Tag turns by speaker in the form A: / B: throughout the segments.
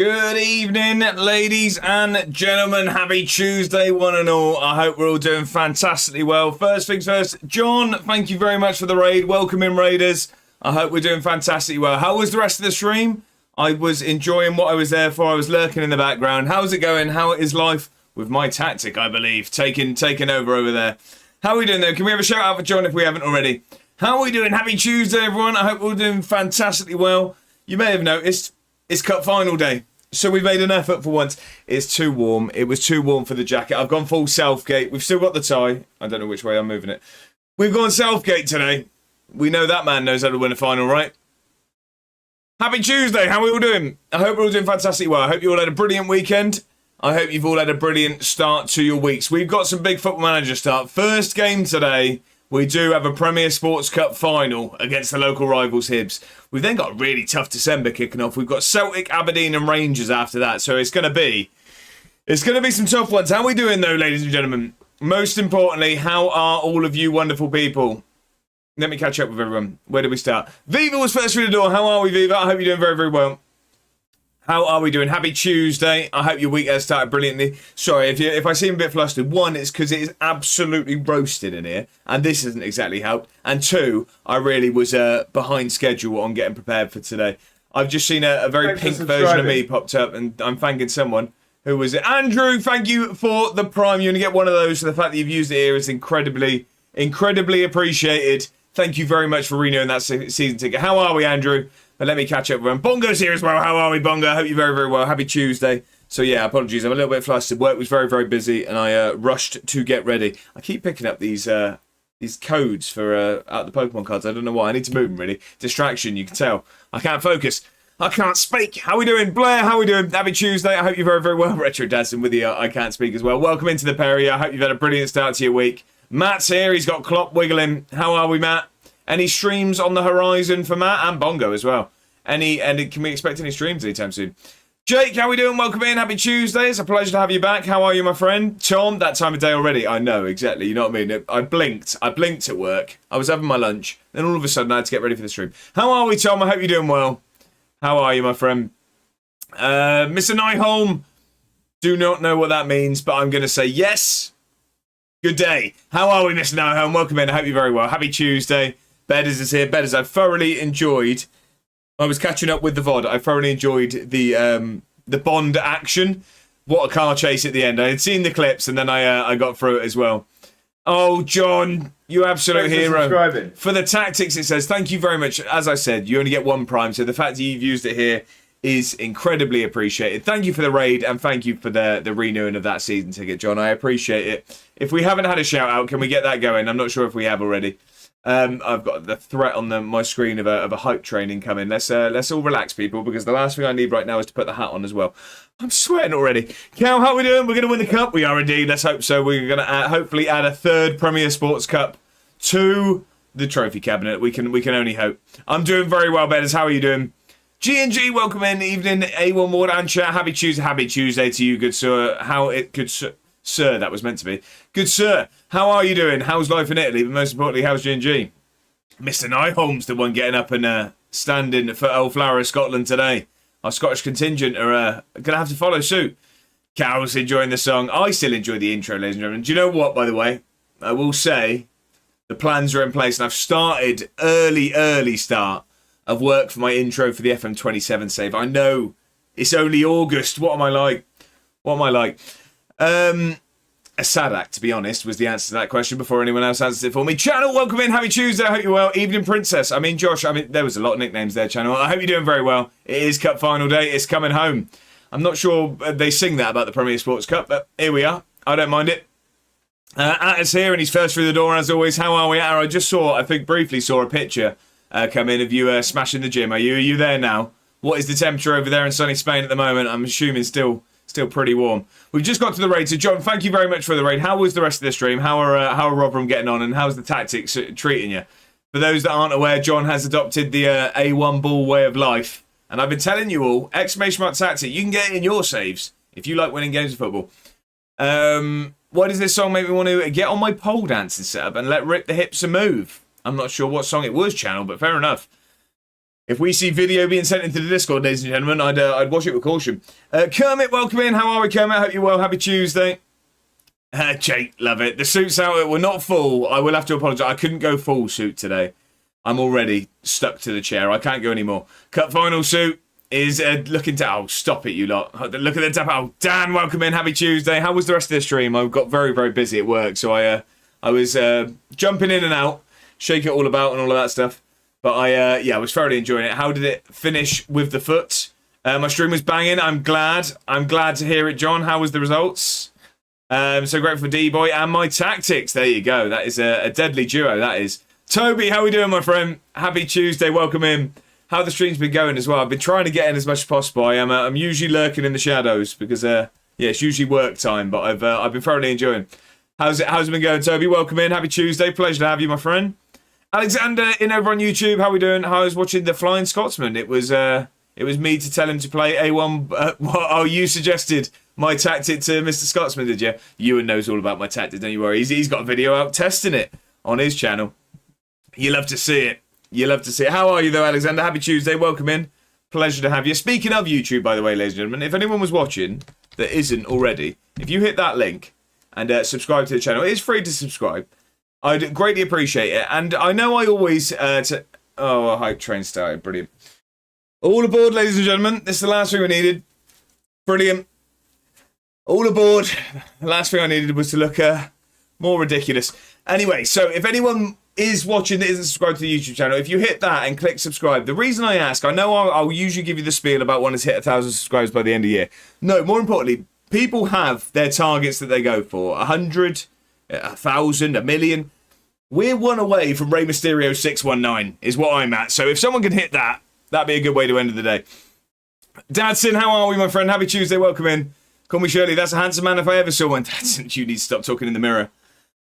A: Good evening, ladies and gentlemen. Happy Tuesday, one and all. I hope we're all doing fantastically well. First things first, John, thank you very much for the raid. Welcome in, Raiders. I hope we're doing fantastically well. How was the rest of the stream? I was enjoying what I was there for. I was lurking in the background. How's it going? How is life with my tactic, I believe, taking over there? How are we doing there? Can we have a shout out for John if we haven't already? How are we doing? Happy Tuesday, everyone. I hope we're all doing fantastically well. You may have noticed it's cup final day, so we've made an effort for once. It's too warm. It was too warm for the jacket. I've gone full Southgate. We've still got the tie. I don't know which way I'm moving it. We've gone Southgate today. We know that man knows how to win a final, right? Happy Tuesday. How are we all doing? I hope we're all doing fantastically well. I hope you all had a brilliant weekend. I hope you've all had a brilliant start to your weeks. We've got some big Football Manager start. First game today. We do have a Premier Sports Cup final against the local rivals Hibs. We've then got a really tough December kicking off. We've got Celtic, Aberdeen and Rangers after that. So it's going to be some tough ones. How are we doing though, ladies and gentlemen? Most importantly, how are all of you wonderful people? Let me catch up with everyone. Where do we start? Viva was first through the door. How are we, Viva? I hope you're doing very, very well. How are we doing? Happy Tuesday. I hope your week has started brilliantly. Sorry, if I seem a bit flustered. One, it's because it is absolutely roasted in here, and this hasn't exactly helped. And two, I really was behind schedule on getting prepared for today. I've just seen a very pink version of me popped up, and I'm thanking someone. Who was it? Andrew, thank you for the Prime. You're going to get one of those. So the fact that you've used it here is incredibly appreciated. Thank you very much for renewing that season ticket. How are we, Andrew? But let me catch up with him. Bongo's here as well. How are we, Bongo? I hope you're very, very well. Happy Tuesday. So yeah, apologies. I'm a little bit flustered. Work was very, very busy, and I rushed to get ready. I keep picking up these codes for out the Pokemon cards. I don't know why. I need to move them, really. Distraction, you can tell. I can't focus. I can't speak. How we doing? Blair, how we doing? Happy Tuesday. I hope you're very, very well. Retro Dancing with you. I can't speak as well. Welcome into the Perry. I hope you've had a brilliant start to your week. Matt's here. He's got Klopp wiggling. How are we, Matt? Any streams on the horizon for Matt and Bongo as well? And can we expect any streams anytime soon? Jake, how we doing? Welcome in. Happy Tuesday. It's a pleasure to have you back. How are you, my friend? Tom, that time of day already. I know, exactly. You know what I mean? I blinked at work. I was having my lunch. Then all of a sudden I had to get ready for the stream. How are we, Tom? I hope you're doing well. How are you, my friend? Mr. Nyholm, do not know what that means, but I'm going to say yes. Good day. How are we, Mr. Nyholm? Welcome in. I hope you're very well. Happy Tuesday. Bedders is here. Bedders, I've thoroughly enjoyed... I was catching up with the VOD. I thoroughly enjoyed the Bond action. What a car chase at the end. I had seen the clips and then I got through it as well. Oh, John, you absolute hero. For the tactics, it says, thank you very much. As I said, you only get one Prime, so the fact that you've used it here is incredibly appreciated. Thank you for the raid and thank you for the renewing of that season ticket, John. I appreciate it. If we haven't had a shout out, can we get that going? I'm not sure if we have already. I've got the threat on my screen of a hype training coming. Let's all relax, people, because the last thing I need right now is to put the hat on as well. I'm sweating already. Cal, how are we doing? We're going to win the cup. We are indeed. Let's hope so. We're going to hopefully add a third Premier Sports Cup to the trophy cabinet. We can only hope. I'm doing very well, Betters. How are you doing? G&G, welcome in. Evening, A1 Ward and chat. Happy Tuesday to you, good sir. Good sir, that was meant to be. Good sir, how are you doing? How's life in Italy? But most importantly, how's G&G? Mr. Nyholm's the one getting up and standing for Old Flower of Scotland today. Our Scottish contingent are going to have to follow suit. Cal's enjoying the song. I still enjoy the intro, ladies and gentlemen. Do you know what, by the way? I will say the plans are in place and I've started early start of work for my intro for the FM27 save. I know it's only August. What am I like? A sad act, to be honest, was the answer to that question before anyone else answers it for me. Channel, welcome in. Happy Tuesday. I hope you're well. Evening Princess. Josh. There was a lot of nicknames there, Channel. I hope you're doing very well. It is Cup Final Day. It's coming home. I'm not sure they sing that about the Premier Sports Cup, but here we are. I don't mind it. Atter's here and he's first through the door as always. How are we, Atter? I think briefly saw a picture come in of you smashing the gym. Are you there now? What is the temperature over there in sunny Spain at the moment? I'm assuming still pretty warm. We've just got to the raid. So, John, thank you very much for the raid. How was the rest of the stream? How are Rotherham getting on? And how's the tactics treating you? For those that aren't aware, John has adopted the A1 ball way of life. And I've been telling you all, exclamation mark tactic, you can get it in your saves if you like winning games of football. Why does this song make me want to get on my pole dancing setup and let rip the hips and move? I'm not sure what song it was, Channel, but fair enough. If we see video being sent into the Discord, ladies and gentlemen, I'd watch it with caution. Kermit, welcome in. How are we, Kermit? Hope you're well. Happy Tuesday. Jake, love it. The suits out were not full. I will have to apologise. I couldn't go full suit today. I'm already stuck to the chair. I can't go anymore. Cup final suit is looking to... Oh, stop it, you lot. Look at the tap. Oh, Dan, welcome in. Happy Tuesday. How was the rest of the stream? I got very, very busy at work, so I was jumping in and out, shake it all about and all of that stuff. But I was thoroughly enjoying it. How did it finish with the foot? My stream was banging. I'm glad. I'm glad to hear it, John. How was the results? So grateful for D-Boy and my tactics. There you go. That is a deadly duo, that is. Toby, how we doing, my friend? Happy Tuesday. Welcome in. How the stream's been going as well. I've been trying to get in as much as possible. I'm usually lurking in the shadows because it's usually work time, but I've been thoroughly enjoying. How's it been going, Toby? Welcome in. Happy Tuesday. Pleasure to have you, my friend. Alexander in over on YouTube. How we doing? How I was watching the Flying Scotsman. It was me to tell him to play A1. You suggested my tactic to Mr. Scotsman, did you? Ewan knows all about my tactic, don't you worry. He's got a video out testing it on his channel. You love to see it. You love to see it. How are you, though, Alexander? Happy Tuesday. Welcome in. Pleasure to have you. Speaking of YouTube, by the way, ladies and gentlemen, if anyone was watching that isn't already, if you hit that link and subscribe to the channel, it is free to subscribe. I'd greatly appreciate it. And I know I always... Oh, hype train started. Brilliant. All aboard, ladies and gentlemen. This is the last thing we needed. Brilliant. All aboard. The last thing I needed was to look more ridiculous. Anyway, so if anyone is watching that isn't subscribed to the YouTube channel, if you hit that and click subscribe, the reason I ask, I know I'll usually give you the spiel about wanting to hit 1,000 subscribers by the end of the year. No, more importantly, people have their targets that they go for. 100, 1,000, 1,000,000. We're one away from Rey Mysterio 619 is what I'm at. So if someone can hit that, that'd be a good way to end the day. Dadson, how are we, my friend? Happy Tuesday. Welcome in. Call me Shirley. That's a handsome man if I ever saw one. Dadson, you need to stop talking in the mirror.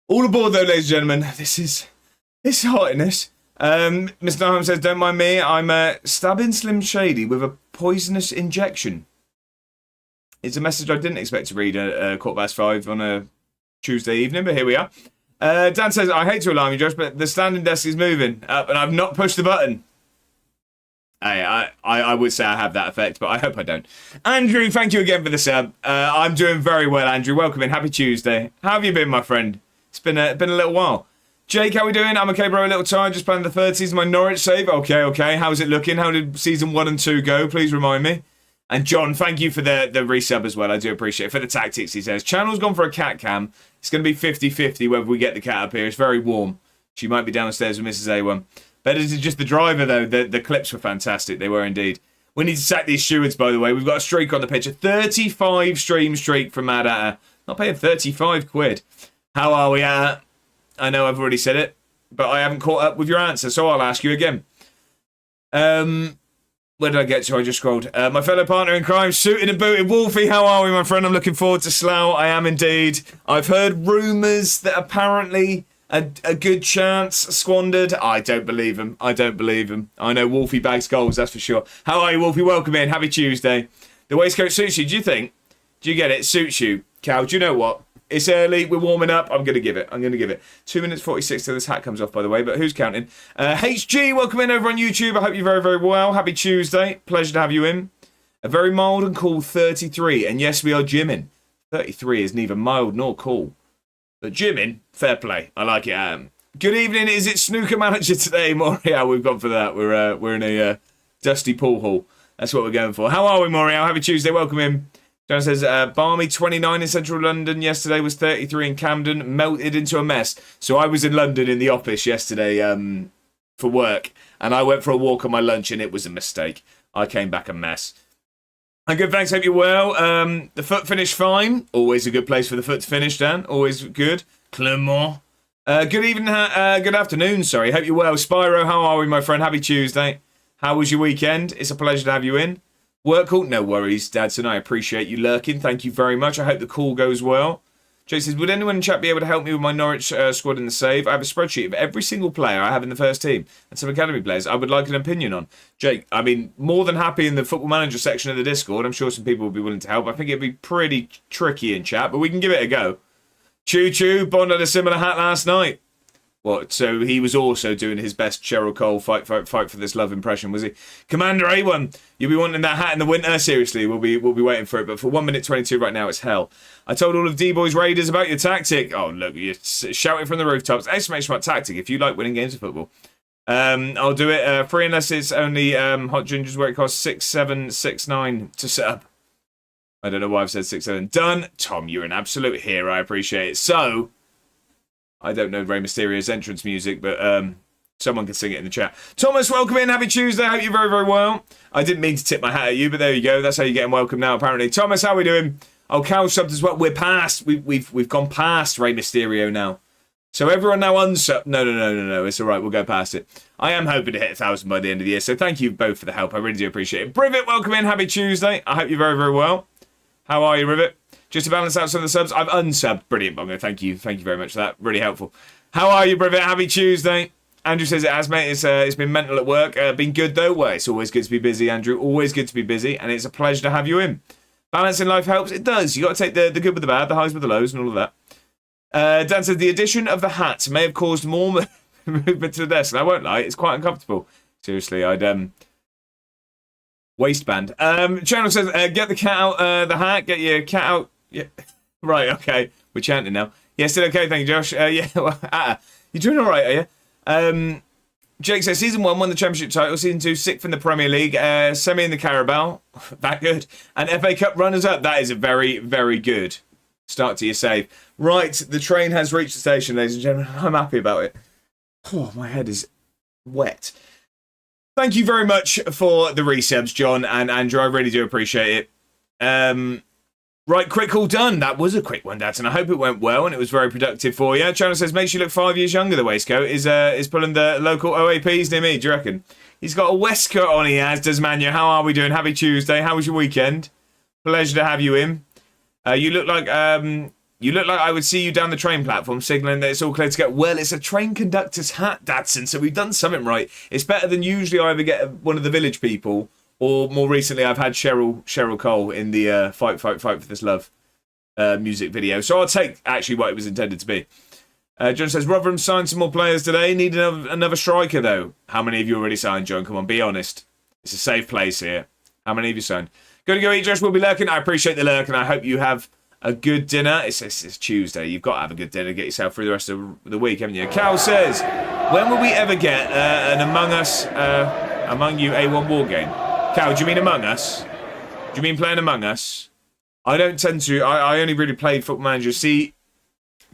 A: All aboard, though, ladies and gentlemen. This is hot in this. Mr. Nahum says, don't mind me. I'm stabbing Slim Shady with a poisonous injection. It's a message I didn't expect to read at 5:15 on a Tuesday evening, but here we are. Dan says, I hate to alarm you, Josh, but the standing desk is moving up and I've not pushed the button. I would say I have that effect, but I hope I don't. Andrew, thank you again for the sub. I'm doing very well, Andrew. Welcome in. Happy Tuesday. How have you been, my friend? It's been a little while. Jake, how we doing? I'm okay, bro. A little tired. Just playing the third season of my Norwich save. Okay. How's it looking? How did season 1 and 2 go? Please remind me. And John, thank you for the resub as well. I do appreciate it. For the tactics, he says. Channel's gone for a cat cam. It's going to be 50-50 whether we get the cat up here. It's very warm. She might be downstairs with Mrs. A1. Better to just the driver, though. The clips were fantastic. They were indeed. We need to sack these stewards, by the way. We've got a streak on the pitch. A 35 stream streak from Mad Atta. Not paying 35 quid. How are we at? I know I've already said it, but I haven't caught up with your answer, so I'll ask you again. Where did I get to? I just scrolled. My fellow partner in crime, suited and booted. Wolfie, how are we, my friend? I'm looking forward to Slough. I am indeed. I've heard rumours that apparently a good chance squandered. I don't believe him. I know Wolfie bags goals, that's for sure. How are you, Wolfie? Welcome in. Happy Tuesday. The waistcoat suits you. Do you think? Do you get it? Suits you. Cal, do you know what? It's early. We're warming up. I'm going to give it. 2 minutes 46 till this hat comes off, by the way, but who's counting? HG, welcome in over on YouTube. I hope you're very, very well. Happy Tuesday. Pleasure to have you in. A very mild and cool 33. And yes, we are gymming. 33 is neither mild nor cool. But gymming, fair play. I like it. Good evening. Is it snooker manager today, Morial? We've gone for that. We're in a dusty pool hall. That's what we're going for. How are we, Morial? Happy Tuesday. Welcome in. John says, balmy 29 in central London yesterday, was 33 in Camden, melted into a mess. So I was in London in the office yesterday for work, and I went for a walk on my lunch, and it was a mistake. I came back a mess. I'm good, thanks, hope you're well. The foot finished fine. Always a good place for the foot to finish, Dan. Always good. Clement. Good evening, good afternoon, sorry. Hope you're well. Spyro, how are we, my friend? Happy Tuesday. How was your weekend? It's a pleasure to have you in. Work call? No worries, Dadson. I appreciate you lurking. Thank you very much. I hope the call goes well. Jay says, would anyone in chat be able to help me with my Norwich squad in the save? I have a spreadsheet of every single player I have in the first team and some academy players I would like an opinion on. Jake, I mean, more than happy in the football manager section of the Discord. I'm sure some people will be willing to help. I think it'd be pretty tricky in chat, but we can give it a go. Choo Choo, Bond had a similar hat last night. What? So he was also doing his best Cheryl Cole fight for this love impression, was he? Commander A1, you'll be wanting that hat in the winter. Seriously, we'll be waiting for it. But for 1 minute 22 right now, it's hell. I told all of D-Boys Raiders about your tactic. Oh look, you're shouting from the rooftops! Exclamation mark tactic. If you like winning games of football, I'll do it free unless it's only hot gingers where it costs 6,769 to set up. I don't know why I've said 6,7. Done. Tom, you're an absolute hero. I appreciate it. So. I don't know Rey Mysterio's entrance music, but someone can sing it in the chat. Thomas, welcome in. Happy Tuesday. Hope you're very, very well. I didn't mean to tip my hat at you, but there you go. That's how you're getting welcome now, apparently. Thomas, how are we doing? Oh, Cal subbed as well. We're past. We've gone past Rey Mysterio now. So everyone now unsub. No. It's all right. We'll go past it. I am hoping to hit 1,000 by the end of the year. So thank you both for the help. I really do appreciate it. Privet, welcome in. Happy Tuesday. I hope you're very, very well. How are you, Rivet? Just to balance out some of the subs, I've unsubbed. Brilliant, Bongo. Thank you very much for that. Really helpful. How are you, Privet? Happy Tuesday. Andrew says it has, mate. It's been mental at work. Been good, though. Well, it's always good to be busy, Andrew. Always good to be busy, and it's a pleasure to have you in. Balancing life helps. It does. You got to take the good with the bad, the highs with the lows, and all of that. Dan says the addition of the hat may have caused more movement to the desk, and I won't lie, it's quite uncomfortable. Seriously, I'd waistband. Channel says get the cat out the hat. Get your cat out. Yeah. Right, okay. We're chanting now. Yeah, still okay, thank you, Josh. Yeah, well, you're doing all right, are you? Jake says, Season 1 won the Championship title. Season 2, 6th in the Premier League. Semi in the Carabao. That good. And FA Cup runners-up. That is a very, very good start to your save. Right, the train has reached the station, ladies and gentlemen. I'm happy about it. Oh, my head is wet. Thank you very much for the resubs, John and Andrew. I really do appreciate it. Right, quick call done. That was a quick one, Dad, and I hope it went well and it was very productive for you. Channel says, makes you look 5 years younger, the waistcoat. Is pulling the local OAPs near me, do you reckon? He's got a waistcoat on, he has, does Manu. How are we doing? Happy Tuesday. How was your weekend? Pleasure to have you in. You look like I would see you down the train platform signalling that it's all clear to go. Well, it's a train conductor's hat, Dadson, so we've done something right. It's better than usually I either get one of the village people, or more recently I've had Cheryl Cole in the Fight for This Love music video. So I'll take actually what it was intended to be. John says, Rotherham signed some more players today. Need another striker, though. How many of you already signed, John? Come on, be honest. It's a safe place here. How many of you signed? Going to go eat, Josh. We'll be lurking. I appreciate the lurk, and I hope you have a good dinner. It's Tuesday. You've got to have a good dinner. Get yourself through the rest of the week, haven't you? Cal says, when will we ever get an Among Us, Among You A1 war game? Cal, do you mean Among Us? Do you mean playing Among Us? I don't tend to. I only really play Football Manager. See,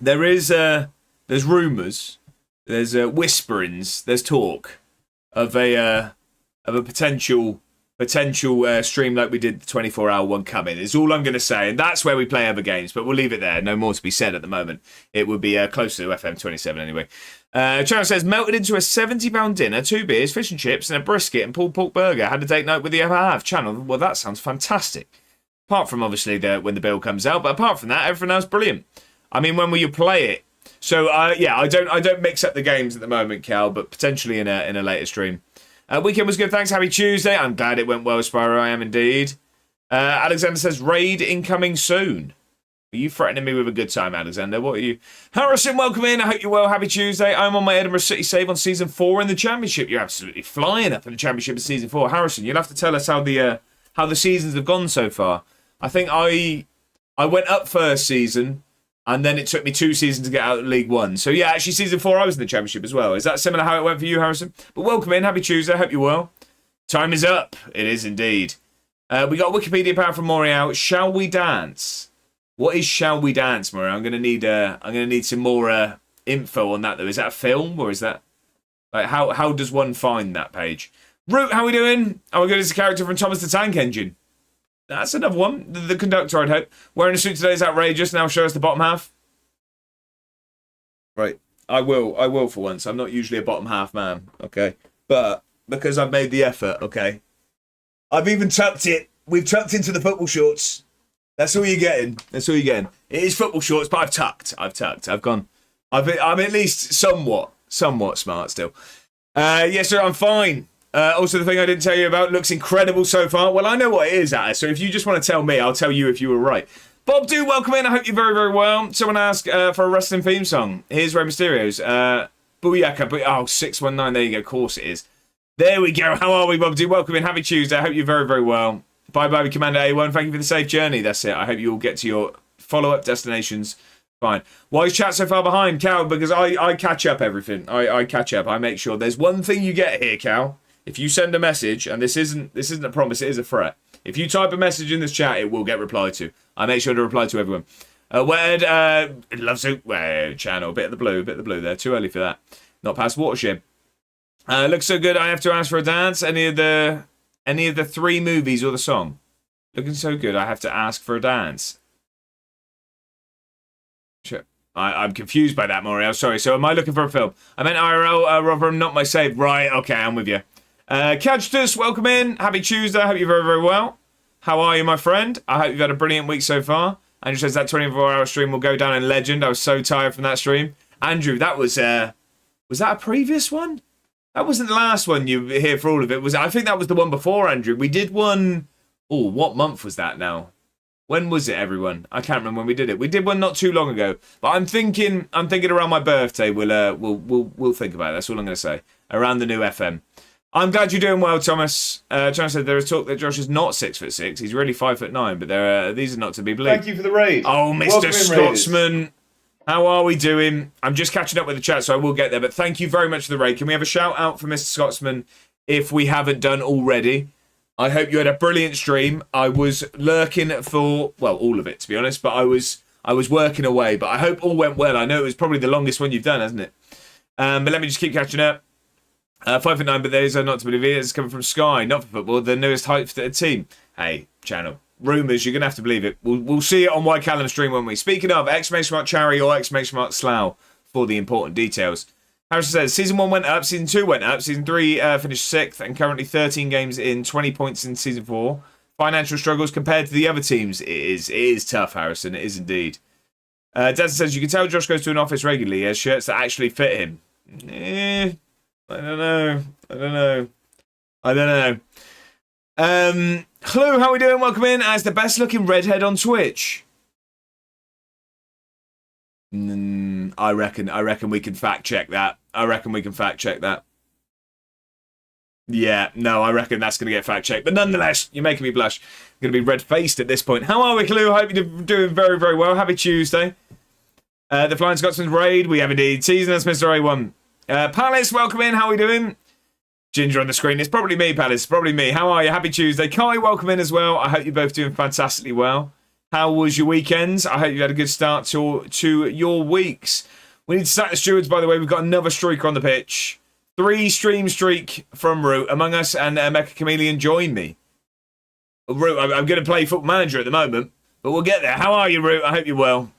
A: there's rumours, there's whisperings, there's talk of a potential stream like we did the 24-hour one coming. Is all I'm going to say, and that's where we play other games. But we'll leave it there. No more to be said at the moment. It would be closer to FM27 anyway. Channel says, melted into a £70 dinner, 2 beers, fish and chips, and a brisket and pulled pork burger. Had a date night with the other half. Channel, well, that sounds fantastic. Apart from, obviously, when the bill comes out. But apart from that, everything else, brilliant. I mean, when will you play it? So, yeah, I don't mix up the games at the moment, Cal, but potentially in a later stream. Weekend was good, thanks. Happy Tuesday. I'm glad it went well, Spyro. I am indeed. Alexander says, raid incoming soon. Are you threatening me with a good time, Alexander? What are you? Harrison, welcome in. I hope you're well. Happy Tuesday. I'm on my Edinburgh City save on Season 4 in the Championship. You're absolutely flying up in the Championship in Season 4. Harrison, you'll have to tell us how the seasons have gone so far. I think I went up first season, and then it took me 2 seasons to get out of League One. So, yeah, actually, Season 4, I was in the Championship as well. Is that similar how it went for you, Harrison? But welcome in. Happy Tuesday. Hope you're well. Time is up. It is indeed. We got Wikipedia power from Morial. Shall we dance? What is Shall We Dance, Morial? I'm gonna need some more info on that though. Is that a film or is that like how does one find that page? Root, how we doing? Oh, we're good as a character from Thomas the Tank Engine. That's another one. The conductor, I'd hope. Wearing a suit today is outrageous. Now show us the bottom half. Right. I will for once. I'm not usually a bottom half man, okay? But because I've made the effort, okay? I've even tucked it. We've tucked into the football shorts. That's all you're getting. That's all you're getting. It is football shorts, but I've tucked. I'm at least somewhat smart still. Yes, sir, I'm fine. Also, the thing I didn't tell you about looks incredible so far. Well, I know what it is, Alice. So if you just want to tell me, I'll tell you if you were right. Bob, welcome in. I hope you're very, very well. Someone asked for a wrestling theme song. Here's Rey Mysterio's. Booyaka. Oh, 619. There you go. Of course it is. There we go. How are we, Bob? Welcome in. Happy Tuesday. I hope you're very, very well. Bye, Commander A1. Thank you for the safe journey. That's it. I hope you all get to your follow-up destinations fine. Why is chat so far behind, Cal? Because I catch up everything. I catch up. I make sure. There's one thing you get here, Cal. If you send a message, and this isn't a promise, it is a threat. If you type a message in this chat, it will get replied to. I make sure to reply to everyone. Wed, loves it. Channel, bit of the blue there. Too early for that. Not past Watershed. Looks so good. I have to ask for a dance. Any of the 3 movies or the song? Looking so good. I have to ask for a dance. Sure. I'm confused by that, Moriel. Sorry. So am I looking for a film? I meant IRL, Rotherham, not my save. Right. Okay, I'm with you. Catchdus, welcome in. Happy Tuesday. I hope you're very, very well. How are you, my friend? I hope you've had a brilliant week so far. Andrew says that 24-hour stream will go down in legend. I was so tired from that stream. Andrew, that was that a previous one? That wasn't the last one you were here for all of it. I think that was the one before, Andrew. We did one. Oh, what month was that now? When was it, everyone? I can't remember when we did it. We did one not too long ago. But I'm thinking around my birthday. We'll think about it. That's all I'm going to say. Around the new FM. I'm glad you're doing well, Thomas. Thomas said there is talk that Josh is not 6'6". He's really 5'9", but these are not to be believed.
B: Thank you for the raid.
A: Oh, Mr. Scotsman. How are we doing? I'm just catching up with the chat, so I will get there. But thank you very much for the raid. Can we have a shout out for Mr. Scotsman if we haven't done already? I hope you had a brilliant stream. I was lurking for, well, all of it, to be honest. But I was working away. But I hope all went well. I know it was probably the longest one you've done, hasn't it? But let me just keep catching up. 5'9", but these are not to believe it. It's coming from Sky, not for football. The newest hype for the team. Hey, channel. Rumours, you're going to have to believe it. We'll see it on Y Callum stream, won't we? Speaking of, !Charity or !Slough for the important details. Harrison says, Season 1 went up, Season 2 went up, Season 3 finished 6th, and currently 13 games in, 20 points in Season 4. Financial struggles compared to the other teams. It is tough, Harrison. It is indeed. Dad says, you can tell Josh goes to an office regularly. He has shirts that actually fit him. I don't know. Hello, how are we doing? Welcome in as the best looking redhead on Twitch. I reckon we can fact check that. Yeah, no, I reckon that's going to get fact checked. But nonetheless, you're making me blush. I'm going to be red-faced at this point. How are we, Clue? Hope you're doing very, very well. Happy Tuesday. The Flying Scotsman's raid. We have indeed. Season us, Mr. A1. Palace, welcome in. How are we doing? Ginger on the screen. It's probably me, Palace. Probably me. How are you? Happy Tuesday. Kai, welcome in as well. I hope you're both doing fantastically well. How was your weekends? I hope you had a good start to your weeks. We need to sack the stewards, by the way. We've got another streaker on the pitch. 3-stream streak from Root. Among Us and Mecha Chameleon join me. Root, I'm going to play Football Manager at the moment, but we'll get there. How are you, Root? I hope you're well.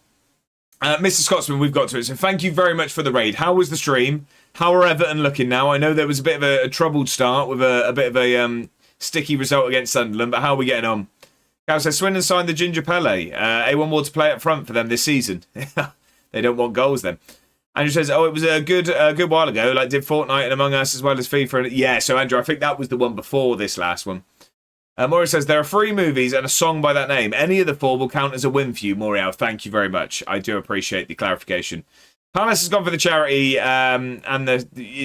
A: Mr. Scotsman, we've got to it. So thank you very much for the raid. How was the stream? How are Everton looking now? I know there was a bit of a troubled start with a bit of a sticky result against Sunderland, but how are we getting on? Cal says Swindon signed the Ginger Pele. A1 more to play up front for them this season. They don't want goals then. Andrew says, it was a good while ago, like did Fortnite and Among Us as well as FIFA. Yeah, so Andrew, I think that was the one before this last one. Morris says, there are 3 movies and a song by that name. Any of the 4 will count as a win for you, Moriel. Thank you very much. I do appreciate the clarification. Palace has gone for the charity, and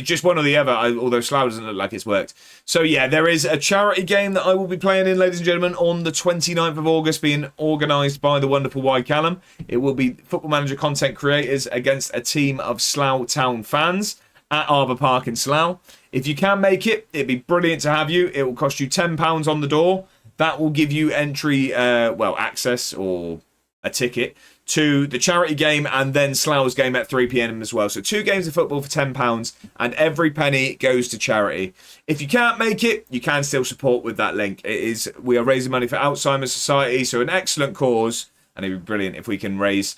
A: just one or the other, although Slough doesn't look like it's worked. So yeah, there is a charity game that I will be playing in, ladies and gentlemen, on the 29th of August, being organised by the wonderful Y Callum. It will be Football Manager content creators against a team of Slough Town fans at Arbour Park in Slough. If you can make it, it'd be brilliant to have you. It will cost you £10 on the door. That will give you entry, access or a ticket to the charity game and then Slough's game at 3 p.m. as well. So 2 games of football for £10 and every penny goes to charity. If you can't make it, you can still support with that link. We are raising money for Alzheimer's Society, so an excellent cause, and it'd be brilliant if we can raise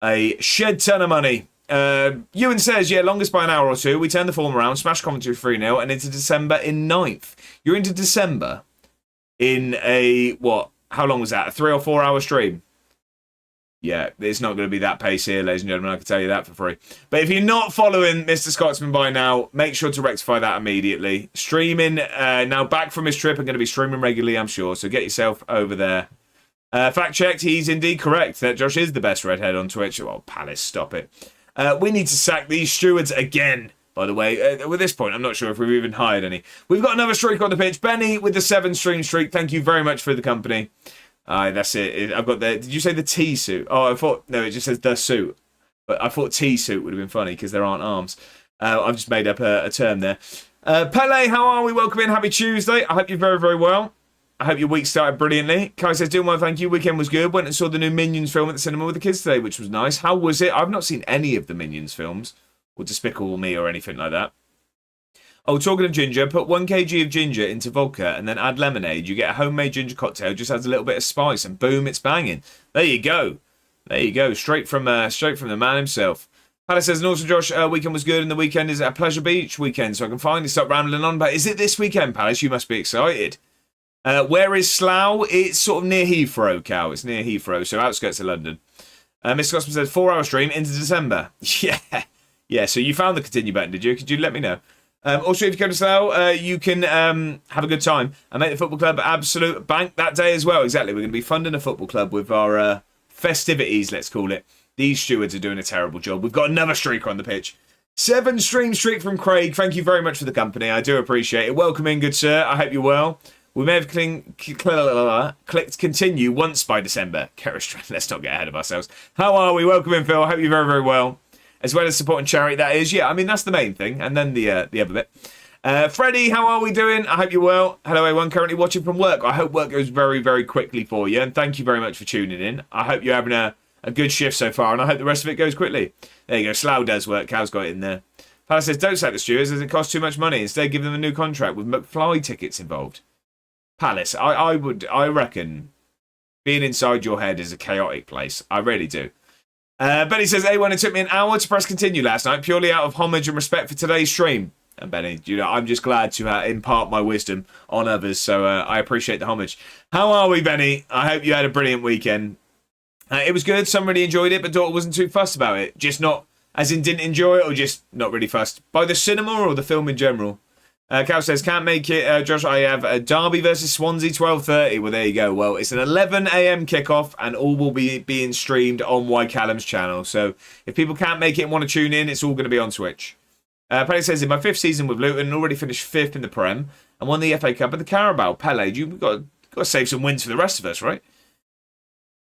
A: a shed ton of money. Ewan says, yeah, longest by an hour or 2. We turn the form around, smash commentary 3-0 and into December in 9th. You're into December in how long was that? A 3 or 4 hour stream? Yeah, it's not going to be that pace here, ladies and gentlemen. I can tell you that for free. But if you're not following Mr. Scotsman by now, make sure to rectify that immediately. Streaming, now back from his trip, I'm going to be streaming regularly, I'm sure. So get yourself over there. Fact checked, he's indeed correct that Josh is the best redhead on Twitch. Oh, Palace, stop it. We need to sack these stewards again. By the way, at this point, I'm not sure if we've even hired any. We've got another streak on the pitch. Benny with the 7-stream streak. Thank you very much for the company. That's it. I've got the... Did you say the T suit? Oh, I thought... No, it just says the suit. But I thought T suit would have been funny because there aren't arms. I've just made up a term there. Pele, how are we? Welcome in. Happy Tuesday. I hope you're very, very well. I hope your week started brilliantly. Kai says, doing well, thank you. Weekend was good. Went and saw the new Minions film at the cinema with the kids today, which was nice. How was it? I've not seen any of the Minions films. Or Despicable Me or anything like that. Oh, talking of ginger, put 1 kg of ginger into vodka and then add lemonade. You get a homemade ginger cocktail, just adds a little bit of spice and boom, it's banging. There you go. There you go. Straight from the man himself. Palace says, and also Josh, weekend was good and the weekend is at Pleasure Beach weekend, so I can finally stop rambling on. But is it this weekend, Palace? You must be excited. Where is Slough? It's sort of near Heathrow, Cal. It's near Heathrow, so outskirts of London. Mr. Cosman says, 4-hour stream into December. Yeah. Yeah, so you found the continue button, did you? Could you let me know? Also, if you go to Slough, you can have a good time and make the football club absolute bank that day as well. Exactly. We're going to be funding a football club with our festivities, let's call it. These stewards are doing a terrible job. We've got another streaker on the pitch. 7-stream streak from Craig. Thank you very much for the company. I do appreciate it. Welcome in, good sir. I hope you're well. We may have clicked continue once by December. Let's not get ahead of ourselves. How are we? Welcome in, Phil. I hope you're very, very well. As well as supporting charity, that is. Yeah, I mean, that's the main thing. And then the other bit. Freddie, how are we doing? I hope you're well. Hello, everyone currently watching from work. I hope work goes very, very quickly for you. And thank you very much for tuning in. I hope you're having a good shift so far. And I hope the rest of it goes quickly. There you go. Slough does work. Cal's got it in there. Palace says, don't sack the stewards as it costs too much money. Instead, give them a new contract with McFly tickets involved. Palace, I reckon being inside your head is a chaotic place. I really do. Benny says, A1, it took me an hour to press continue last night, purely out of homage and respect for today's stream. And Benny, you know, I'm just glad to impart my wisdom on others, so I appreciate the homage. How are we, Benny? I hope you had a brilliant weekend. It was good. Some really enjoyed it, but daughter wasn't too fussed about it. Just not, as in didn't enjoy it, or just not really fussed. By the cinema or the film in general? Cal says, can't make it. Josh, I have Derby versus Swansea, 12:30. Well, there you go. Well, it's an 11 a.m. kickoff, and all will be being streamed on Y Callum's channel. So if people can't make it and want to tune in, it's all going to be on Twitch. Pele says, in my 5th season with Luton, already finished 5th in the Prem, and won the FA Cup and the Carabao. Pele, you've got to save some wins for the rest of us, right?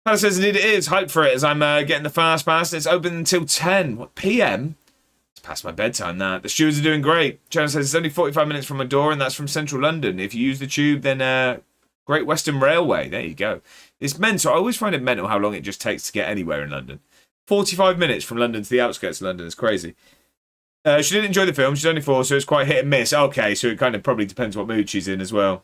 A: Pele says, indeed it is. Hype for it as I'm getting the fast pass. It's open until 10. What, p.m.? Past my bedtime, that. The stewards are doing great. Channel says it's only 45 minutes from my door, and that's from central London. If you use the tube, then Great Western Railway. There you go. It's mental. I always find it mental how long it just takes to get anywhere in London. 45 minutes from London to the outskirts of London is crazy. She didn't enjoy the film. She's only 4, so it's quite hit and miss. Okay, so it kind of probably depends what mood she's in as well.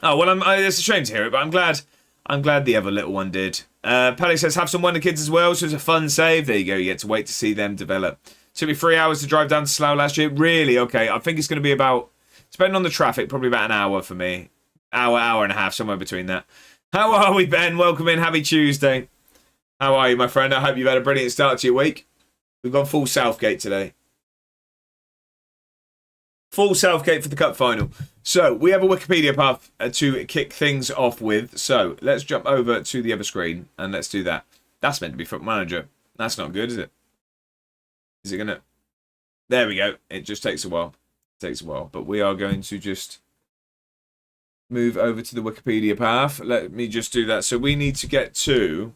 A: Oh, well, it's a shame to hear it, but I'm glad the other little one did. Pele says, have some wonderkids as well, so it's a fun save. There you go. You get to wait to see them develop. Took me 3 hours to drive down to Slough last year. Really? Okay. I think it's going to be about, depending on the traffic, probably about an hour for me. Hour and a half, somewhere between that. How are we, Ben? Welcome in. Happy Tuesday. How are you, my friend? I hope you've had a brilliant start to your week. We've gone full Southgate today. Full Southgate for the Cup final. So, we have a Wikipedia path to kick things off with. So, let's jump over to the other screen and let's do that. That's meant to be Football Manager. That's not good, is it? Is it going to... There we go. It just takes a while. It takes a while. But we are going to just move over to the Wikipedia path. Let me just do that. So we need to get to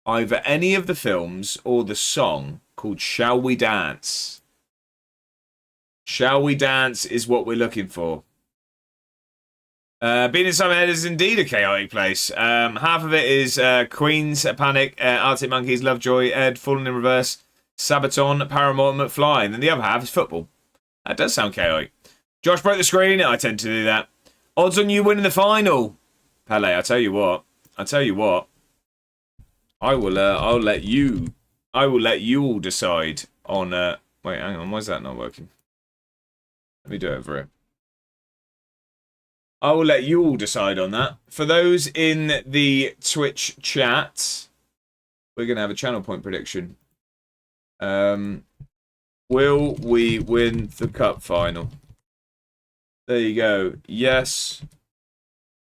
A: either any of the films or the song called Shall We Dance. Shall We Dance is what we're looking for. Being inside my head is indeed a chaotic place. Half of it is Queen's, Panic, Arctic Monkeys, Lovejoy, Ed, Falling in Reverse, Sabaton, Paramore, and McFly. And then the other half is football. That does sound chaotic. Josh broke the screen. I tend to do that. Odds on you winning the final. Pele, I tell you what. I'll let you all decide on wait, hang on, why is that not working? Let me do it over here. I will let you all decide on that. For those in the Twitch chat, we're gonna have a channel point prediction. Will we win the cup final? There you go. Yes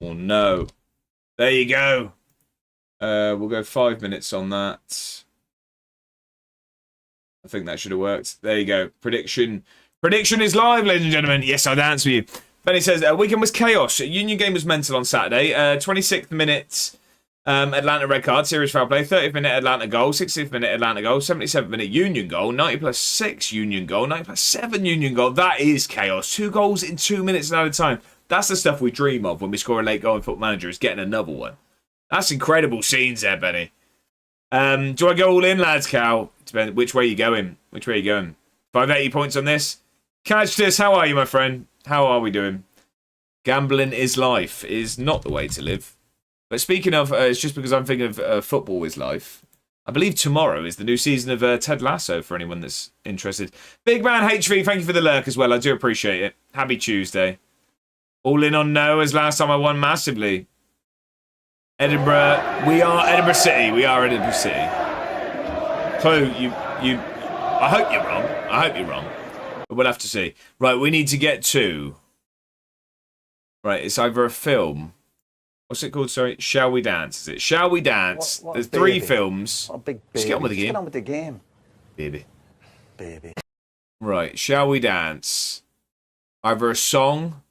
A: or no. There you go. We'll go 5 minutes on that. I think that should have worked. There you go. Prediction is live, ladies and gentlemen. Yes, I'll dance with you. Benny says, weekend was chaos. Union game was mental on Saturday. 26th minute, Atlanta red card, serious foul play. 30th minute, Atlanta goal. 60th minute, Atlanta goal. 77th minute, Union goal. 90 plus 6, Union goal. 90 plus 7, Union goal. That is chaos. 2 goals in 2 minutes at a time. That's the stuff we dream of when we score a late goal in Football Manager, is getting another one. That's incredible scenes there, Benny. Do I go all in, lads, Cal? Depends which way you going. 580 points on this. Catch this. How are you, my friend? How are we doing? Gambling is life is not the way to live. But speaking of, it's just because I'm thinking of football is life. I believe tomorrow is the new season of Ted Lasso for anyone that's interested. Big man HV, thank you for the lurk as well. I do appreciate it. Happy Tuesday. All in on no, as last time I won massively. Edinburgh, we are Edinburgh City. We are Edinburgh City. Chloe, I hope you're wrong. But we'll have to see. Right, we need to get to... Right, it's either a film... What's it called, sorry? Shall We Dance, is it? Shall We Dance?
B: What
A: There's
B: baby?
A: 3 films.
B: What a big baby.
A: Just get on with the game.
B: Get on with the game.
A: Baby. Right, Shall We Dance? Either a song...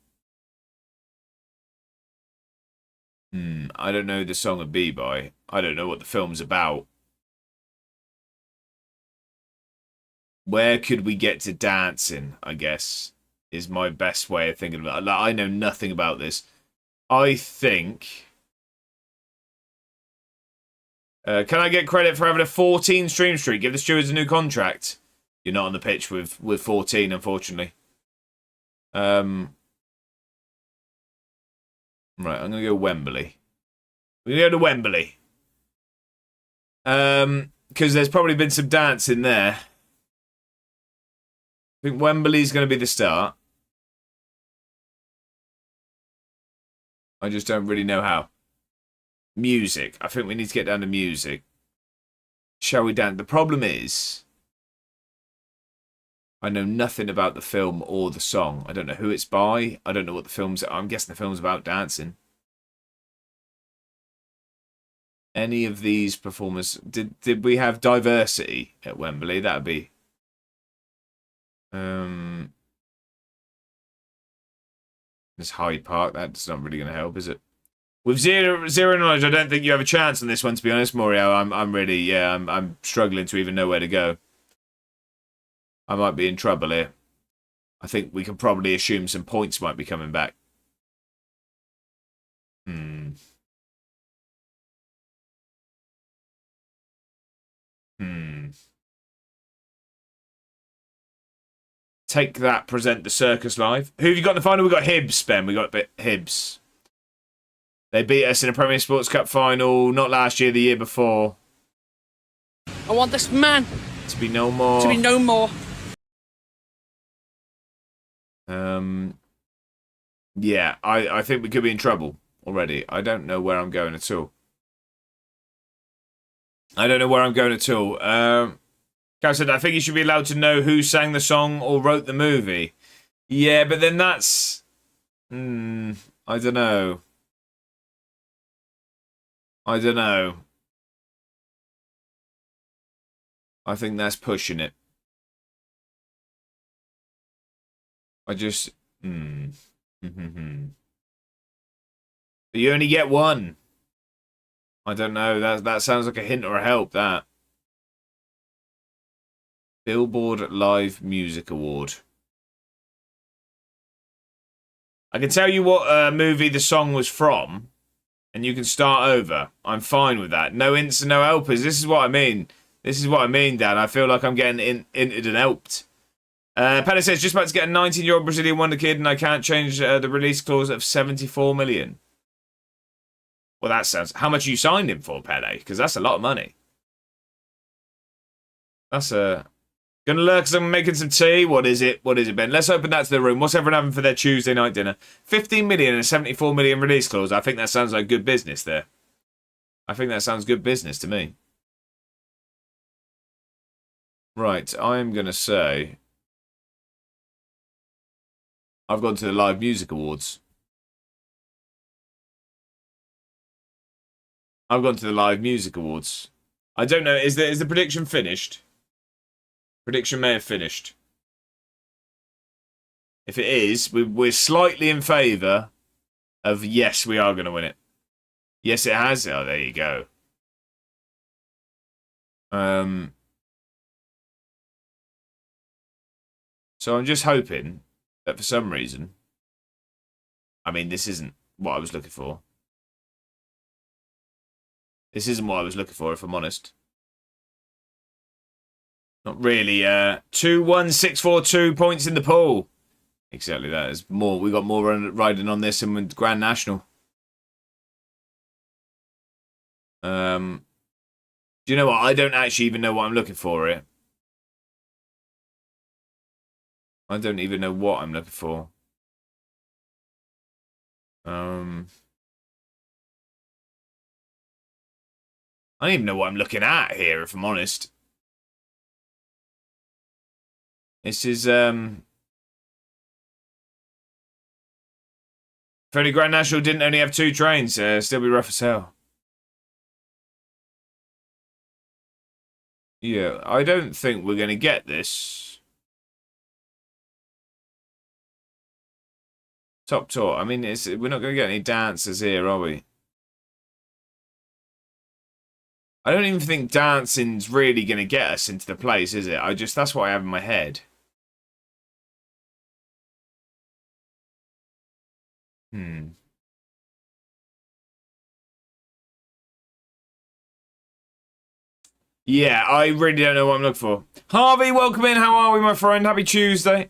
A: I don't know who the song would be by. I don't know what the film's about. Where could we get to dancing, I guess, is my best way of thinking about it. Like, I know nothing about this. I think... can I get credit for having a 14 stream streak? Give the stewards a new contract. You're not on the pitch with 14, unfortunately. Right, I'm going to go Wembley. We're going to go to Wembley. Because there's probably been some dancing there. I think Wembley's going to be the start. I just don't really know how. Music. I think we need to get down to music. Shall we dance? The problem is... I know nothing about the film or the song. I don't know who it's by. I don't know what the film's... I'm guessing the film's about dancing. Any of these performers... Did we have diversity at Wembley? That would be... This Hyde Park. That's not really going to help, is it? With zero knowledge, I don't think you have a chance on this one, to be honest, Morio. I'm really... Yeah, I'm struggling to even know where to go. I might be in trouble here. I think we can probably assume some points might be coming back. Take that, present the circus live. Who have you got in the final? We've got Hibs, Ben. We got Hibs. They beat us in a Premier Sports Cup final, not last year, the year before.
C: I want this man
A: to be no more.
C: To be no more.
A: Yeah, I think we could be in trouble already. I don't know where I'm going at all. Cal said, I think you should be allowed to know who sang the song or wrote the movie. Yeah, but then that's... I don't know. I think that's pushing it. But you only get one. I don't know. That sounds like a hint or a help, that. Billboard Live Music Award. I can tell you what movie the song was from, and you can start over. I'm fine with that. No hints and no helpers. This is what I mean. Dan. I feel like I'm getting hinted and helped. Penny says, just about to get a 19-year-old Brazilian wonder kid, and I can't change the release clause of 74 million. Well, that sounds... How much you signed him for, Pele? Because that's a lot of money. That's a... Gonna lurk because I'm making some tea. What is it, Ben? Let's open that to the room. What's everyone having for their Tuesday night dinner? 15 million and a 74 million release clause. I think that sounds like good business there. I think that sounds good business to me. Right, I'm going to say... I've gone to the Live Music Awards. I don't know, is the prediction finished? Prediction may have finished. If it is, we're slightly in favour of yes, we are going to win it. Yes, it has. Oh, there you go. So I'm just hoping that for some reason, I mean, this isn't what I was looking for. This isn't what I was looking for, if I'm honest. Not really. 2-1-6-4-2 points in the pool. Exactly that. Is more. We got more riding on this than with Grand National. Do you know what? I don't actually even know what I'm looking for here. I don't even know what I'm looking for. I don't even know what I'm looking at here, if I'm honest. This is if only Grand National didn't only have 2 trains, still be rough as hell. Yeah, I don't think we're going to get this. Top tour. I mean, we're not going to get any dancers here, are we? I don't even think dancing's really going to get us into the place, is it? That's what I have in my head. Yeah, I really don't know what I'm looking for. Harvey, welcome in. How are we, my friend? Happy Tuesday.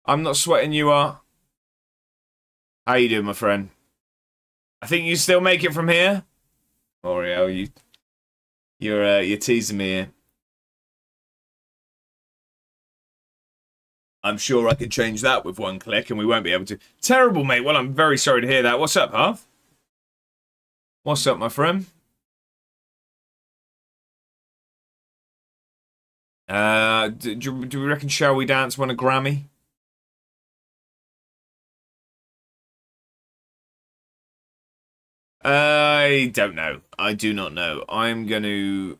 A: I'm not sweating, you are. How you doing, my friend? I think you still make it from here. Oreo, you're teasing me here. I'm sure I could change that with one click, and we won't be able to. Terrible, mate. Well, I'm very sorry to hear that. What's up, Harv? What's up, my friend? Do we reckon Shall We Dance won a Grammy? I don't know. I do not know. I'm going to...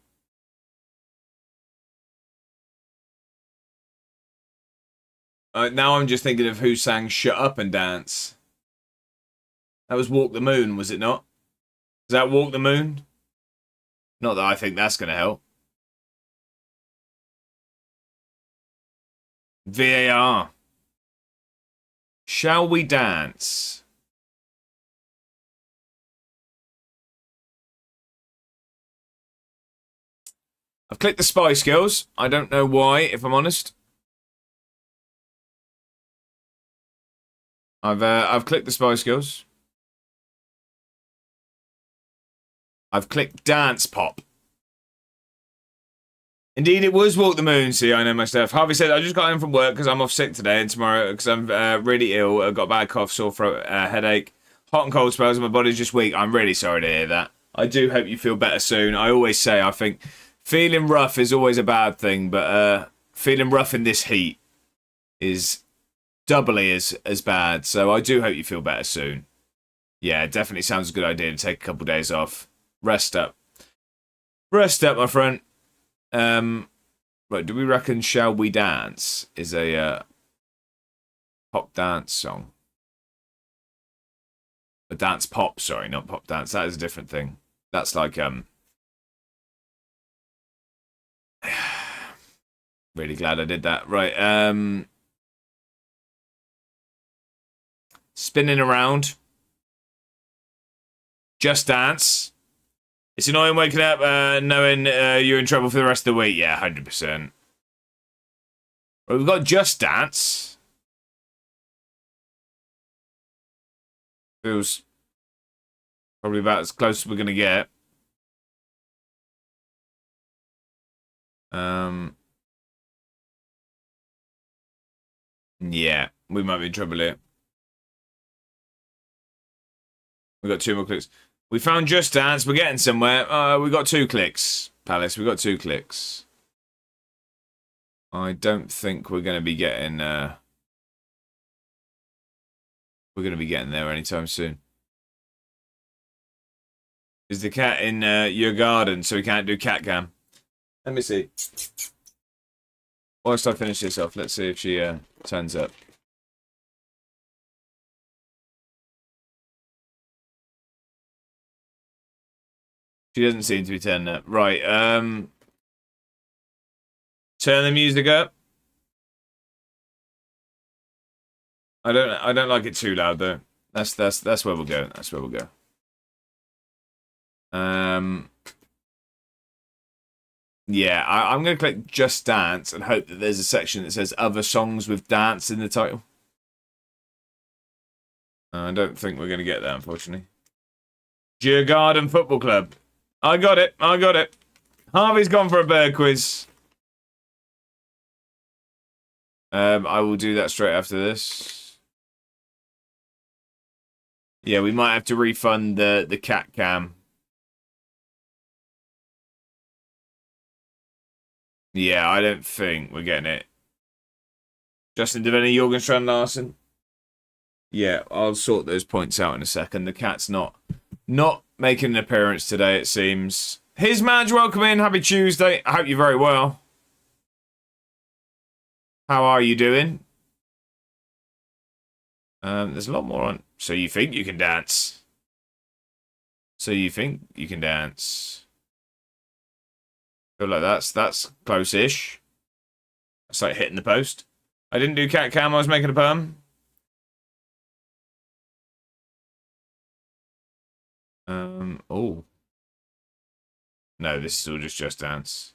A: now I'm just thinking of who sang Shut Up and Dance. That was Walk the Moon, was it not? Is that Walk the Moon? Not that I think that's going to help. VAR. Shall We Dance? I've clicked the Spice Girls. I don't know why, if I'm honest. I've clicked the Spice Girls. I've clicked Dance Pop. Indeed, it was Walk the Moon. See, I know my stuff. Harvey said, I just got in from work because I'm off sick today and tomorrow because I'm really ill. I've got a bad cough, sore throat, headache, hot and cold spells, and my body's just weak. I'm really sorry to hear that. I do hope you feel better soon. I always say, I think feeling rough is always a bad thing, but feeling rough in this heat is doubly as bad. So I do hope you feel better soon. Yeah, it definitely sounds a good idea to take a couple of days off. Rest up. Rest up, my friend. Right, do we reckon Shall We Dance is a pop dance song? A dance pop, sorry, not pop dance. That is a different thing. That's like, really glad I did that. Right, spinning around. Just Dance. It's annoying waking up knowing you're in trouble for the rest of the week. Yeah, 100%. Well, we've got Just Dance. Feels probably about as close as we're going to get. Yeah, we might be in trouble here. We've got 2 more clicks. We found Just Dance. We're getting somewhere. We got 2 clicks, Palace. We got 2 clicks. I don't think we're going to be getting. We're going to be getting there anytime soon. Is the cat in your garden, so we can't do cat cam? Let me see. Whilst I finish this off, let's see if she turns up. She doesn't seem to be turning up. Right, turn the music up. I don't like it too loud though. That's where we'll go. That's where we'll go. Yeah, I'm going to click Just Dance and hope that there's a section that says other songs with dance in the title. I don't think we're going to get that, unfortunately. Djurgården Football Club. I got it. I got it. Harvey's gone for a bird quiz. I will do that straight after this. Yeah, we might have to refund the cat cam. Yeah, I don't think we're getting it. Justin Devaney, Jorgenstrand Larsen. Yeah, I'll sort those points out in a second. The cat's not making an appearance today, it seems. His Madge, welcome in. Happy Tuesday. I hope you're very well. How are you doing? There's a lot more on. So you think you can dance? So you think you can dance? Feel like that's close-ish. That's like hitting the post. I didn't do cat cam. I was making a perm. Oh. No, this is all just dance.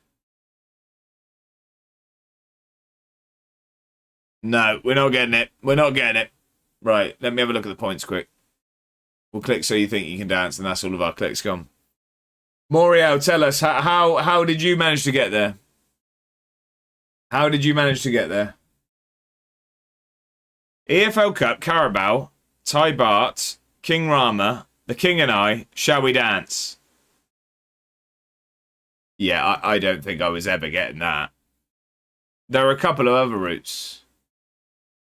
A: No, we're not getting it. We're not getting it. Right, let me have a look at the points quick. We'll click so you think you can dance, and that's all of our clicks gone. Morio, tell us, how did you manage to get there? How did you manage to get there? EFL Cup, Carabao, Ty Bart, King Rama, The King and I, Shall We Dance? Yeah, I don't think I was ever getting that. There are a couple of other routes.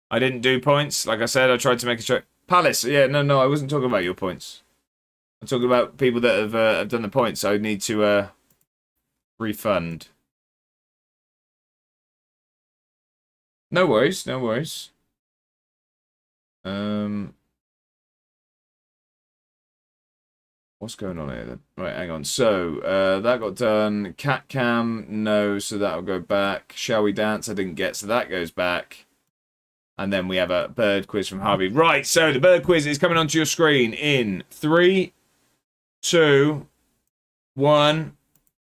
A: I didn't do points. Like I said, I tried to make a check. Palace, yeah, no, I wasn't talking about your points. I'm talking about people that have done the points. I need to refund. No worries, no worries. What's going on here then? Right, hang on. So, that got done. Cat cam, no, so that'll go back. Shall We Dance? I didn't get, so that goes back. And then we have a bird quiz from Harvey. Right, so the bird quiz is coming onto your screen in 3, 2, 1.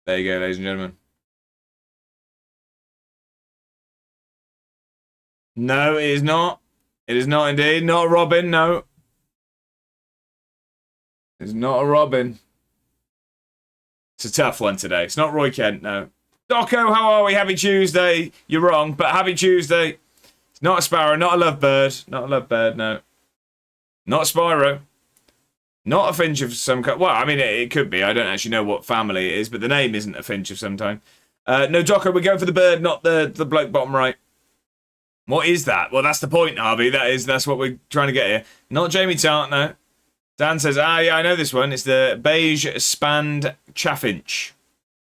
A: There you go, ladies and gentlemen. No, it is not. It is not indeed. Not a Robin, no. It's not a Robin. It's a tough one today. It's not Roy Kent, no. Doco, how are we? Happy Tuesday. You're wrong, but happy Tuesday. It's not a sparrow, not a lovebird. Not a lovebird, no. Not a Spyro. Not a finch of some kind. Well, I mean, it could be. I don't actually know what family it is, but the name isn't a finch of some time. No, Doco, we're going for the bird, not the bloke bottom right. What is that? Well, that's the point, Harvey. That's what we're trying to get here. Not Jamie Tart, no. Dan says, yeah, I know this one. It's the beige spanned chaffinch.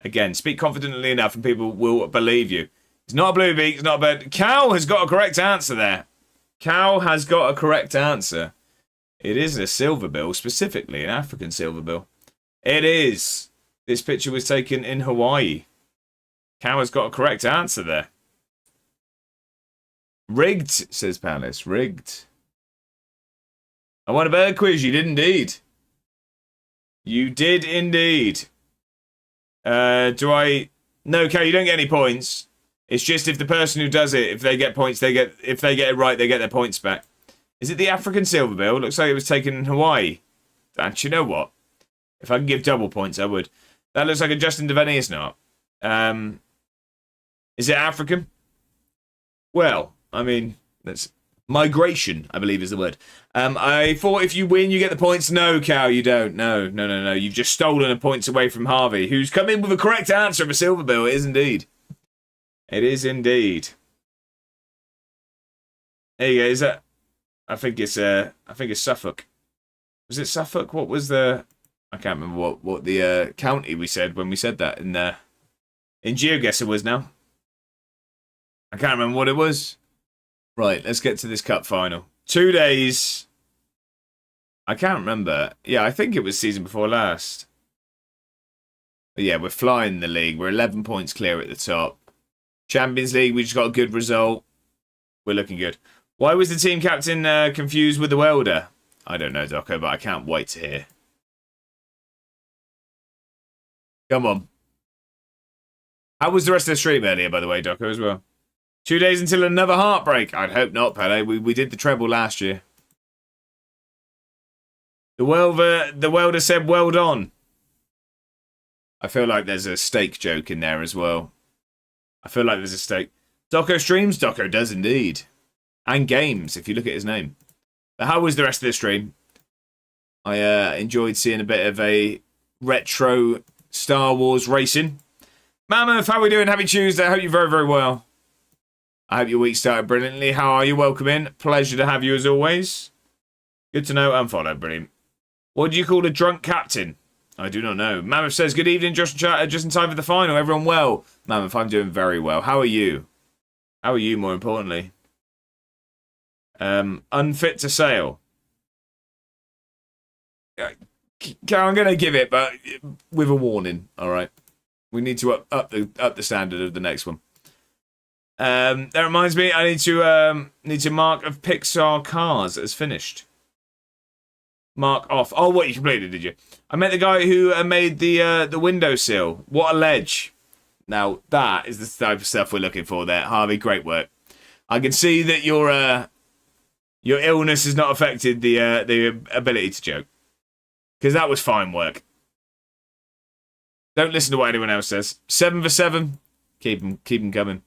A: Again, speak confidently enough and people will believe you. It's not a blue beak, it's not a bird. Cow has got a correct answer there. Cow has got a correct answer. It is a silverbill, specifically an African silverbill. It is. This picture was taken in Hawaii. Cow has got a correct answer there. Rigged, says Palace. Rigged. I won a bird quiz. You did indeed. You did indeed. Do I... No, Cow, you don't get any points. It's just if the person who does it, if they get points, if they get it right, they get their points back. Is it the African silverbill? Looks like it was taken in Hawaii. And you know what? If I can give double points, I would. That looks like a Justin Devaney, it's not. Is it African? Well, I mean, that's migration, I believe is the word. I thought if you win, you get the points. No, Cow, you don't. No. You've just stolen the points away from Harvey, who's come in with a correct answer of a silverbill. It is indeed. It is indeed. There you go. Is that? I think it's Suffolk. Was it Suffolk? What was the? I can't remember what the county we said when we said that in GeoGuessr was now. I can't remember what it was. Right, let's get to this cup final. 2 days. I can't remember. Yeah, I think it was season before last. But yeah, we're flying the league. We're 11 points clear at the top. Champions League, we just got a good result. We're looking good. Why was the team captain confused with the welder? I don't know, Doco, but I can't wait to hear. Come on. How was the rest of the stream earlier, by the way, Doco, as well? 2 days until another heartbreak. I'd hope not, Pele. We did the treble last year. The welder said, well done. I feel like there's a steak joke in there as well. I feel like there's a steak. Doco streams? Doco does indeed. And games, if you look at his name. But how was the rest of the stream? I enjoyed seeing a bit of a retro Star Wars racing. Mammoth, how are we doing? Happy Tuesday. I hope you're very, very well. I hope your week started brilliantly. How are you? Welcome in. Pleasure to have you as always. Good to know. Unfollow. Brilliant. What do you call a drunk captain? I do not know. Mammoth says, good evening, Josh and Chat. Just in time for the final. Everyone well? Mammoth, I'm doing very well. How are you? How are you, more importantly? Unfit to sail. I'm going to give it, but with a warning. All right. We need to up the standard of the next one. That reminds me, I need to mark of Pixar Cars as finished. Mark off. Oh, what, you completed, did you? I met the guy who made the windowsill. What a ledge. Now, that is the type of stuff we're looking for there. Harvey, great work. I can see that your illness has not affected the ability to joke. Because that was fine work. Don't listen to what anyone else says. 7 for 7. Keep them coming.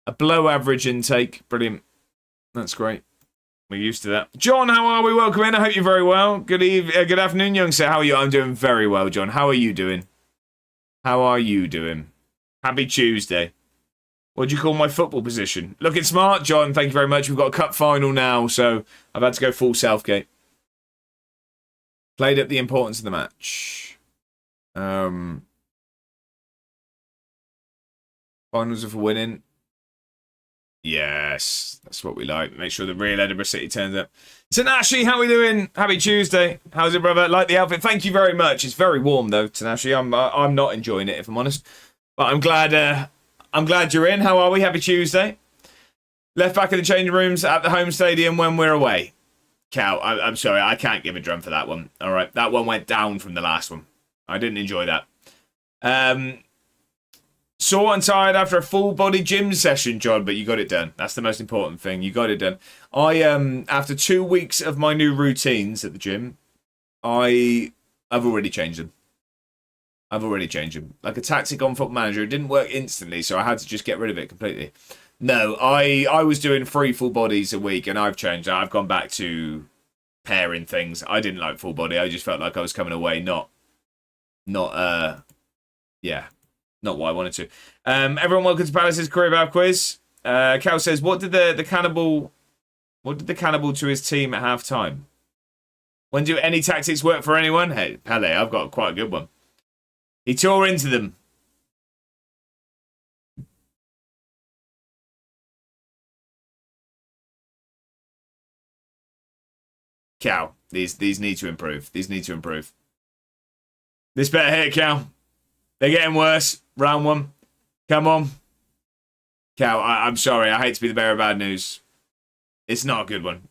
A: A below average intake. Brilliant. That's great. We're used to that. John, how are we? Welcome in. I hope you're very well. Good afternoon, young sir. How are you? I'm doing very well, John. How are you doing? How are you doing? Happy Tuesday. What do you call my football position? Looking smart, John. Thank you very much. We've got a cup final now, so I've had to go full Southgate. Played up the importance of the match. Finals are for winning. Yes, that's what we like. Make sure the real Edinburgh City turns up. Tanashi, how are we doing? Happy Tuesday. How's it, brother? Like the outfit? Thank you very much. It's very warm though, Tanashi. I'm not enjoying it, if I'm honest. But I'm glad you're in. How are we? Happy Tuesday. Left back in the changing rooms at the home stadium when we're away. Cow, I'm sorry, I can't give a drum for that one. All right, that one went down from the last one. I didn't enjoy that. Sore and tired after a full-body gym session, John, but you got it done. That's the most important thing. You got it done. After 2 weeks of my new routines at the gym, I've already changed them. Like a tactic on Football Manager, it didn't work instantly, so I had to just get rid of it completely. No, I was doing 3 full bodies a week, and I've changed. I've gone back to pairing things. I didn't like full body. I just felt like I was coming away not what I wanted to. Everyone, welcome to Palace's Career Bath Quiz. Cal says, what did the cannibal to his team at half time? When do any tactics work for anyone? Hey, Pele, I've got quite a good one. He tore into them. Cal, these need to improve. These need to improve. This better hit, Cal. They're getting worse. Round 1. Come on. Cal, I'm sorry. I hate to be the bearer of bad news. It's not a good one.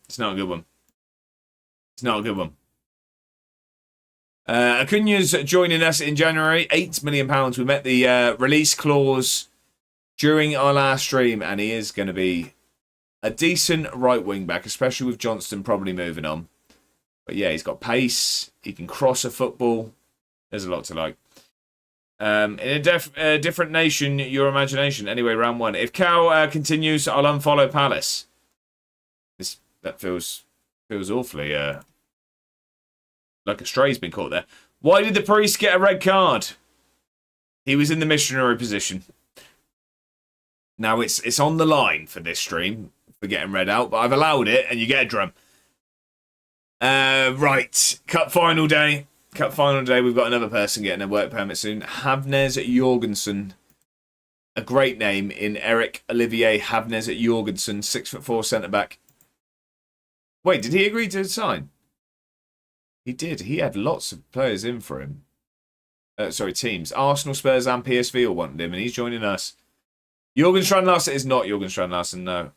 A: Acuna's joining us in January. £8 million. We met the release clause during our last stream, and he is going to be a decent right wing back, especially with Johnston probably moving on. But yeah, he's got pace. He can cross a football. There's a lot to like. In a different nation, your imagination. Anyway, round 1. If Cal continues, I'll unfollow Palace. That feels awfully like a stray's been caught there. Why did the priest get a red card? He was in the missionary position. Now it's on the line for this stream for getting read out, but I've allowed it, and you get a drum. Right, cup final day. We've got another person getting a work permit soon. Havnes Jorgensen a great name in Eric Olivier Havnes at Jorgensen, 6'4" centre-back. Wait, did he agree to sign? He did. He had lots of players in for him. Teams. Arsenal, Spurs and PSV all wanted him, and he's joining us. Jürgen Strand-Larsen is not Jürgen Strand-Larsen, no.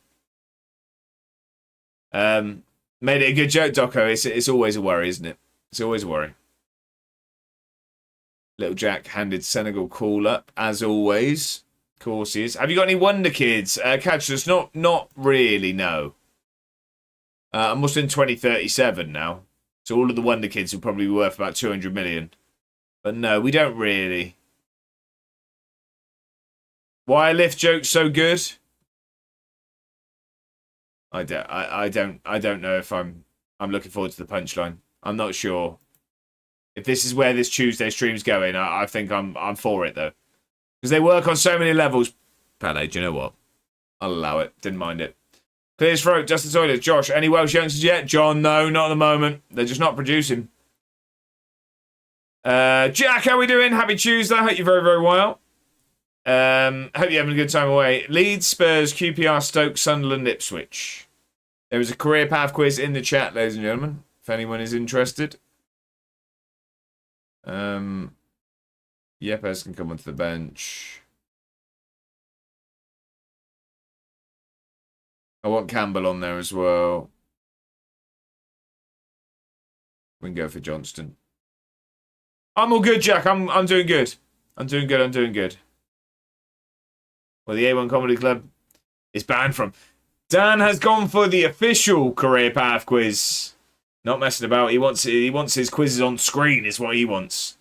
A: Made it a good joke, Doco. It's always a worry, isn't it? It's always a worry. Little Jack handed Senegal call up, as always. Of course he is. Have you got any Wonder Kids? Catch us? Not really, no. I'm almost in 2037 now. So all of the Wonder Kids will probably be worth about 200 million. But no, we don't really. Why are lift jokes so good? I don't know if I'm looking forward to the punchline. I'm not sure. If this is where this Tuesday stream's going, I think I'm for it though. Because they work on so many levels. Pele, do you know what? I'll allow it. Didn't mind it. Clear his throat, Justin Toilet. Josh, any Welsh youngsters yet? John, no, not at the moment. They're just not producing. Jack, how we doing? Happy Tuesday. Hope you're very, very well. Hope you're having a good time away. Leeds, Spurs, QPR, Stoke, Sunderland, Ipswich. There was a career path quiz in the chat, ladies and gentlemen, if anyone is interested. Yepes can come onto the bench. I want Campbell on there as well. We can go for Johnston. I'm all good, Jack. I'm doing good. I'm doing good. Well, the A1 Comedy Club is banned from. Dan has gone for the official career path quiz. Not messing about. He wants his quizzes on screen. Is what he wants.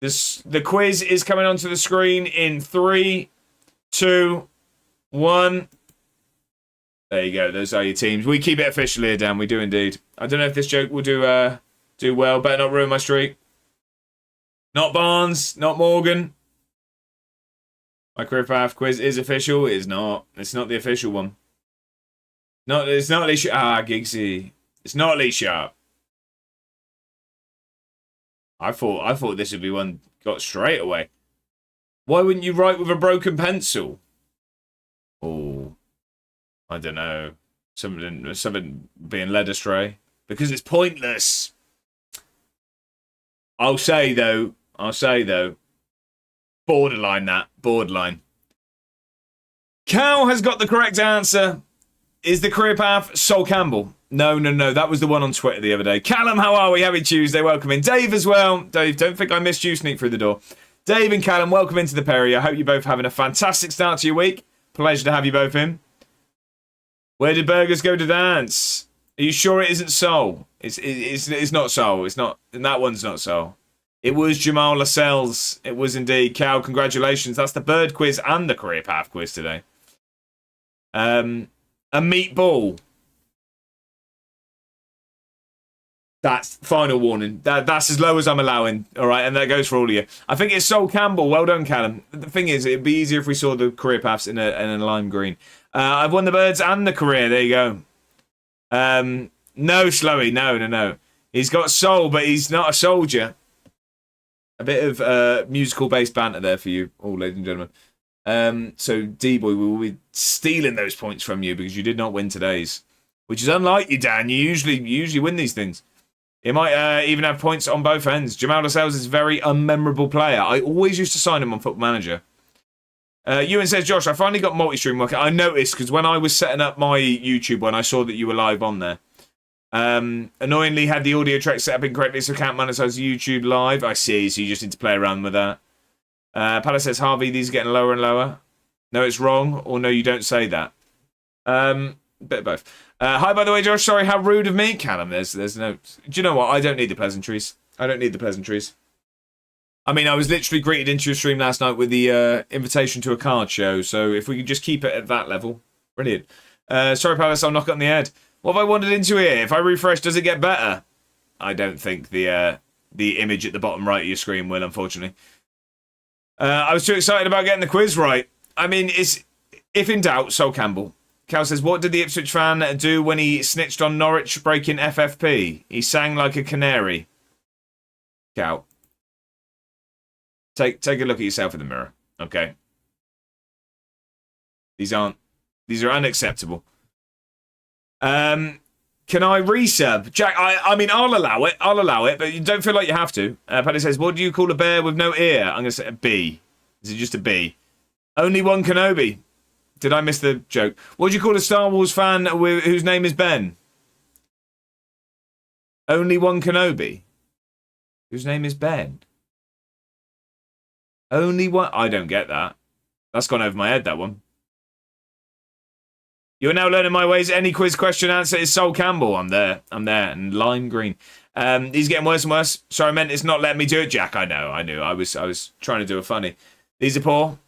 A: The quiz is coming onto the screen in 3, 2, 1. There you go. Those are your teams. We keep it official here, Dan. We do indeed. I don't know if this joke will do well. Better not ruin my streak. Not Barnes. Not Morgan. My career path quiz is official. It is not. It's not the official one. It's not Lee Sharp. Giggsy. It's not Lee Sharp. I thought this would be one got straight away. Why wouldn't you write with a broken pencil? Oh, I don't know. Something being led astray. Because it's pointless. I'll say though. Borderline. Cal has got the correct answer. Is the career path Sol Campbell? No. That was the one on Twitter the other day. Callum, how are we? Happy Tuesday. Welcome in. Dave as well. Dave, don't think I missed you. Sneak through the door. Dave and Callum, welcome into the Perry. I hope you're both having a fantastic start to your week. Pleasure to have you both in. Where did burgers go to dance? Are you sure it isn't Sol? It's not Sol. It's not. And that one's not Sol. It was Jamal Lascelles. It was indeed. Cal, congratulations. That's the bird quiz and the career path quiz today. A meatball. That's final warning. That's as low as I'm allowing. All right, and that goes for all of you. I think it's Sol Campbell. Well done, Callum. The thing is, it'd be easier if we saw the career paths in a lime green. I've won the birds and the career. There you go. No, Slowy. No. He's got soul, but he's not a soldier. A bit of musical-based banter there for you, all, ladies and gentlemen. So, D-Boy, we will be stealing those points from you because you did not win today's. Which is unlike you, Dan. You usually win these things. He might even have points on both ends. Jamal Lascelles is a very unmemorable player. I always used to sign him on Football Manager. Ewan says, Josh, I finally got multi-stream working. I noticed because when I was setting up my YouTube one, I saw that you were live on there. Annoyingly had the audio track set up incorrectly, so can't monetize YouTube live. I see, so you just need to play around with that. Palace says, Harvey, these are getting lower and lower. No, it's wrong, or no, you don't say that. Bit of both. Hi, by the way, Josh. Sorry, how rude of me. Callum, there's no... Do you know what? I don't need the pleasantries. I mean, I was literally greeted into your stream last night with the invitation to a card show, so if we could just keep it at that level. Brilliant. Sorry, Palace, I'll knock it on the head. What have I wandered into here? If I refresh, does it get better? I don't think the image at the bottom right of your screen will, unfortunately. I was too excited about getting the quiz right. I mean, if in doubt, Sol Campbell. Cal says, what did the Ipswich fan do when he snitched on Norwich breaking FFP? He sang like a canary. Cal. Take a look at yourself in the mirror, okay? These are unacceptable. Can I resub? Jack, I mean, I'll allow it, but you don't feel like you have to. Paddy says, what do you call a bear with no ear? I'm going to say a B. Is it just a B? Only one Kenobi. Did I miss the joke? What do you call a Star Wars fan whose name is Ben? Only one Kenobi. Whose name is Ben? Only one? I don't get that. That's gone over my head, that one. You're now learning my ways. Any quiz question answer is Sol Campbell. I'm there. And lime green. He's getting worse and worse. Sorry, I meant it's not letting me do it, Jack. I knew. I was trying to do a funny. These are poor.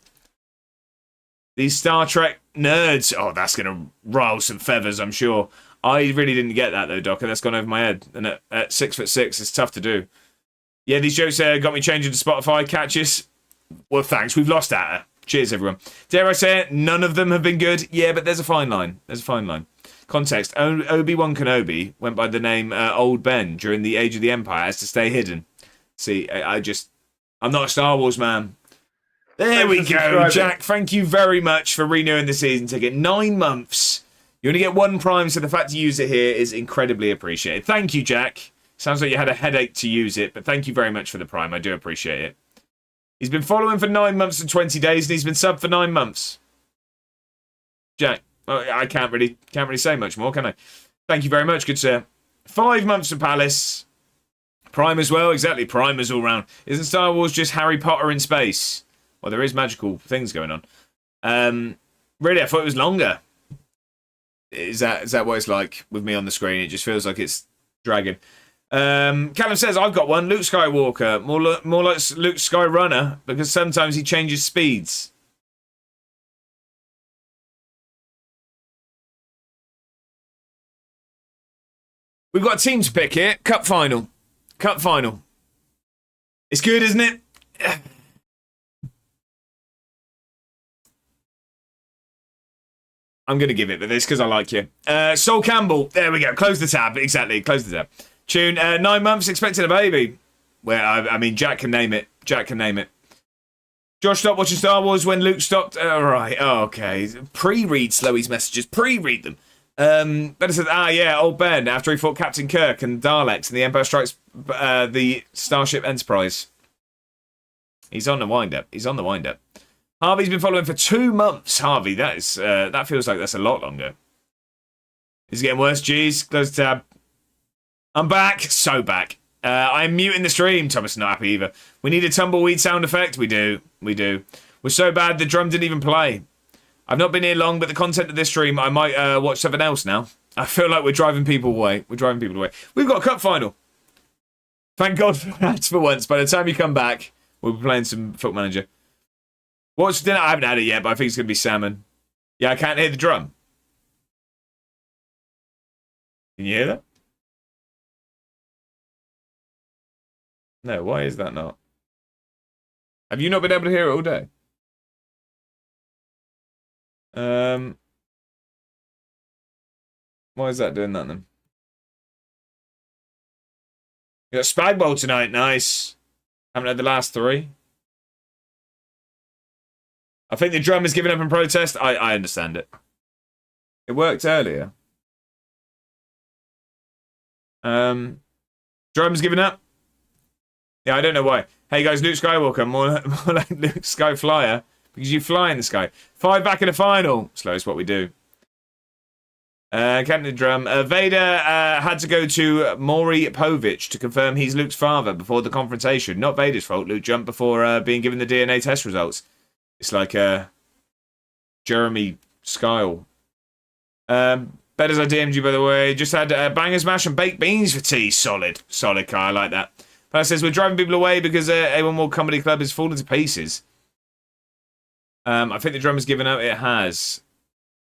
A: These Star Trek nerds. Oh, that's going to rile some feathers, I'm sure. I really didn't get that, though, Doc, and that's gone over my head. And at 6'6", it's tough to do. Yeah, these jokes got me changing to Spotify catches. Well, thanks. We've lost data. Cheers, everyone. Dare I say it? None of them have been good. Yeah, but there's a fine line. Context. Obi-Wan Kenobi went by the name Old Ben during the Age of the Empire as to stay hidden. See, I'm not a Star Wars man. There we go, Jack. Thank you very much for renewing the season ticket. 9 months. You only get 1 Prime, so the fact you use it here is incredibly appreciated. Thank you, Jack. Sounds like you had a headache to use it, but thank you very much for the Prime. I do appreciate it. He's been following for 9 months and 20 days, and he's been subbed for 9 months. Jack, I can't really say much more, can I? Thank you very much, good sir. 5 months for Palace. Prime as well, exactly. Primers all round. Isn't Star Wars just Harry Potter in space? Well, there is magical things going on. Really, I thought it was longer. Is that what it's like with me on the screen? It just feels like it's dragging. Callum says, I've got one. Luke Skywalker. More like Luke Skyrunner, because sometimes he changes speeds. We've got a team to pick here. Cup final. It's good, isn't it? I'm going to give it this because I like you. Sol Campbell. There we go. Close the tab. Exactly. Close the tab. Tune. 9 months expecting a baby. Well, I mean, Jack can name it. Josh stopped watching Star Wars when Luke stopped. All right. Oh, okay. Pre-read Slowy's messages. Pre-read them. Better said, old Ben, after he fought Captain Kirk and Daleks and the Empire Strikes the Starship Enterprise. He's on the wind-up. Harvey's been following for 2 months. Harvey, that feels like that's a lot longer. It's getting worse. Jeez, close the tab. I'm back. So back. I'm muting the stream. Thomas not happy either. We need a tumbleweed sound effect. We do. We're so bad the drum didn't even play. I've not been here long, but the content of this stream, I might watch something else now. I feel like we're driving people away. We've got a cup final. Thank God for that for once. By the time you come back, we'll be playing some Foot Manager. What's dinner? I haven't had it yet, but I think it's going to be salmon. Yeah, I can't hear the drum. Can you hear that? No, why is that not? Have you not been able to hear it all day? Why is that doing that then? You got Spag Bowl tonight, nice. Haven't had the last 3. I think the drum is giving up in protest. I understand it. It worked earlier. Drum's giving up. Yeah, I don't know why. Hey guys, Luke Skywalker, more like Luke Skyflyer, because you fly in the sky. 5 back in the final. Slowest what we do. Captain Drum. Vader had to go to Maury Povich to confirm he's Luke's father before the confrontation. Not Vader's fault. Luke jumped before being given the DNA test results. It's like Jeremy Skyle. Bet as I DM'd you, by the way. Just had bangers mash and baked beans for tea. Solid, Kai. I like that. But says we're driving people away because A1 More Comedy Club is falling to pieces. I think the drum has given up. It has.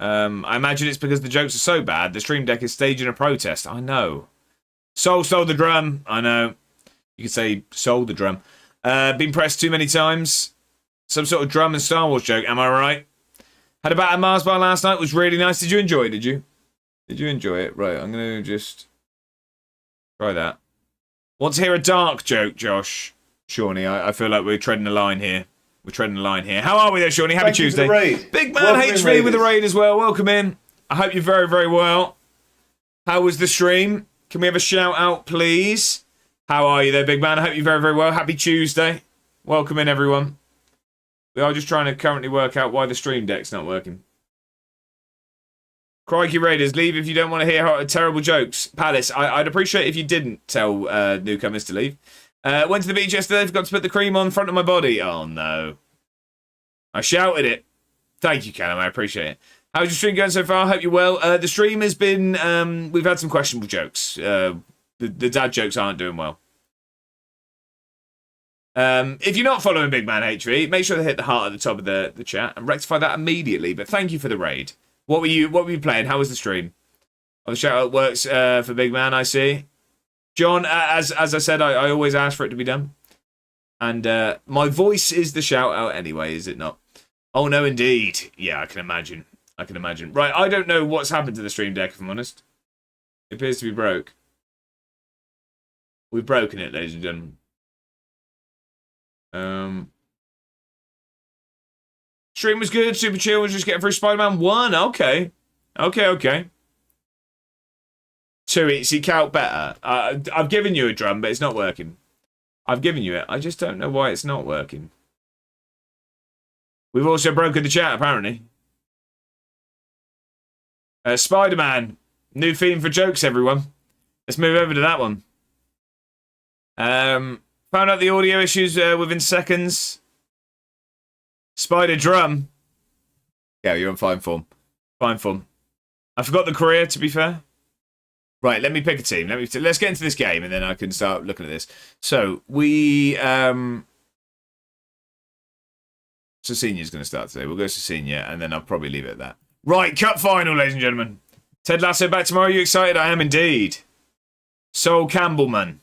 A: I imagine it's because the jokes are so bad. The stream deck is staging a protest. I know. Soul stole the drum. I know. You could say sold the drum. Been pressed too many times. Some sort of drum and Star Wars joke. Am I right? Had a bat at Mars bar last night. Was really nice. Did you enjoy it? Did you enjoy it? Right. I'm going to just try that. Want to hear a dark joke, Josh? Shawnee, I feel like we're treading a line here. We're treading the line here. How are we there, Shawnee? Happy Tuesday. Big man
B: Welcome
A: HV
B: in,
A: with the raid as well. Welcome in. I hope you're very, very well. How was the stream? Can we have a shout out, please? How are you there, big man? I hope you're very, very well. Happy Tuesday. Welcome in, everyone. We are just trying to currently work out why the stream deck's not working. Crikey Raiders, leave if you don't want to hear terrible jokes. Palace, I'd appreciate if you didn't tell newcomers to leave. Went to the beach yesterday, forgot to put the cream on front of my body. Oh, no. I shouted it. Thank you, Callum. I appreciate it. How's your stream going so far? Hope you're well. The stream has been... we've had some questionable jokes. The dad jokes aren't doing well. If you're not following Big Man HV, make sure to hit the heart at the top of the chat and rectify that immediately. But thank you for the raid. What were you playing? How was the stream? Oh, the shout out works for Big Man, I see. John, as I said, I always ask for it to be done. And my voice is the shout out anyway, is it not? Oh, no, indeed. Yeah, I can imagine. I can imagine. Right, I don't know what's happened to the stream deck, if I'm honest. It appears to be broke. We've broken it, ladies and gentlemen. Stream was good. Super chill. Was just getting through Spider-Man 1. Okay. Okay. 2 eats each out better. I've given you a drum, but it's not working. I've given you it. I just don't know why it's not working. We've also broken the chat, apparently. Spider-Man. New theme for jokes, everyone. Let's move over to that one. Found out the audio issues within seconds. Spider drum. Yeah, you're on fine form. Fine form. I forgot the career, to be fair. Right, let me pick a team. Let's get into this game, and then I can start looking at this. So, Cecilia's going to start today. We'll go Cecilia, and then I'll probably leave it at that. Right, cup final, ladies and gentlemen. Ted Lasso back tomorrow. Are you excited? I am indeed. Sol Campbellman.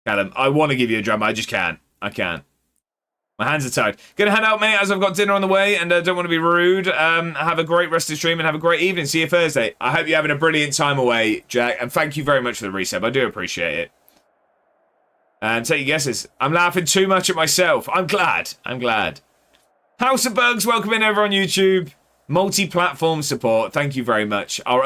A: Callum, I want to give you a drum. I just can't. I can't. My hands are tied. Gonna head out, mate, as I've got dinner on the way, and don't want to be rude. Have a great rest of the stream, and have a great evening. See you Thursday. I hope you're having a brilliant time away, Jack, and thank you very much for the resub. I do appreciate it. And take your guesses. I'm laughing too much at myself. I'm glad. House of Bugs, welcome in over on YouTube. Multi-platform support. Thank you very much. Our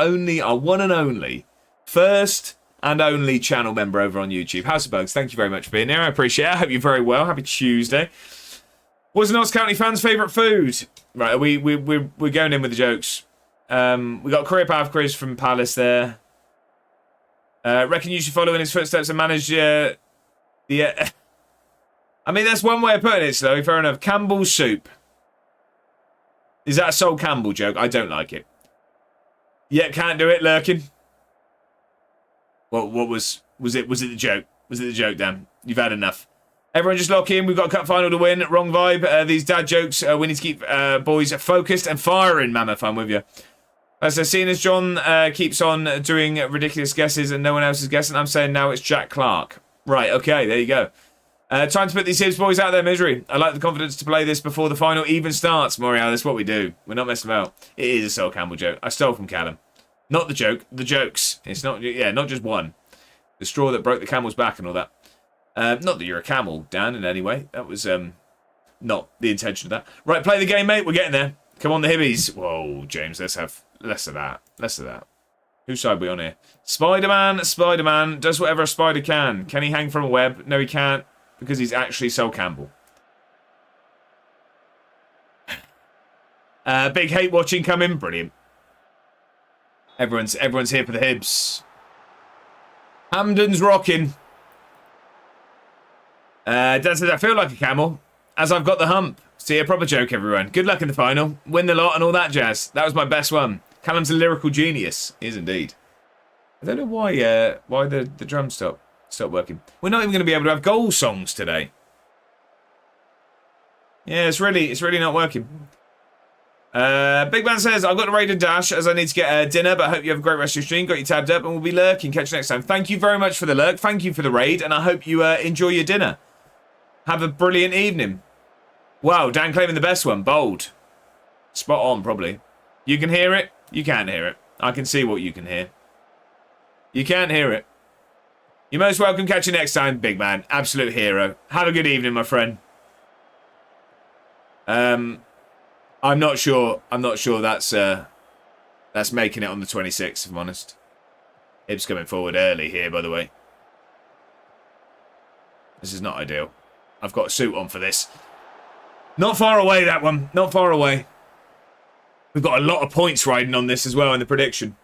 A: one and only, first and only channel member over on YouTube. House of Bugs, thank you very much for being here. I appreciate it. I hope you're very well. Happy Tuesday. What's the Notts County fans' favourite food? Right, we're going in with the jokes. We got Career Path Chris from Palace there. Reckon you should follow in his footsteps and manage I mean, that's one way of putting it, Slowy. Fair enough. Campbell's soup. Is that a Sol Campbell joke? I don't like it. Yeah, can't do it, Lurkin. What was it? Was it the joke? Was it the joke, Dan? You've had enough. Everyone just lock in. We've got a cup final to win. Wrong vibe. These dad jokes. We need to keep boys focused and firing. Mammoth, I'm with you. So seeing as John keeps on doing ridiculous guesses and no one else is guessing, I'm saying now it's Jack Clark. Right, okay, there you go. Time to put these Hibs boys out of their misery. I like the confidence to play this before the final even starts, Morial. That's what we do. We're not messing about. It is a Sol Campbell joke. I stole from Callum. Not the joke, the jokes. It's not, yeah, not just one. The straw that broke the camel's back and all that. Not that you're a camel, Dan, in any way. That was not the intention of that. Right, play the game, mate. We're getting there. Come on, the Hibbies. Whoa, James, let's have less of that. Less of that. Whose side are we on here? Spider-Man does whatever a spider can. Can he hang from a web? No, he can't, because he's actually Sol Campbell. Big hate watching coming. Brilliant. Everyone's here for the Hibs. Hamden's rocking. Dad says, I feel like a camel, as I've got the hump. See, a proper joke, everyone. Good luck in the final. Win the lot and all that jazz. That was my best one. Callum's a lyrical genius. He is indeed. I don't know why the drums stopped working. We're not even going to be able to have goal songs today. Yeah, it's really not working. Big Man says, I've got to raid and dash as I need to get dinner, but I hope you have a great rest of your stream. Got you tabbed up and we'll be lurking. Catch you next time. Thank you very much for the lurk. Thank you for the raid, and I hope you enjoy your dinner. Have a brilliant evening. Wow, Dan claiming the best one. Bold. Spot on, probably. You can hear it. You can't hear it. I can see what you can hear. You can't hear it. You're most welcome. Catch you next time, Big Man. Absolute hero. Have a good evening, my friend. I'm not sure. I'm not sure that's making it on the 26th, if I'm honest. Hibs coming forward early here, by the way. This is not ideal. I've got a suit on for this. Not far away, that one. Not far away. We've got a lot of points riding on this as well in the prediction.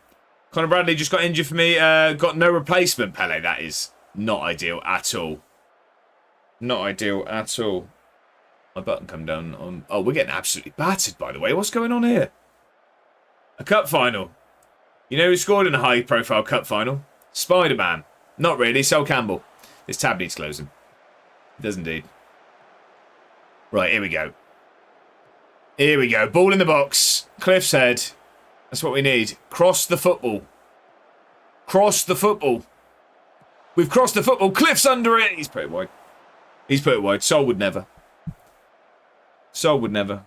A: Conor Bradley just got injured for me. Got no replacement, Pele. That is not ideal at all. Not ideal at all. My button come down on... Oh, we're getting absolutely battered, by the way. What's going on here? A cup final. You know who scored in a high-profile cup final? Spider-Man. Not really. Sol Campbell. This tab needs closing. It does indeed. Right, here we go. Here we go. Ball in the box. Cliff's head. That's what we need. Cross the football. Cross the football. We've crossed the football. Cliff's under it. He's put it wide. He's put it wide. Sol would never. Sol would never.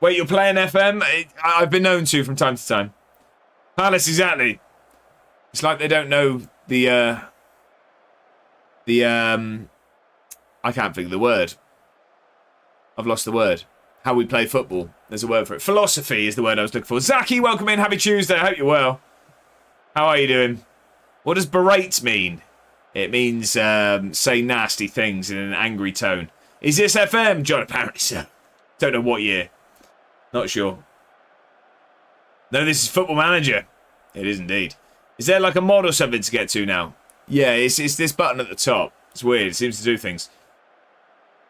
A: Wait, you're playing FM? I've been known to from time to time. Palace, exactly. It's like they don't know I can't think of the word. I've lost the word. How we play football. There's a word for it. Philosophy is the word I was looking for. Zaki, welcome in. Happy Tuesday. I hope you're well. How are you doing? What does berate mean? It means say nasty things in an angry tone. Is this FM? John, apparently so. Don't know what year. Not sure. No, this is Football Manager. It is indeed. Is there like a mod or something to get to now? Yeah, it's this button at the top. It's weird. It seems to do things.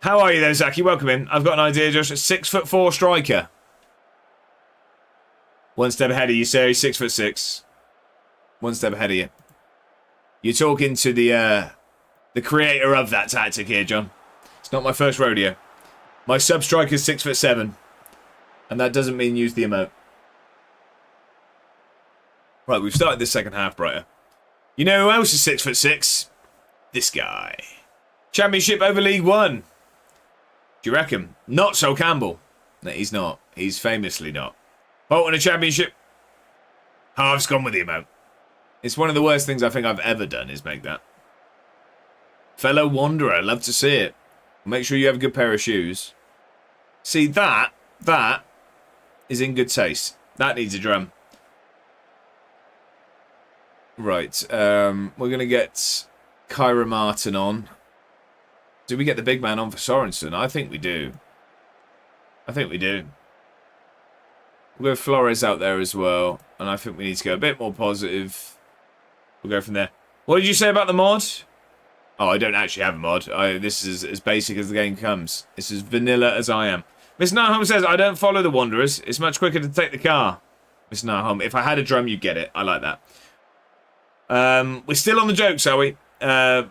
A: How are you there, Zaki? Welcome in. I've got an idea, Josh. A 6'4" striker. One step ahead of you, sir. He's 6'6". One step ahead of you. You're talking to the creator of that tactic here, John. It's not my first rodeo. My sub-striker's 6'7". And that doesn't mean use the emote. Right, we've started this second half brighter. You know who else is 6'6"? This guy. Championship over League One. Do you reckon? Not Sol Campbell. No, he's not. He's famously not. Bolton a championship. Half's gone with the emote. It's one of the worst things I think I've ever done is make that. Fellow Wanderer. Love to see it. Make sure you have a good pair of shoes. See, that is in good taste. That needs a drum. Right. We're going to get Kyra Martin on. Do we get the big man on for Sorensen? I think we do. I think we do. We'll go Flores out there as well. And I think we need to go a bit more positive. We'll go from there. What did you say about the mod? Oh, I don't actually have a mod. This is as basic as the game comes. It's as vanilla as I am. Mr. Nahum says, I don't follow the Wanderers. It's much quicker to take the car. Mr. Nahum, if I had a drum, you'd get it. I like that. We're still on the jokes, are we? That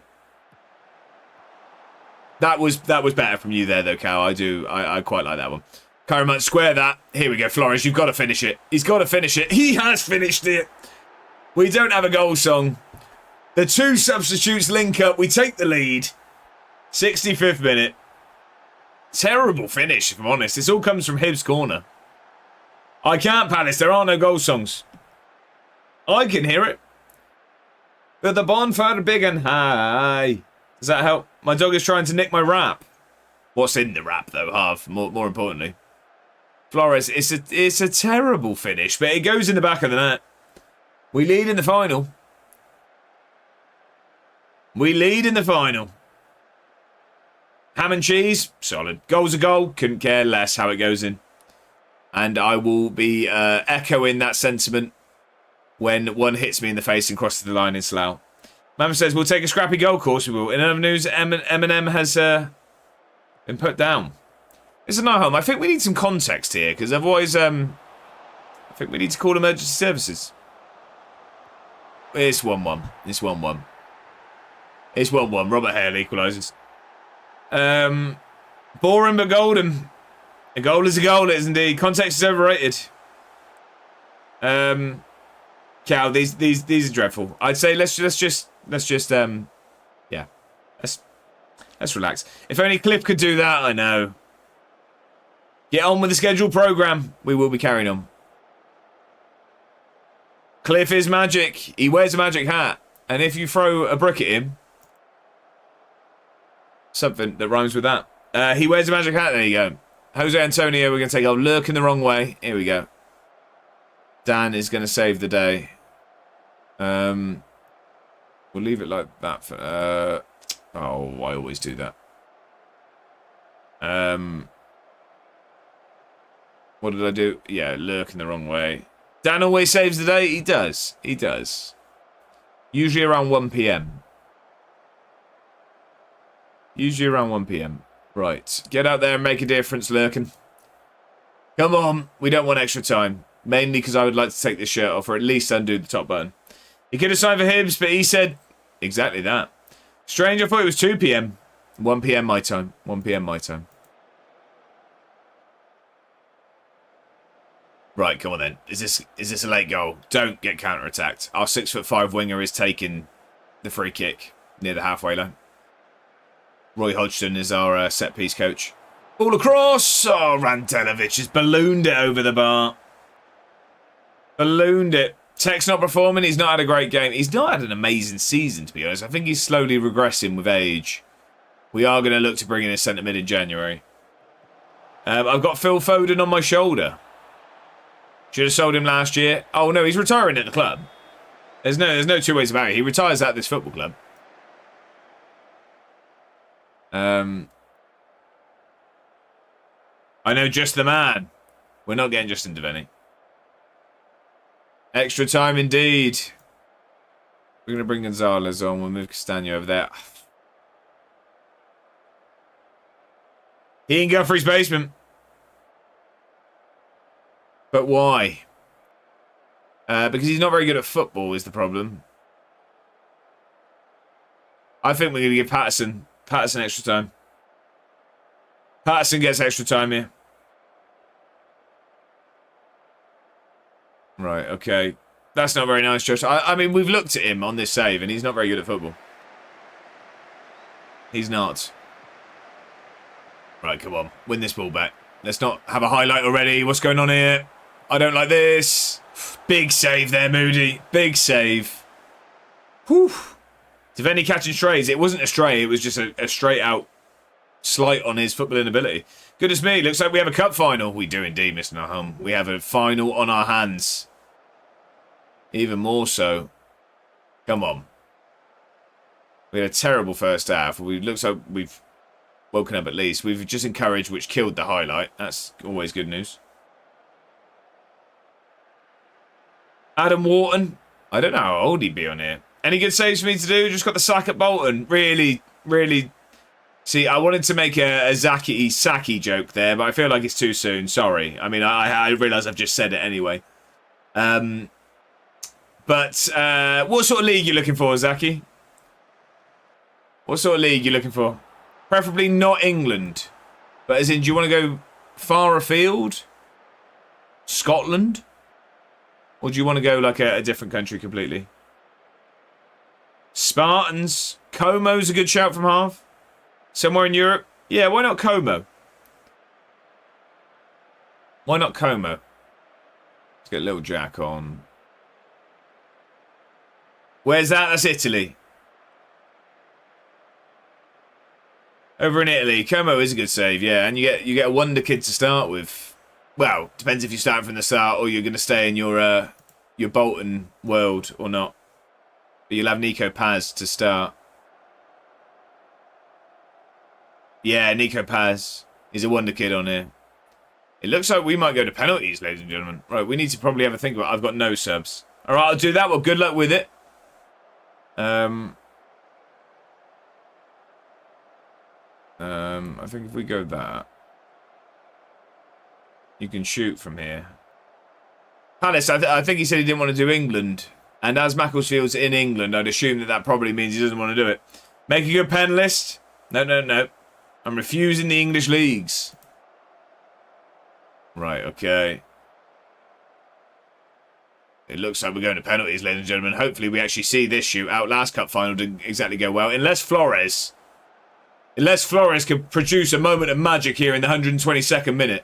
A: was better from you there, though, Cal. I quite like that one. Karamat, square that. Here we go, Flores. You've got to finish it. He's got to finish it. He has finished it. We don't have a goal song. The two substitutes link up. We take the lead. 65th minute. Terrible finish, if I'm honest. This all comes from Hibs' corner. I can't, Palace. There are no goal songs. I can hear it. But the bonfire big and high. Does that help? My dog is trying to nick my rap. What's in the rap, though, Harv? More importantly. Flores, it's a terrible finish, but it goes in the back of the net. We lead in the final. We lead in the final. Ham and cheese, solid. Goal's a goal, couldn't care less how it goes in. And I will be echoing that sentiment when one hits me in the face and crosses the line in Slough. Mama says, we'll take a scrappy goal, of course we will. In other news, Eminem has been put down. It's a night home. I think we need some context here, because otherwise, I think we need to call emergency services. It's 1-1. It's 1-1. It's 1-1. Robert Hale equalises. Boring but golden. A goal is a goal, it is indeed. Context is overrated. Cal, these are dreadful. I'd say let's just yeah. Let's relax. If only Cliff could do that, I know. Get on with the scheduled programme. We will be carrying on. Cliff is magic. He wears a magic hat. And if you throw a brick at him, something that rhymes with that, He wears a magic hat. There you go. Jose Antonio, we're going to take. Lurking the wrong way. Here we go. Dan is going to save the day. We'll leave it like that for... oh, I always do that. What did I do? Yeah, lurking the wrong way. Dan always saves the day. He does. He does. Usually around 1 p.m. Usually around 1 p.m. Right. Get out there and make a difference, lurking. Come on. We don't want extra time. Mainly because I would like to take this shirt off or at least undo the top button. He could have signed for Hibs, but he said exactly that. Strange, I thought it was 2 p.m. 1 p.m. my time. 1 p.m. my time. Right, come on then. Is this a late goal? Don't get counter-attacked. Our 6'5" winger is taking the free kick near the halfway line. Roy Hodgson is our set-piece coach. All across! Oh, Rantelovic has ballooned it over the bar. Ballooned it. Tech's not performing. He's not had a great game. He's not had an amazing season, to be honest. I think he's slowly regressing with age. We are going to look to bring in a centre mid in January. I've got Phil Foden on my shoulder. Should have sold him last year. Oh, no, he's retiring at the club. There's no two ways about it. He retires at this football club. I know just the man. We're not getting Justin Devaney. Extra time indeed. We're going to bring Gonzalez on. We'll move Castagno over there. He can go for his basement. But why? Because he's not very good at football is the problem. I think we're going to give Patterson extra time. Patterson gets extra time here. Right, okay. That's not very nice, Josh. I mean, we've looked at him on this save, and he's not very good at football. He's not. Right, come on. Win this ball back. Let's not have a highlight already. What's going on here? I don't like this. Big save there, Moody. Big save. Whew. Devaney catching strays. It wasn't a stray. It was just a straight-out slight on his footballing ability. Goodness me. Looks like we have a cup final. We do indeed, Mr. Nahum. We have a final on our hands. Even more so. Come on. We had a terrible first half. Looks like we've woken up at least. We've just encouraged, which killed the highlight. That's always good news. Adam Wharton. I don't know how old he'd be on here. Any good saves for me to do? Just got the sack at Bolton. Really, really. See, I wanted to make a Saki joke there, but I feel like it's too soon. Sorry. I mean, I realise I've just said it anyway. But what sort of league are you looking for, Zaki? What sort of league are you looking for? Preferably not England. But as in, do you want to go far afield? Scotland? Or do you want to go like a different country completely? Spartans. Como's a good shout from half. Somewhere in Europe. Yeah, why not Como? Why not Como? Let's get Little Jack on. Where's that? That's Italy. Over in Italy. Como is a good save, yeah. And you get a wonder kid to start with. Well, depends if you start from the start or you're going to stay in your Bolton world or not. But you'll have Nico Paz to start. Yeah, Nico Paz. He's a wonder kid on here. It looks like we might go to penalties, ladies and gentlemen. Right, we need to probably have a think about it. I've got no subs. All right, I'll do that. Well, good luck with it. I think if we go that, you can shoot from here. Palace, I think he said he didn't want to do England. And as Macclesfield's in England, I'd assume that probably means he doesn't want to do it. Make a good pen list. No. I'm refusing the English leagues. Right, okay. It looks like we're going to penalties, ladies and gentlemen. Hopefully we actually see this shootout. Last cup final didn't exactly go well. Unless Flores can produce a moment of magic here in the 122nd minute.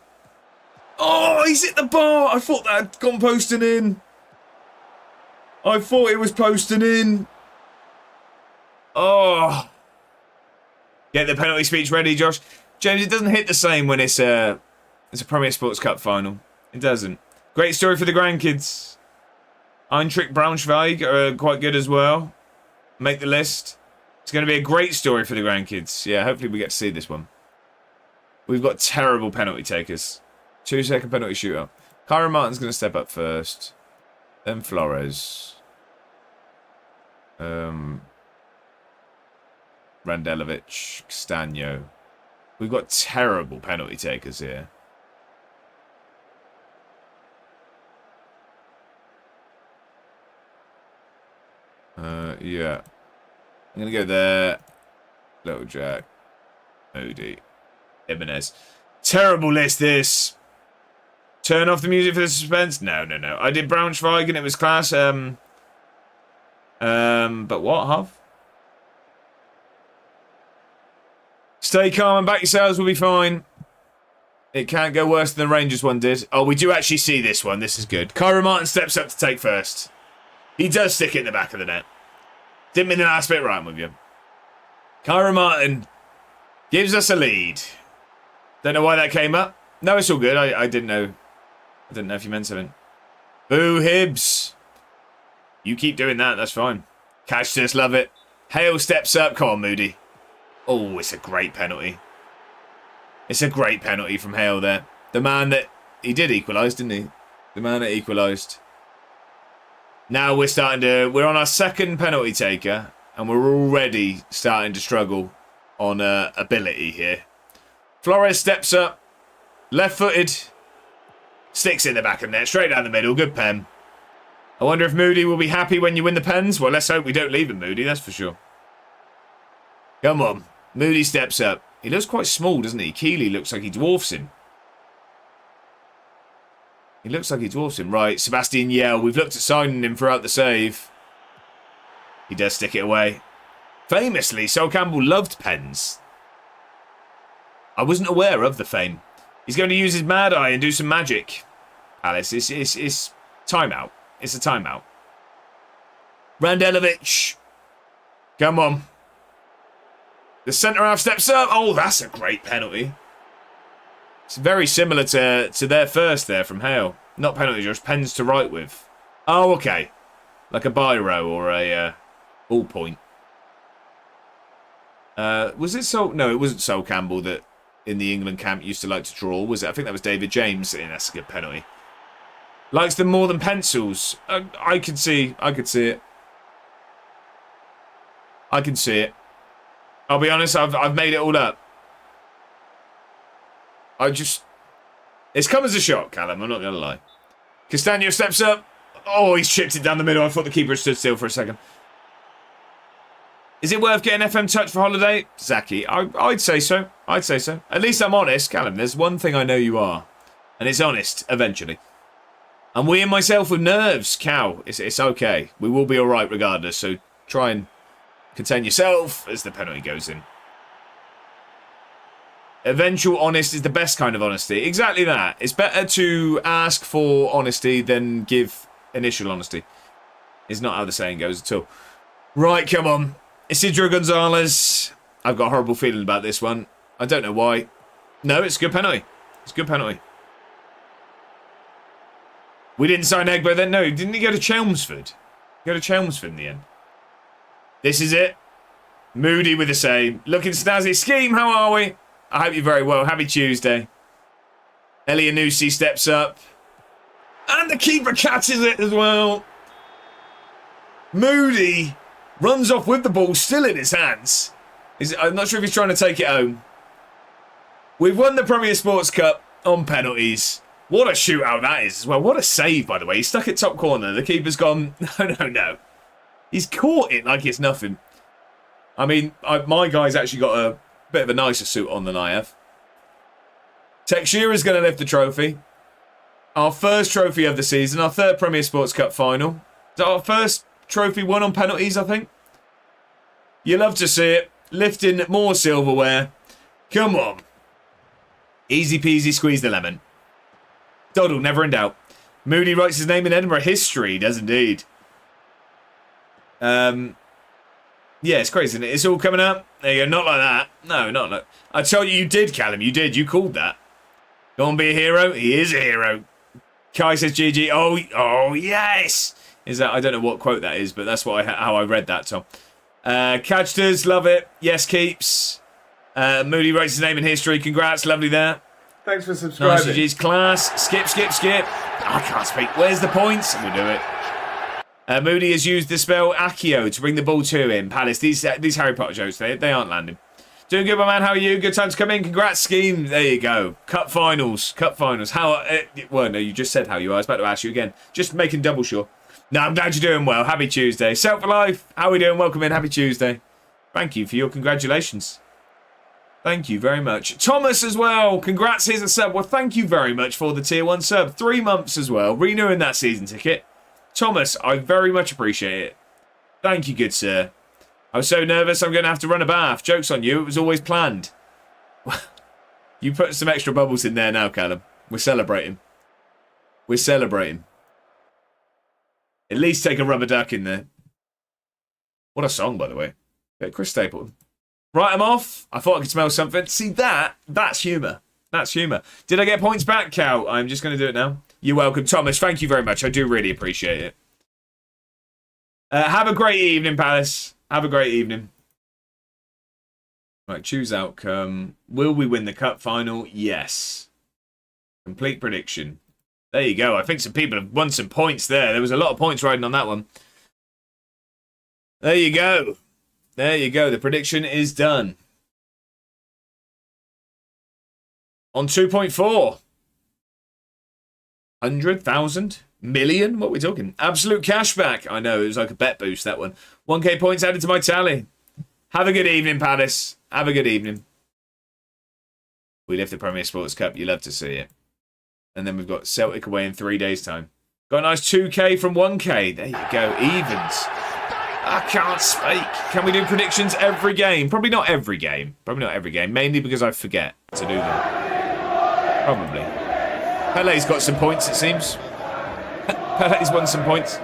A: Oh, he's hit the bar. I thought that had gone posting in. I thought it was posting in. Oh. Get the penalty speech ready, Josh. James, it doesn't hit the same when it's a Premier Sports Cup final. It doesn't. Great story for the grandkids. Eintracht Braunschweig are quite good as well. Make the list. It's going to be a great story for the grandkids. Yeah, hopefully we get to see this one. We've got terrible penalty takers. 2-second penalty shootout. Kyron Martin's going to step up first. Then Flores. Randelovic. Castagne. We've got terrible penalty takers here. Yeah. I'm going to go there. Little Jack. Moody. Jimenez. Terrible list, this. Turn off the music for the suspense? No. I did Braunschweig and it was class. But what, Huff? Stay calm and back yourselves, will be fine. It can't go worse than the Rangers one did. Oh, we do actually see this one. This is good. Kyron Martin steps up to take first. He does stick it in the back of the net. Didn't mean the last bit right with you. Kyron Martin gives us a lead. Don't know why that came up. No, it's all good. I didn't know. I didn't know if you meant something. Boo, Hibs. You keep doing that. That's fine. Catch this. Love it. Hale steps up. Come on, Moody. Oh, it's a great penalty. It's a great penalty from Hale there. The man that... He did equalise, didn't he? The man that equalised. Now we're starting to... We're on our second penalty taker. And we're already starting to struggle on ability here. Flores steps up. Left-footed. Sticks in the back of the net. Straight down the middle. Good pen. I wonder if Moody will be happy when you win the pens. Well, let's hope we don't leave him, Moody. That's for sure. Come on. Moody steps up. He looks quite small, doesn't he? Keeley looks like he dwarfs him. He looks like he dwarfs him. Right, Sebastian Yell. We've looked at signing him throughout the save. He does stick it away. Famously, Sol Campbell loved pens. I wasn't aware of the fame. He's going to use his mad eye and do some magic. Alice, it's timeout. It's a timeout. Randelovic. Come on. The centre-half steps up. Oh, that's a great penalty. It's very similar to their first there from Hale. Not penalty, just pens to write with. Oh, okay. Like a biro or a ballpoint. Was it Sol? No, it wasn't Sol Campbell that in the England camp used to like to draw, was it? I think that was David James. Yeah, that's a good penalty. Likes them more than pencils. I could see it. I can see it. I'll be honest, I've made it all up. It's come as a shock, Callum, I'm not going to lie. Castagno steps up. Oh, he's chipped it down the middle. I thought the keeper stood still for a second. Is it worth getting FM touch for holiday? Zaki, I'd say so. I'd say so. At least I'm honest, Callum. There's one thing I know you are. And it's honest, eventually. I'm weighing myself with nerves, cow. It's okay. We will be alright regardless, so try and contain yourself as the penalty goes in. Eventual honest is the best kind of honesty. Exactly that. It's better to ask for honesty than give initial honesty. It's not how the saying goes at all. Right, come on. Isidro Gonzalez. I've got a horrible feeling about this one. I don't know why. No, it's a good penalty. It's a good penalty. We didn't sign Egbo then. No, didn't he go to Chelmsford? Go to Chelmsford in the end. This is it. Moody with the save. Looking snazzy. Scheme, how are we? I hope you're very well. Happy Tuesday. Elianusi steps up. And the keeper catches it as well. Moody runs off with the ball still in his hands. I'm not sure if he's trying to take it home. We've won the Premier Sports Cup on penalties. What a shootout that is as well. What a save, by the way. He's stuck at top corner. The keeper's gone, no. He's caught it like it's nothing. I mean, my guy's actually got a bit of a nicer suit on than I have. Texura's going to lift the trophy. Our first trophy of the season. Our third Premier Sports Cup final. It's our first trophy won on penalties, I think. You love to see it. Lifting more silverware. Come on. Easy peasy, squeeze the lemon. Doddle, never in doubt. Moody writes his name in Edinburgh history. He does indeed. Yeah, it's crazy, isn't it? It's all coming up. There you go. Not like that. No, not like... I told you did, Callum. You did. You called that. Go on, be a hero. He is a hero. Kai says GG. Oh, yes. Is that... I don't know what quote that is, but that's how I read that, Tom. Catchters, love it. Yes, keeps. Moody writes his name in history. Congrats. Lovely there.
B: Thanks for subscribing.
A: Nice GG's. Class. Skip. I can't speak. Where's the points? We'll do it. Moody has used the spell Accio to bring the ball to him. Palace, these Harry Potter jokes, they aren't landing. Doing good, my man. How are you? Good time to come in. Congrats, Scheme. There you go. Cup finals. How? Well, no, you just said how you are. I was about to ask you again. Just making double sure. No, I'm glad you're doing well. Happy Tuesday. Self for life. How are we doing? Welcome in. Happy Tuesday. Thank you for your congratulations. Thank you very much. Thomas as well. Congrats. Here's a sub. Well, thank you very much for the tier 1 sub. 3 months as well. Renewing that season ticket. Thomas, I very much appreciate it. Thank you, good sir. I was so nervous I'm going to have to run a bath. Joke's on you. It was always planned. You put some extra bubbles in there now, Callum. We're celebrating. We're celebrating. At least take a rubber duck in there. What a song, by the way. Yeah, Chris Stapleton. Write them off. I thought I could smell something. See, that's humour. That's humour. Did I get points back, Cal? I'm just going to do it now. You're welcome, Thomas. Thank you very much. I do really appreciate it. Have a great evening, Palace. Have a great evening. Right, choose outcome. Will we win the cup final? Yes. Complete prediction. There you go. I think some people have won some points there. There was a lot of points riding on that one. There you go. There you go. The prediction is done. On 2.4. 100,000? Million? What are we talking? Absolute cashback. I know, it was like a bet boost, that one. 1k points added to my tally. Have a good evening, Palace. Have a good evening. We lift the Premier Sports Cup. You love to see it. And then we've got Celtic away in 3 days' time. Got a nice 2k from 1k. There you go. Evens. I can't speak. Can we do predictions every game? Probably not every game. Probably not every game. Mainly because I forget to do them. Probably. Pele's got some points, it seems. Pele's won some points.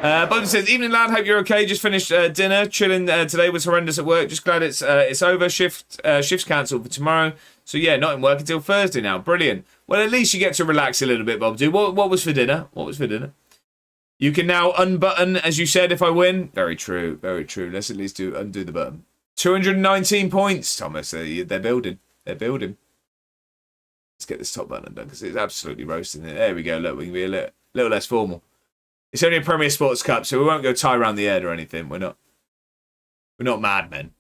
A: Bobby says, evening lad, hope you're okay. Just finished dinner. Chilling today was horrendous at work. Just glad it's over. Shift's cancelled for tomorrow. So yeah, not in work until Thursday now. Brilliant. Well, at least you get to relax a little bit, Bob. What was for dinner? What was for dinner? You can now unbutton, as you said, if I win. Very true. Very true. Let's at least undo the button. 219 points, Thomas. They're building. They're building. Let's get this top button undone because it's absolutely roasting it. There we go. Look, we can be a little less formal. It's only a Premier Sports Cup, so we won't go tie around the head or anything. We're not madmen.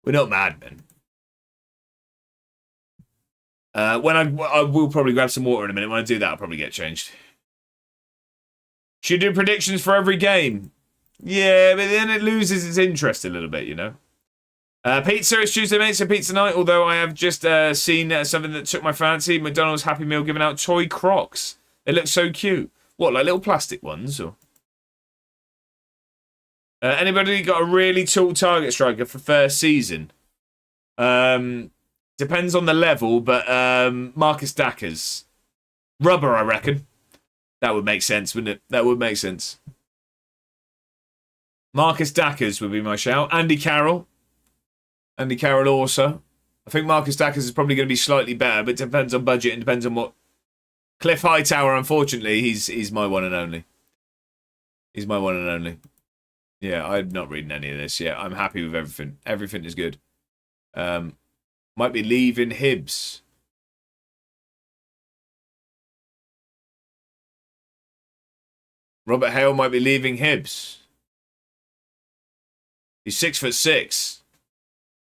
A: We're not madmen. When I will probably grab some water in a minute. When I do that, I'll probably get changed. Should do predictions for every game. Yeah, but then it loses its interest a little bit, you know. Pizza, it's Tuesday, mate, so pizza night. Although I have just seen something that took my fancy. McDonald's Happy Meal giving out toy Crocs. They look so cute. What, like little plastic ones? Or anybody got a really tall target striker for first season? Depends on the level, but Marcus Dackers. Rubber, I reckon. That would make sense, wouldn't it? That would make sense. Marcus Dackers would be my shout. Andy Carroll. Andy Carroll also. I think Marcus Dackers is probably going to be slightly better, but it depends on budget and depends on what. Cliff Hightower, unfortunately, he's my one and only. He's my one and only. Yeah, I'm not reading any of this yet. I'm happy with everything. Everything is good. Might be leaving Hibs. Robert Hale might be leaving Hibs. He's 6'6".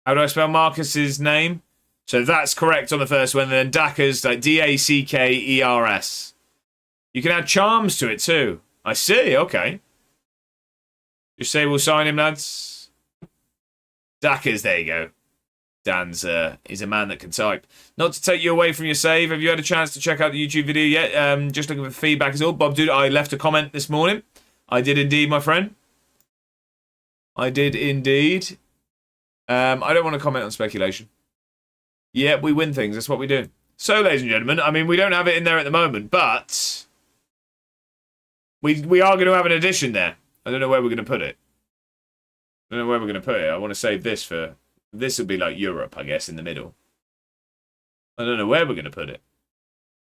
A: How do I spell Marcus's name? So that's correct on the first one. Then Dackers, like Dackers. You can add charms to it too. I see. Okay. Just say we'll sign him, lads. Dackers. There you go. Dan's is a man that can type. Not to take you away from your save. Have you had a chance to check out the YouTube video yet? Just looking for feedback as well. Bob, dude, I left a comment this morning. I did indeed, my friend. I did indeed. I don't want to comment on speculation. Yeah, we win things. That's what we do. So, ladies and gentlemen, I mean, we don't have it in there at the moment, but we are going to have an addition there. I don't know where we're going to put it. I don't know where we're going to put it. I want to save this for... This will be like Europe, I guess, in the middle. I don't know where we're going to put it.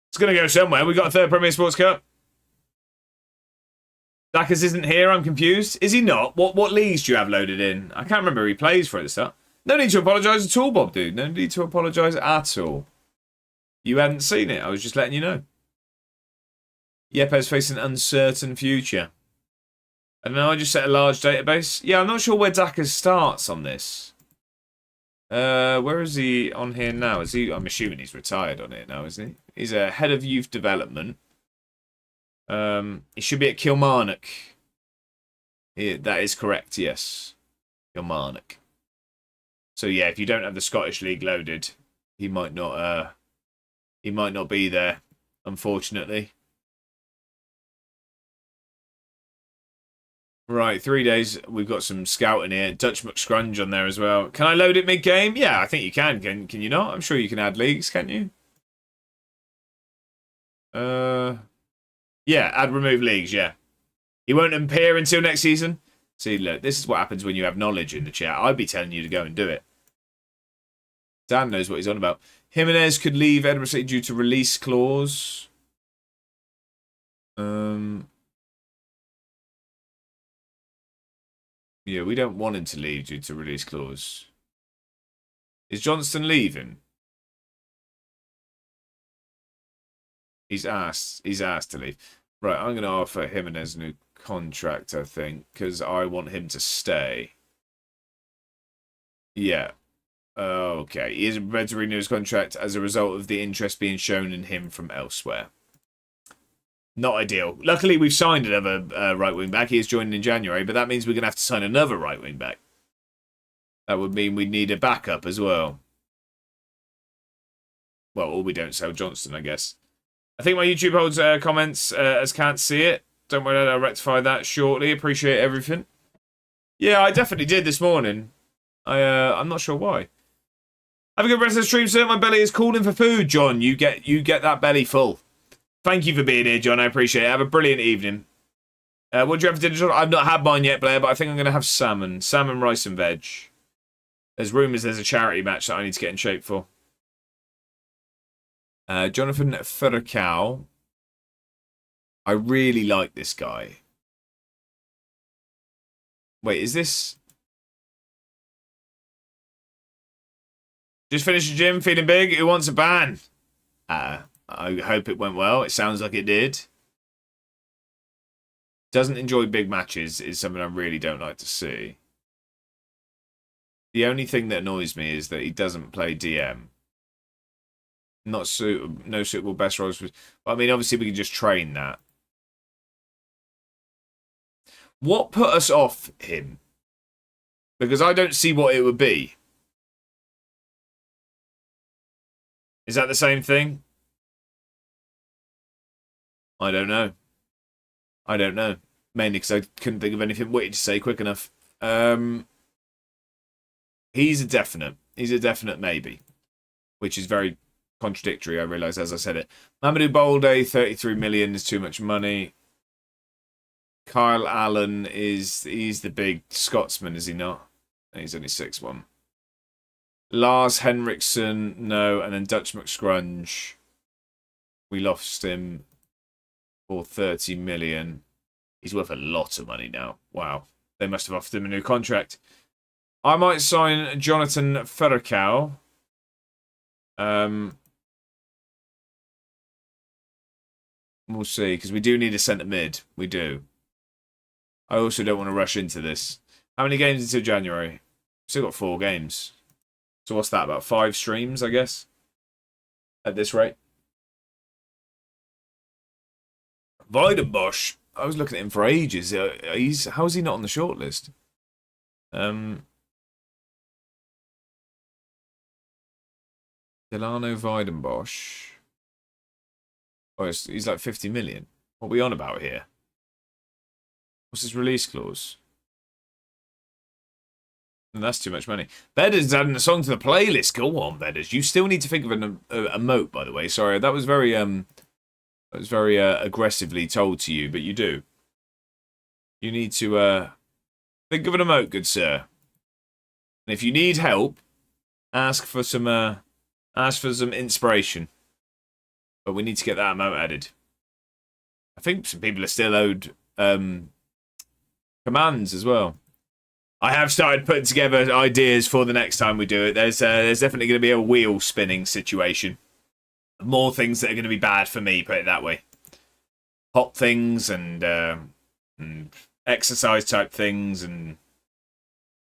A: It's going to go somewhere. We got a third Premier Sports Cup. Dackers isn't here. I'm confused. Is he not? What leagues do you have loaded in? I can't remember who he plays for at the start. No need to apologise at all, Bob, dude. No need to apologise at all. You hadn't seen it. I was just letting you know. Yepes facing an uncertain future. I don't know. I just set a large database. Yeah, I'm not sure where Dackers starts on this. Where is he on here now? Is he? I'm assuming he's retired on it now, isn't he? He's a head of youth development. He should be at Kilmarnock. Yeah, that is correct. Yes, Kilmarnock. So yeah, if you don't have the Scottish League loaded, he might not be there, unfortunately. Right, 3 days. We've got some scouting here. Dutch McScrunge on there as well. Can I load it mid-game? Yeah, I think you can. Can you not? I'm sure you can add leagues, can't you? Yeah, add remove leagues, yeah. He won't appear until next season. See, look, this is what happens when you have knowledge in the chat. I'd be telling you to go and do it. Dan knows what he's on about. Jimenez could leave Edinburgh City due to release clause. Yeah, we don't want him to leave due to release clause. Is Johnston leaving? He's asked to leave. Right, I'm going to offer Jimenez a new contract, I think, because I want him to stay. Yeah. Okay. He is prepared to renew his contract as a result of the interest being shown in him from elsewhere. Not ideal. Luckily, we've signed another right wing back. He is joining in January, but that means we're going to have to sign another right wing back. That would mean we'd need a backup as well. Well, or we don't sell Johnston, I guess. I think my YouTube holds comments as can't see it. Don't worry, I'll rectify that shortly. Appreciate everything. Yeah, I definitely did this morning. I'm not sure why. Have a good rest of the stream, sir. My belly is calling for food, John. You get that belly full. Thank you for being here, John. I appreciate it. Have a brilliant evening. What do you have for dinner? I've not had mine yet, Blair, but I think I'm going to have salmon. Salmon, rice and veg. There's rumours there's a charity match that I need to get in shape for. Jonathan Furcal. I really like this guy. Wait, is this... Just finished the gym, feeling big. Who wants a ban? I hope it went well. It sounds like it did. Doesn't enjoy big matches is something I really don't like to see. The only thing that annoys me is that he doesn't play DM. No suitable best roles. I mean, obviously we can just train that. What put us off him? Because I don't see what it would be. Is that the same thing? I don't know. I don't know. Mainly because I couldn't think of anything witty to say quick enough. He's a definite. He's a definite maybe. Which is very contradictory, I realise, as I said it. Mamadou Bolde, 33 million is too much money. Kyle Allen he's the big Scotsman, is he not? He's only 6'1". Lars Henriksen, no. And then Dutch McScrunge. We lost him for 30 million. He's worth a lot of money now. Wow. They must have offered him a new contract. I might sign Jonathan Furcal. We'll see, because we do need a centre mid. We do. I also don't want to rush into this. How many games until January? Still got 4 games. So what's that, about 5 streams, I guess? At this rate. Weidenbosch. I was looking at him for ages. How is he not on the shortlist? Delano Weidenbosch. Oh, he's like 50 million. What are we on about here? What's his release clause? And that's too much money. Bedders adding a song to the playlist. Go on, Bedders. You still need to think of an emote, by the way. Sorry, that was very aggressively told to you, but you do. You need to Think of an emote, good sir. And if you need help, ask for some inspiration. But we need to get that emote added. I think some people are still owed commands as well. I have started putting together ideas for the next time we do it. There's definitely going to be a wheel spinning situation. More things that are going to be bad for me, put it that way. Hot things and exercise type things, and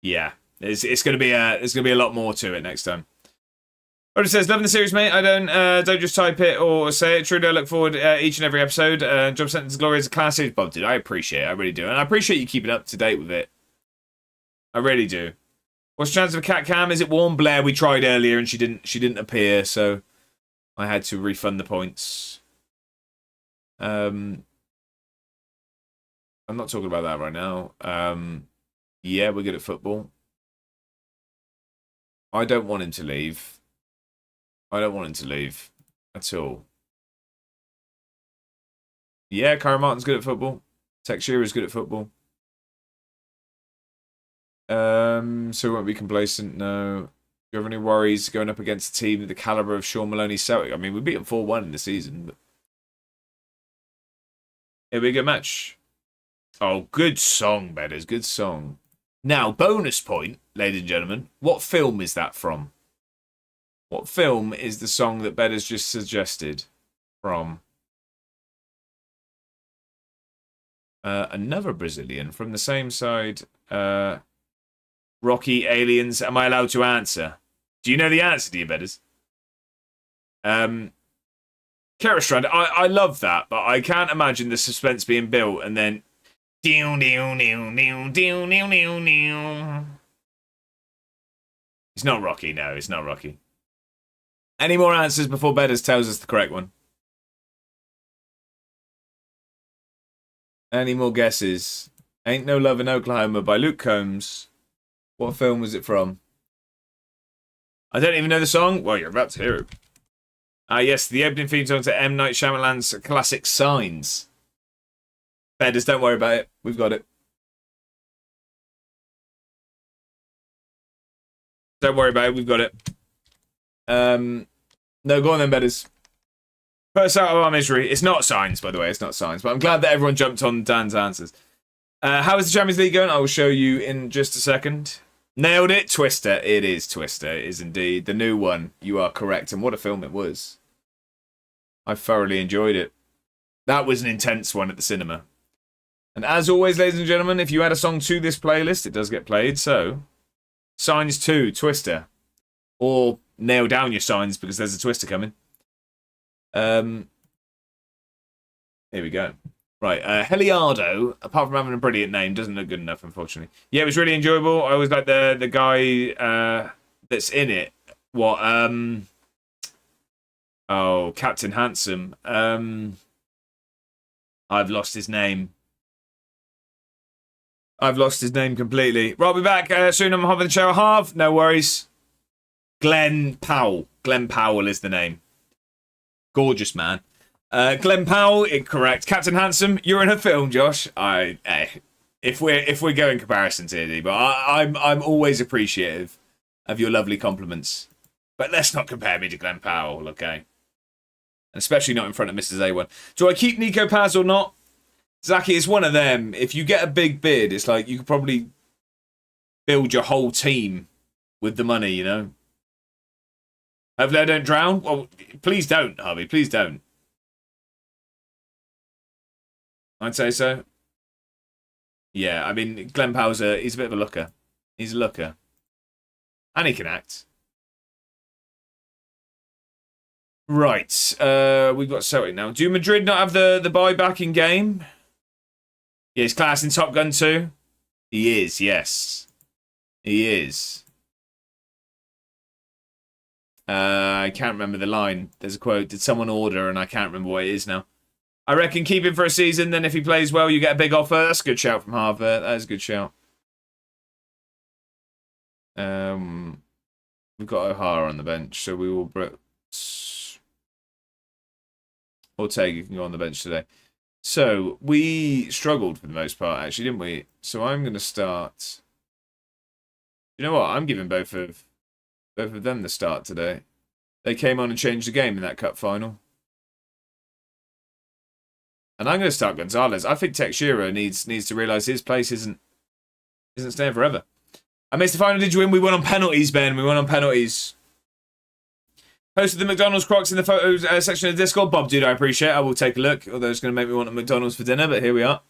A: yeah, it's going to be a lot more to it next time. But it says, loving the series, mate. I don't just type it or say it. Truly, I look forward each and every episode. Job Sentence Glory is a class series, Bob. Dude, I appreciate it. I really do, and I appreciate you keeping up to date with it. I really do. What's the chance of a cat cam? Is it warm? Blair, we tried earlier and she didn't appear, so I had to refund the points. I'm not talking about that right now. Yeah, we're good at football. I don't want him to leave. I don't want him to leave at all. Yeah, Kyra Martin's good at football. Tex Shearer's good at football. So we won't be complacent, no. Do you have any worries going up against a team of the calibre of Sean Maloney's Celtic? I mean, we beat them 4-1 in the season, but it'll be a good match. Oh, good song, Bedders, good song. Now, bonus point, ladies and gentlemen. What film is that from? What film is the song that Bedders just suggested from? Another Brazilian from the same side. Rocky, Aliens. Am I allowed to answer? Do you know the answer, do you, Bedders? Karastrand, I love that, but I can't imagine the suspense being built and then... It's not Rocky, no, it's not Rocky. Any more answers before Bedders tells us the correct one? Any more guesses? Ain't No Love in Oklahoma by Luke Combs. What film was it from? I don't even know the song. Well, you're about to hear it. Yes, the opening theme song to M. Night Shyamalan's classic Signs. Bedders, don't worry about it. We've got it. Don't worry about it. We've got it. No, go on then, Bedders. First out of our misery. It's not Signs, by the way. It's not Signs. But I'm glad that everyone jumped on Dan's answers. How is the Champions League going? I will show you in just a second. Nailed it. Twister. It is Twister. It is indeed. The new one. You are correct. And what a film it was. I thoroughly enjoyed it. That was an intense one at the cinema. And as always, ladies and gentlemen, if you add a song to this playlist, it does get played. So, Signs 2, Twister. Or nail down your signs because there's a Twister coming. Here we go. Right, Heliardo, apart from having a brilliant name, doesn't look good enough, unfortunately. Yeah, it was really enjoyable. I always like the guy that's in it. What? Oh, Captain Handsome. I've lost his name. I've lost his name completely. Right, I'll be back soon. I'm having the show. Harv, no worries. Glenn Powell. Glenn Powell is the name. Gorgeous man. Glenn Powell, incorrect. Captain Handsome, you're in a film, Josh. If we're going comparisons here, but I'm always appreciative of your lovely compliments. But let's not compare me to Glenn Powell, okay? And especially not in front of Mrs. A1. Do I keep Nico Paz or not? Zaki, it's one of them. If you get a big bid, it's like you could probably build your whole team with the money, you know? Hopefully I don't drown. Well, please don't, Harvey. Please don't. I'd say so. Yeah, I mean, Glenn Powell's he's a bit of a looker. He's a looker. And he can act. Right. We've got Celtic now. Do Madrid not have the buyback in game? Yeah, he's class in Top Gun 2. He is, yes. He is. I can't remember the line. There's a quote. Did someone order? And I can't remember what it is now. I reckon keep him for a season. Then if he plays well, you get a big offer. That's a good shout from Harvard. That is a good shout. We've got O'Hara on the bench, so we will... Ortega can go on the bench today. So, we struggled for the most part, actually, didn't we? So I'm going to start... You know what? I'm giving both of them the start today. They came on and changed the game in that cup final. And I'm going to start Gonzalez. I think Teixeira needs to realise his place isn't staying forever. I missed the final. Did you win? We won on penalties, Ben. We won on penalties. Posted the McDonald's Crocs in the photos section of Discord. Bob, dude, I appreciate it. I will take a look. Although it's going to make me want a McDonald's for dinner, but here we are.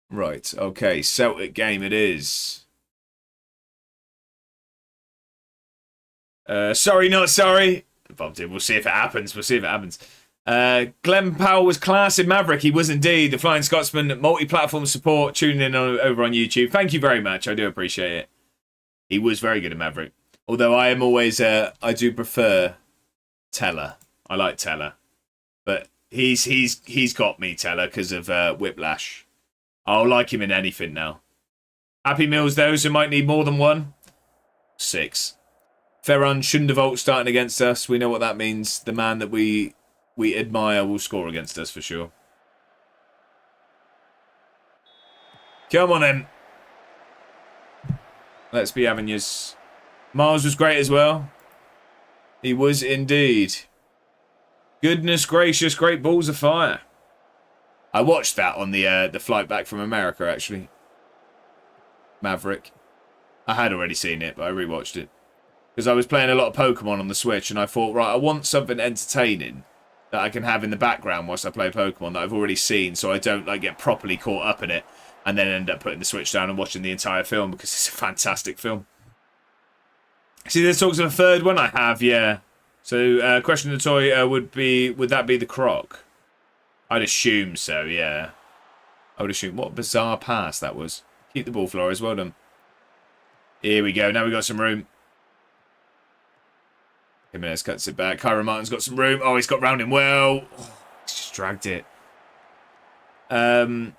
A: Right, okay. Celtic game it is. Sorry, not sorry. Bob, dude, we'll see if it happens. Glenn Powell was class in Maverick. He was indeed. The Flying Scotsman, multi-platform support, tuning in over on YouTube. Thank you very much. I do appreciate it. He was very good at Maverick. Although I am always, I do prefer Teller. I like Teller. But he's got me, Teller, because of Whiplash. I'll like him in anything now. Happy Meals, those who might need more than one. 6. Ferran Schundervolt starting against us. We know what that means. The man that we admire will score against us for sure. Come on, then. Let's be having yours. Miles was great as well. He was indeed. Goodness gracious, great balls of fire. I watched that on the flight back from America, actually. Maverick. I had already seen it, but I rewatched it. Because I was playing a lot of Pokemon on the Switch, and I thought, right, I want something entertaining that I can have in the background whilst I play Pokemon that I've already seen, so I don't like get properly caught up in it, and then end up putting the Switch down and watching the entire film, because it's a fantastic film. See, there's talks of a third one. I have, yeah. So, question of the toy would that be the Croc? I'd assume so, yeah. I would assume. What a bizarre pass that was. Keep the ball, Flores. Well done. Here we go. Now we've got some room. Jimenez cuts it back. Kyron Martin's got some room. Oh, he's got round him well. Oh, he's just dragged it. I've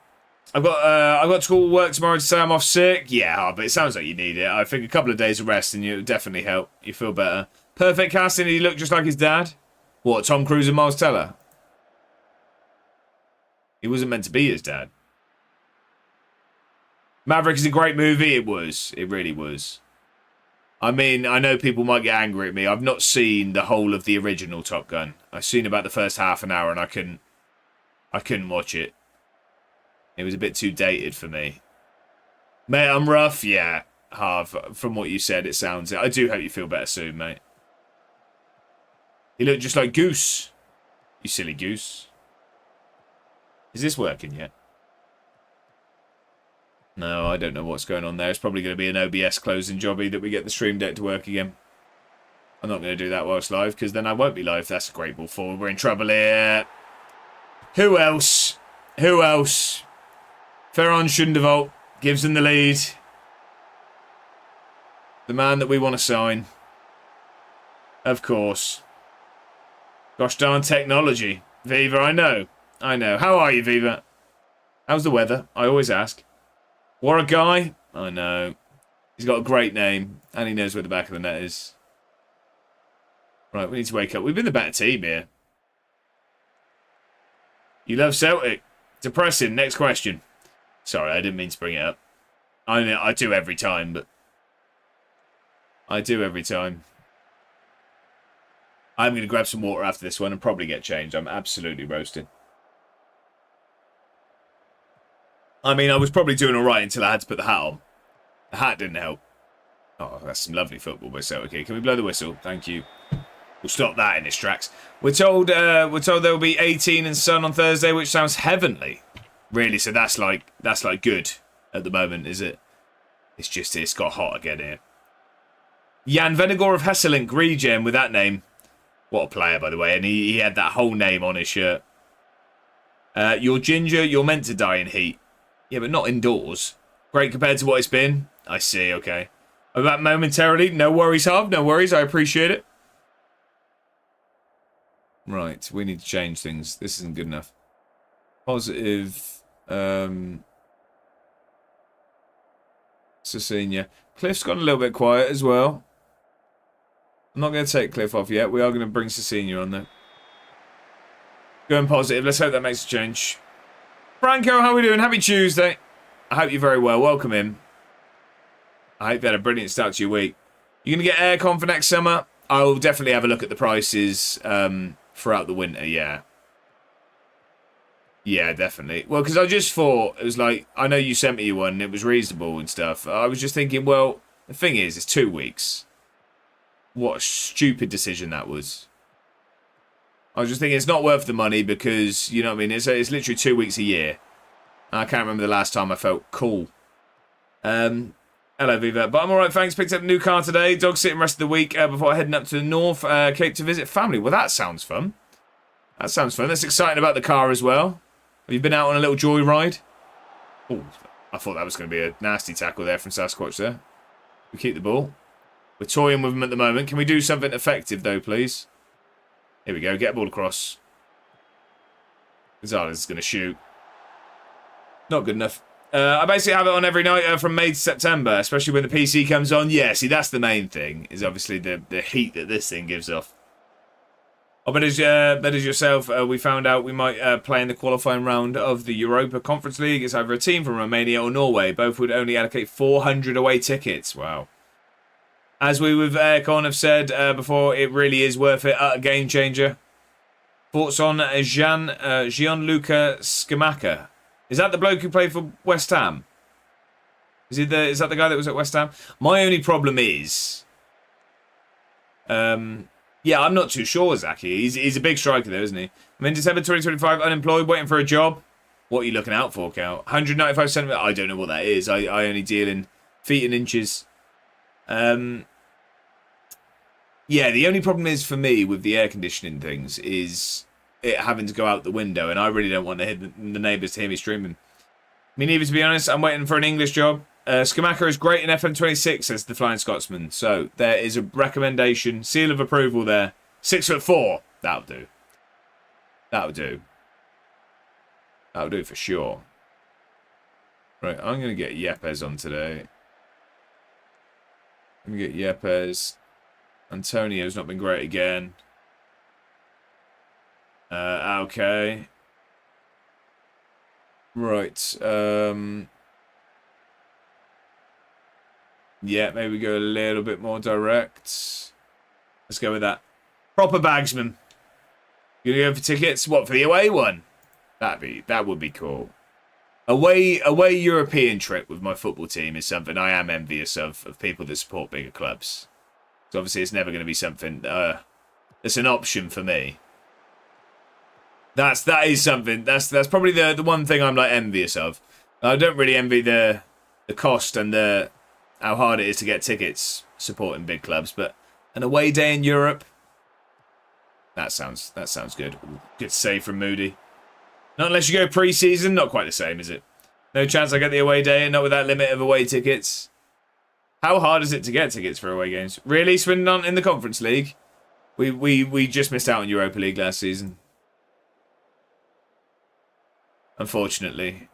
A: got school work tomorrow to say I'm off sick. Yeah, but it sounds like you need it. I think a couple of days of rest and you definitely help. You feel better. Perfect casting. He looked just like his dad. What, Tom Cruise and Miles Teller? He wasn't meant to be his dad. Maverick is a great movie. It was. It really was. I mean, I know people might get angry at me. I've not seen the whole of the original Top Gun. I've seen about the first half an hour and I couldn't watch it. It was a bit too dated for me. Mate, I'm rough. Yeah, Harv. From what you said, it sounds it. I do hope you feel better soon, mate. He looked just like Goose. You silly goose. Is this working yet? No, I don't know what's going on there. It's probably going to be an OBS closing jobby that we get the stream deck to work again. I'm not going to do that whilst live, because then I won't be live. That's a great ball forward. We're in trouble here. Who else? Who else? Ferran Schundervolt gives them the lead. The man that we want to sign. Of course. Gosh darn technology. Viva, I know. I know. How are you, Viva? How's the weather? I always ask. What a guy. I know. He's got a great name. And he knows where the back of the net is. Right, we need to wake up. We've been the better team here. You love Celtic. Depressing. Next question. Sorry, I didn't mean to bring it up. I do every time, but... I do every time. I'm going to grab some water after this one and probably get changed. I'm absolutely roasted. I mean, I was probably doing alright until I had to put the hat on. The hat didn't help. Oh, that's some lovely football by Celtic here. Can we blow the whistle? Thank you. We'll stop that in its tracks. We're told there will be 18 and sun on Thursday, which sounds heavenly. Really, so that's like good at the moment, is it? It's got hot again here. Jan Venegor of Hesselink, regen with that name. What a player, by the way. And he had that whole name on his shirt. You're ginger, you're meant to die in heat. Yeah, but not indoors. Great compared to what it's been. I see, okay. About momentarily. No worries, Harv. No worries. I appreciate it. Right, we need to change things. This isn't good enough. Positive. Cecilia. Cliff's gone a little bit quiet as well. I'm not going to take Cliff off yet. We are going to bring Cecilia on there. Going positive. Let's hope that makes a change. Franco, how are we doing? Happy Tuesday. I hope you're very well. Welcome in. I hope you had a brilliant start to your week. You're going to get aircon for next summer? I will definitely have a look at the prices throughout the winter, yeah. Yeah, definitely. Well, because I just thought, it was like, I know you sent me one and it was reasonable and stuff. I was just thinking, well, the thing is, it's 2 weeks. What a stupid decision that was. I was just thinking it's not worth the money because, you know what I mean, it's literally 2 weeks a year. I can't remember the last time I felt cool. Hello, Viva. But I'm alright, thanks. Picked up a new car today. Dog sitting rest of the week before heading up to the North Cape to visit family. Well, that sounds fun. That sounds fun. That's exciting about the car as well. Have you been out on a little joy ride? Oh, I thought that was going to be a nasty tackle there from Sasquatch there. We keep the ball. We're toying with them at the moment. Can we do something effective, though, please? Here we go. Get a ball across. Gonzalez is going to shoot. Not good enough. I basically have it on every night from May to September, especially when the PC comes on. Yeah, see, that's the main thing, is obviously the heat that this thing gives off. Oh, but as yourself, we found out we might play in the qualifying round of the Europa Conference League. It's either a team from Romania or Norway. Both would only allocate 400 away tickets. Wow. As we with Aircon have said before, it really is worth it. A game changer. Thoughts on Gianluca Scamacca? Is that the bloke who played for West Ham? Is that the guy that was at West Ham? My only problem is... yeah, I'm not too sure, Zaki. He's a big striker, though, isn't he? I'm in December 2025, unemployed, waiting for a job. What are you looking out for, Cal? 195 centimetres? I don't know what that is. I only deal in feet and inches. Yeah, the only problem is for me with the air conditioning things is it having to go out the window, and I really don't want the neighbours to hear me screaming. Me neither, to be honest. I'm waiting for an English job. Scamacca is great in FM26, says the Flying Scotsman. So there is a recommendation, seal of approval there. 6'4". That'll do. That'll do. That'll do for sure. Right, I'm going to get Yepes on today. I'm going to get Yepes. Antonio's not been great again. Okay. Right. Yeah, maybe we go a little bit more direct. Let's go with that. Proper bagsman. You gonna go for tickets? What, for the away one? That would be cool. Away European trip with my football team is something I am envious of people that support bigger clubs. So obviously it's never going to be something that's an option for me. That is something. That's probably the one thing I'm like envious of. I don't really envy the cost and how hard it is to get tickets supporting big clubs, but an away day in Europe, that sounds good. Ooh, good save from Moody. Not unless you go pre-season, not quite the same, is it? No chance I get the away day, not with that limit of away tickets. How hard is it to get tickets for away games? Really, Swindon in the Conference League? We just missed out on Europa League last season. Unfortunately.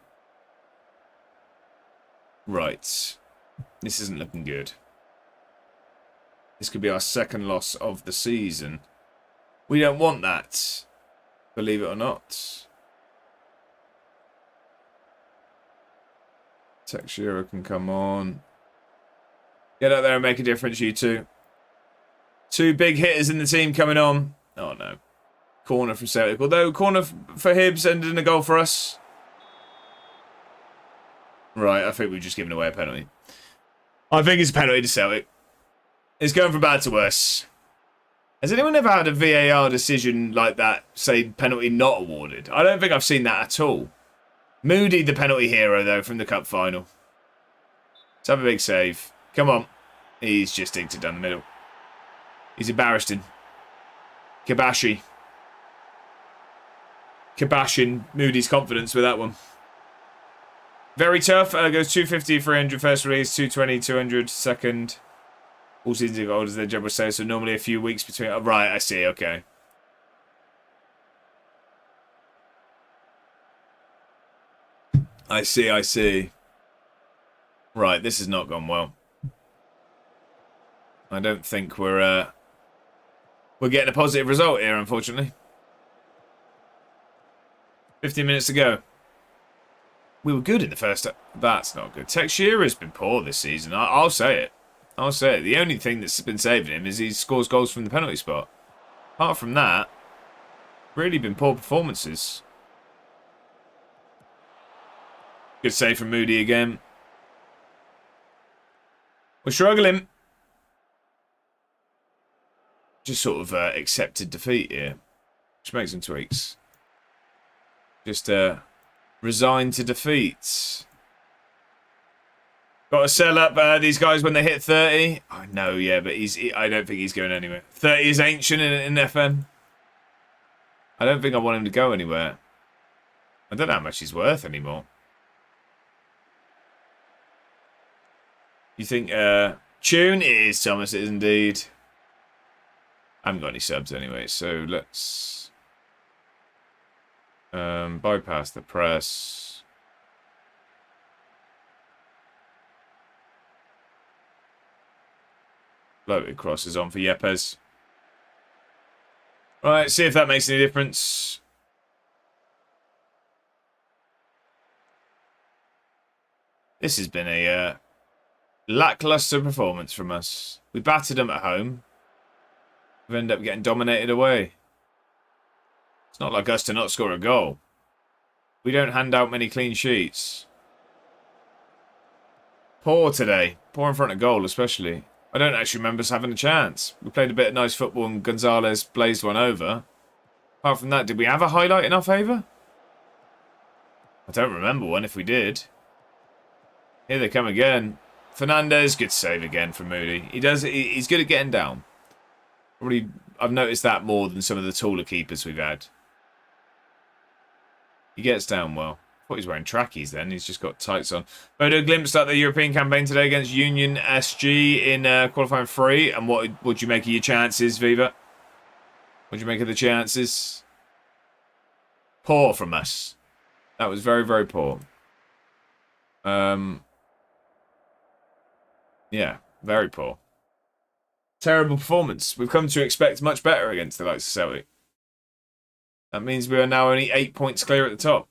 A: Right. This isn't looking good. This could be our second loss of the season. We don't want that. Believe it or not. Textura can come on. Get out there and make a difference, you two. Two big hitters in the team coming on. Oh, no. Corner from Celtic. Although, corner for Hibs ended in a goal for us. Right, I think we've just given away a penalty. I think it's a penalty to Celtic. It's going from bad to worse. Has anyone ever had a VAR decision like that, say penalty not awarded? I don't think I've seen that at all. Moody, the penalty hero, though, from the cup final. Let's have a big save. Come on. He's just dinked it down the middle. He's embarrassing. Kabashing Moody's confidence with that one. Very tough. Goes 250, 300 first release, 220, 200 second. All seasons are old as their job would say, so normally a few weeks between. Oh, right, I see, okay. I see. Right, this has not gone well. I don't think we're getting a positive result here, unfortunately. 15 minutes to go. We were good in the first half. That's not good. Texeira's been poor this season. I'll say it. I'll say it. The only thing that's been saving him is he scores goals from the penalty spot. Apart from that, really been poor performances. Good save from Moody again. We're struggling. Just sort of accepted defeat here. Just make some tweaks. Just resigned to defeat. Got to sell up these guys when they hit 30. I know, yeah, but I don't think he's going anywhere. 30 is ancient in FM. I don't think I want him to go anywhere. I don't know how much he's worth anymore. You think Tune? It is, Thomas. It is indeed. I haven't got any subs anyway, so let's bypass the press. Floated crosses on for Yepes. Right, see if that makes any difference. This has been a lackluster performance from us. We battered them at home. We've ended up getting dominated away. It's not like us to not score a goal. We don't hand out many clean sheets. Poor today. Poor in front of goal, especially. I don't actually remember us having a chance. We played a bit of nice football and Gonzalez blazed one over. Apart from that, did we have a highlight in our favour? I don't remember one if we did. Here they come again. Fernandez, good save again from Moody. He's good at getting down. Probably, I've noticed that more than some of the taller keepers we've had. He gets down well. I thought he was wearing trackies then. He's just got tights on. Bodo glimpsed at the European campaign today against Union SG in qualifying 3. And what would you make of your chances, Viva? What do you make of the chances? Poor from us. That was very, very poor. Yeah, very poor. Terrible performance. We've come to expect much better against the likes of Celtic. That means we are now only 8 points clear at the top.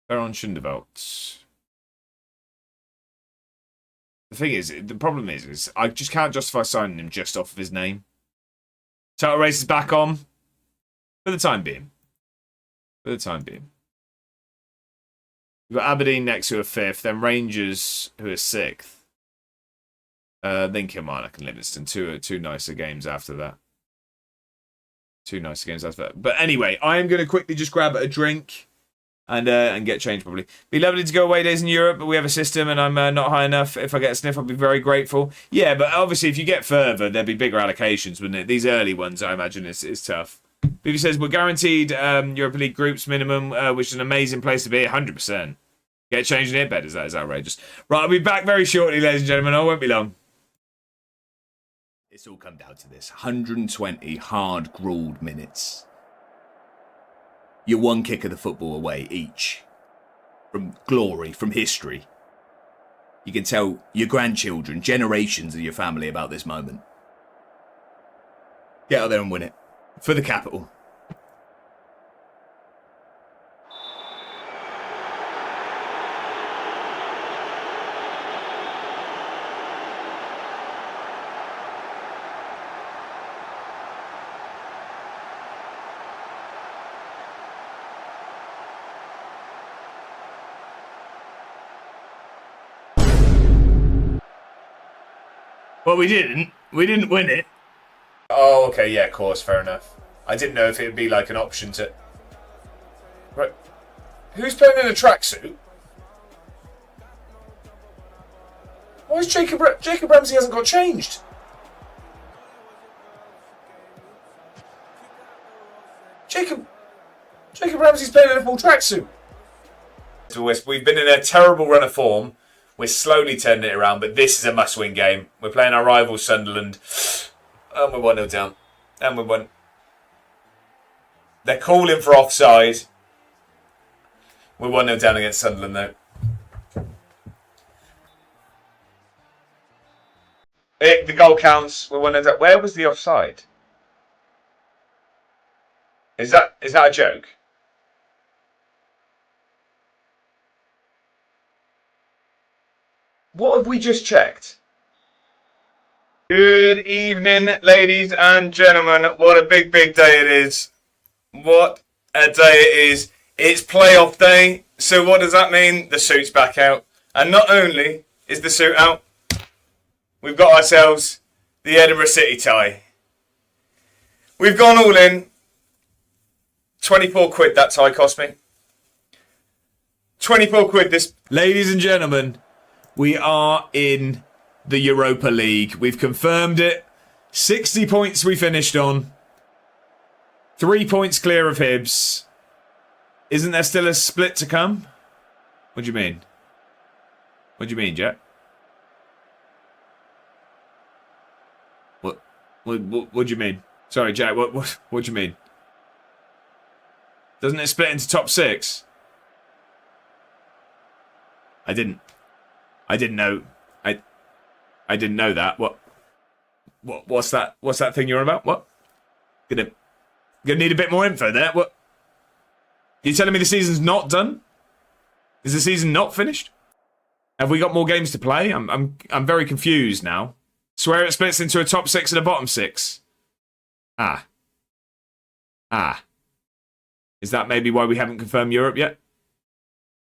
A: Veron Schundevelt. The thing is, the problem is I just can't justify signing him just off of his name. Title race is back on. For the time being. For the time being. We've got Aberdeen next who are 5th, then Rangers who are 6th. Then Kilmarnock and Livingston. Two nicer games after that. Two nicer games after that. But anyway, I am going to quickly just grab a drink and get changed probably. Be lovely to go away days in Europe, but we have a system and I'm not high enough. If I get a sniff, I'll be very grateful. Yeah, but obviously if you get further, there'll be bigger allocations, wouldn't it? These early ones, I imagine, is tough. BB says, we're guaranteed Europa League groups minimum, which is an amazing place to be, 100%. Get changed in earbed, that is outrageous. Right, I'll be back very shortly, ladies and gentlemen. I won't be long.
B: It's all come down to this. 120 hard-grueled minutes. You're one kick of the football away each. From glory, from history. You can tell your grandchildren, generations of your family about this moment. Get out there and win it. For the capital.
A: Well, we didn't. We didn't win it. Oh, okay, yeah, of course, fair enough. I didn't know if it would be like an option to... Right. Who's playing in a tracksuit? Why is Jacob Ramsey hasn't got changed? Jacob Ramsey's playing in a full tracksuit. We've been in a terrible run of form. We're slowly turning it around, but this is a must-win game. We're playing our rival Sunderland. And we're 1-0 down. And we're 1. They're calling for offside. We're 1-0 down against Sunderland, though. The goal counts. We're 1-0 down. Where was the offside? Is that a joke? What have we just checked? Good evening, ladies and gentlemen. What a big, big day it is. What a day it is. It's playoff day. So what does that mean? The suit's back out. And not only is the suit out, we've got ourselves the Edinburgh City tie. We've gone all in. 24 quid that tie cost me. 24 quid this.
B: Ladies and gentlemen, we are in the Europa League. We've confirmed it. 60 points we finished on. 3 points clear of Hibs. Isn't there still a split to come? What do you mean? What do you mean, Jack? What do you mean? Sorry, Jack, what do you mean? Doesn't it split into top 6? I didn't know. I didn't know that. What's that thing you're on about? What? Gonna need a bit more info there. What? Are you telling me the season's not done? Is the season not finished? Have we got more games to play? I'm very confused now. Swear it splits into a top 6 and a bottom 6. Ah. Is that maybe why we haven't confirmed Europe yet?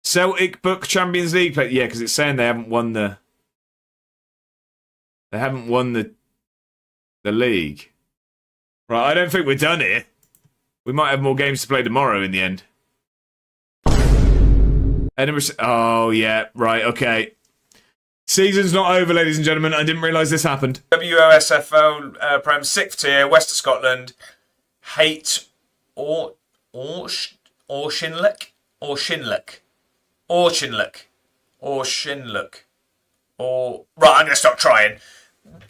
B: Celtic book Champions League play. Yeah, because it's saying they haven't won the league. Right, I don't think we're done here. We might have more games to play tomorrow in the end. Edinburgh. Oh yeah, right, okay. Season's not over, ladies and gentlemen. I didn't realise this happened.
A: WOSFL Prem 6th tier, West of Scotland. Hate or Shinlick. Right, I'm going to stop trying.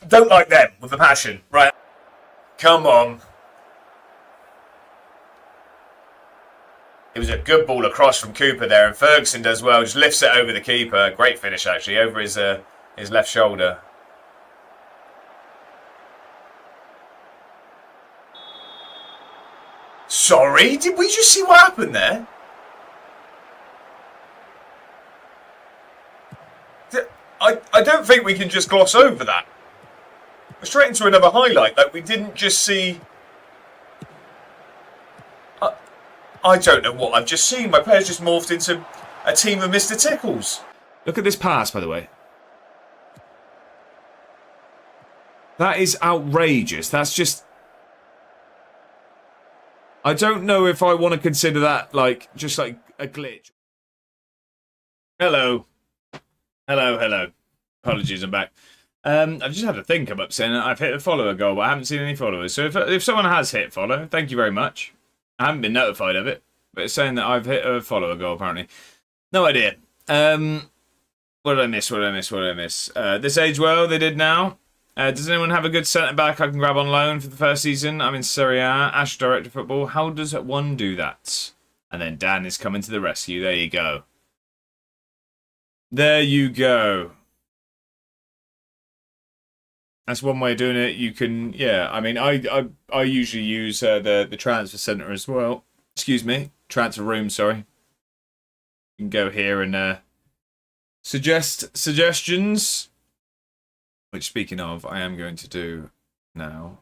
A: Don't like them with a passion. Right. Come on. It was a good ball across from Cooper there, and Ferguson does well. Just lifts it over the keeper. Great finish, actually, over his left shoulder. Sorry, did we just see what happened there? I don't think we can just gloss over that. We're straight into another highlight. Like, we didn't just see... I don't know what I've just seen. My player's just morphed into a team of Mr. Tickles.
B: Look at this pass, by the way. That is outrageous. That's just... I don't know if I want to consider that, like, just like a glitch. Hello. Hello. Apologies, I'm back. I've just had a thing come up saying that I've hit a follower goal, but I haven't seen any followers. So if someone has hit follow, thank you very much. I haven't been notified of it, but it's saying that I've hit a follower goal, apparently. No idea. What did I miss? This age well, they did now. Does anyone have a good centre-back I can grab on loan for the first season? I'm in Serie A. Ash, Director of Football. How does one do that? And then Dan is coming to the rescue. There you go. There you go. That's one way of doing it. You can, yeah. I mean, I usually use the transfer centre as well. Excuse me, transfer room. Sorry. You can go here and suggest suggestions. Which, speaking of, I am going to do now.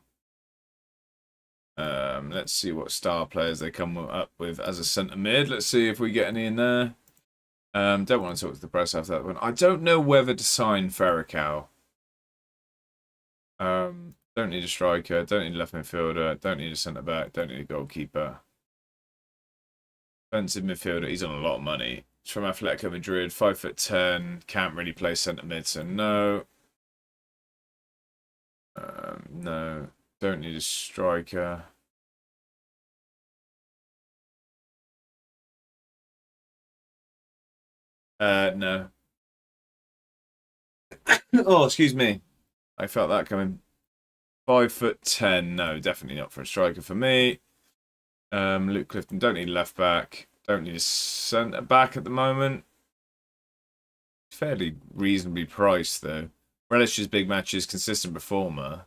B: Let's see what star players they come up with as a centre mid. Let's see if we get any in there. Don't want to talk to the press after that one. I don't know whether to sign Ferricao. Don't need a striker. Don't need a left midfielder. Don't need a centre back. Don't need a goalkeeper. Defensive midfielder. He's on a lot of money. It's from Atletico Madrid. 5'10". Can't really play centre mid, so no. No. Don't need a striker. No. Oh, excuse me. I felt that coming. 5'10". No, definitely not for a striker for me. Luke Clifton, don't need left back. Don't need a centre back at the moment. Fairly reasonably priced though. Relishes big matches, consistent performer.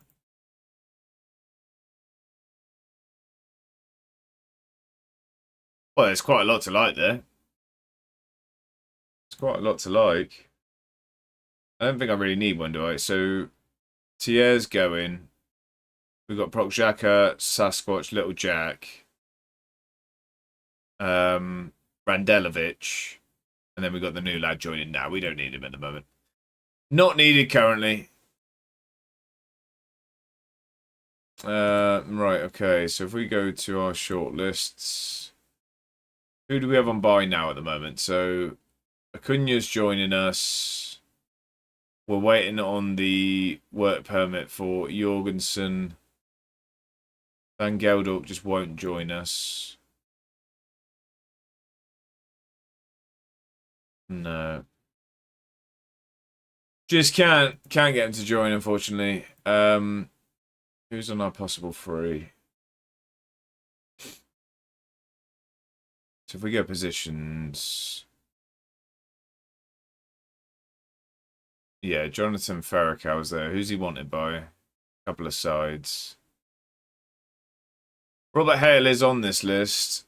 B: Well, there's quite a lot to like there. There's quite a lot to like.
A: I don't think I really need one, do I? So, Tier's going. We've got Prokjaka, Sasquatch, Little Jack, Randelovic, and then we've got the new lad joining now. We don't need him at the moment. Not needed currently. Right, okay. So if we go to our shortlists, who do we have on buy now at the moment? So Acuna's joining us. We're waiting on the work permit for Jorgensen. Van Geldorp just won't join us. No. Just can't get him to join, unfortunately. Who's on our possible free? So if we go positions... Yeah, Jonathan Ferricow's there. Who's he wanted by? A couple of sides. Robert Hale is on this list.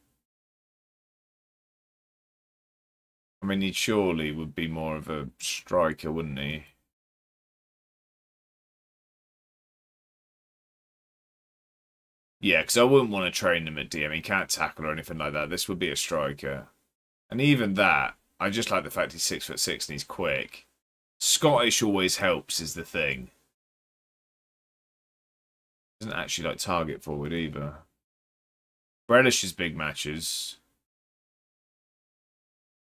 A: I mean, he surely would be more of a striker, wouldn't he? Yeah, because I wouldn't want to train him at DM. He can't tackle or anything like that. This would be a striker. And even that, I just like the fact he's 6'6" and he's quick. Scottish always helps is the thing. Doesn't actually like target forward either. Relishes big matches.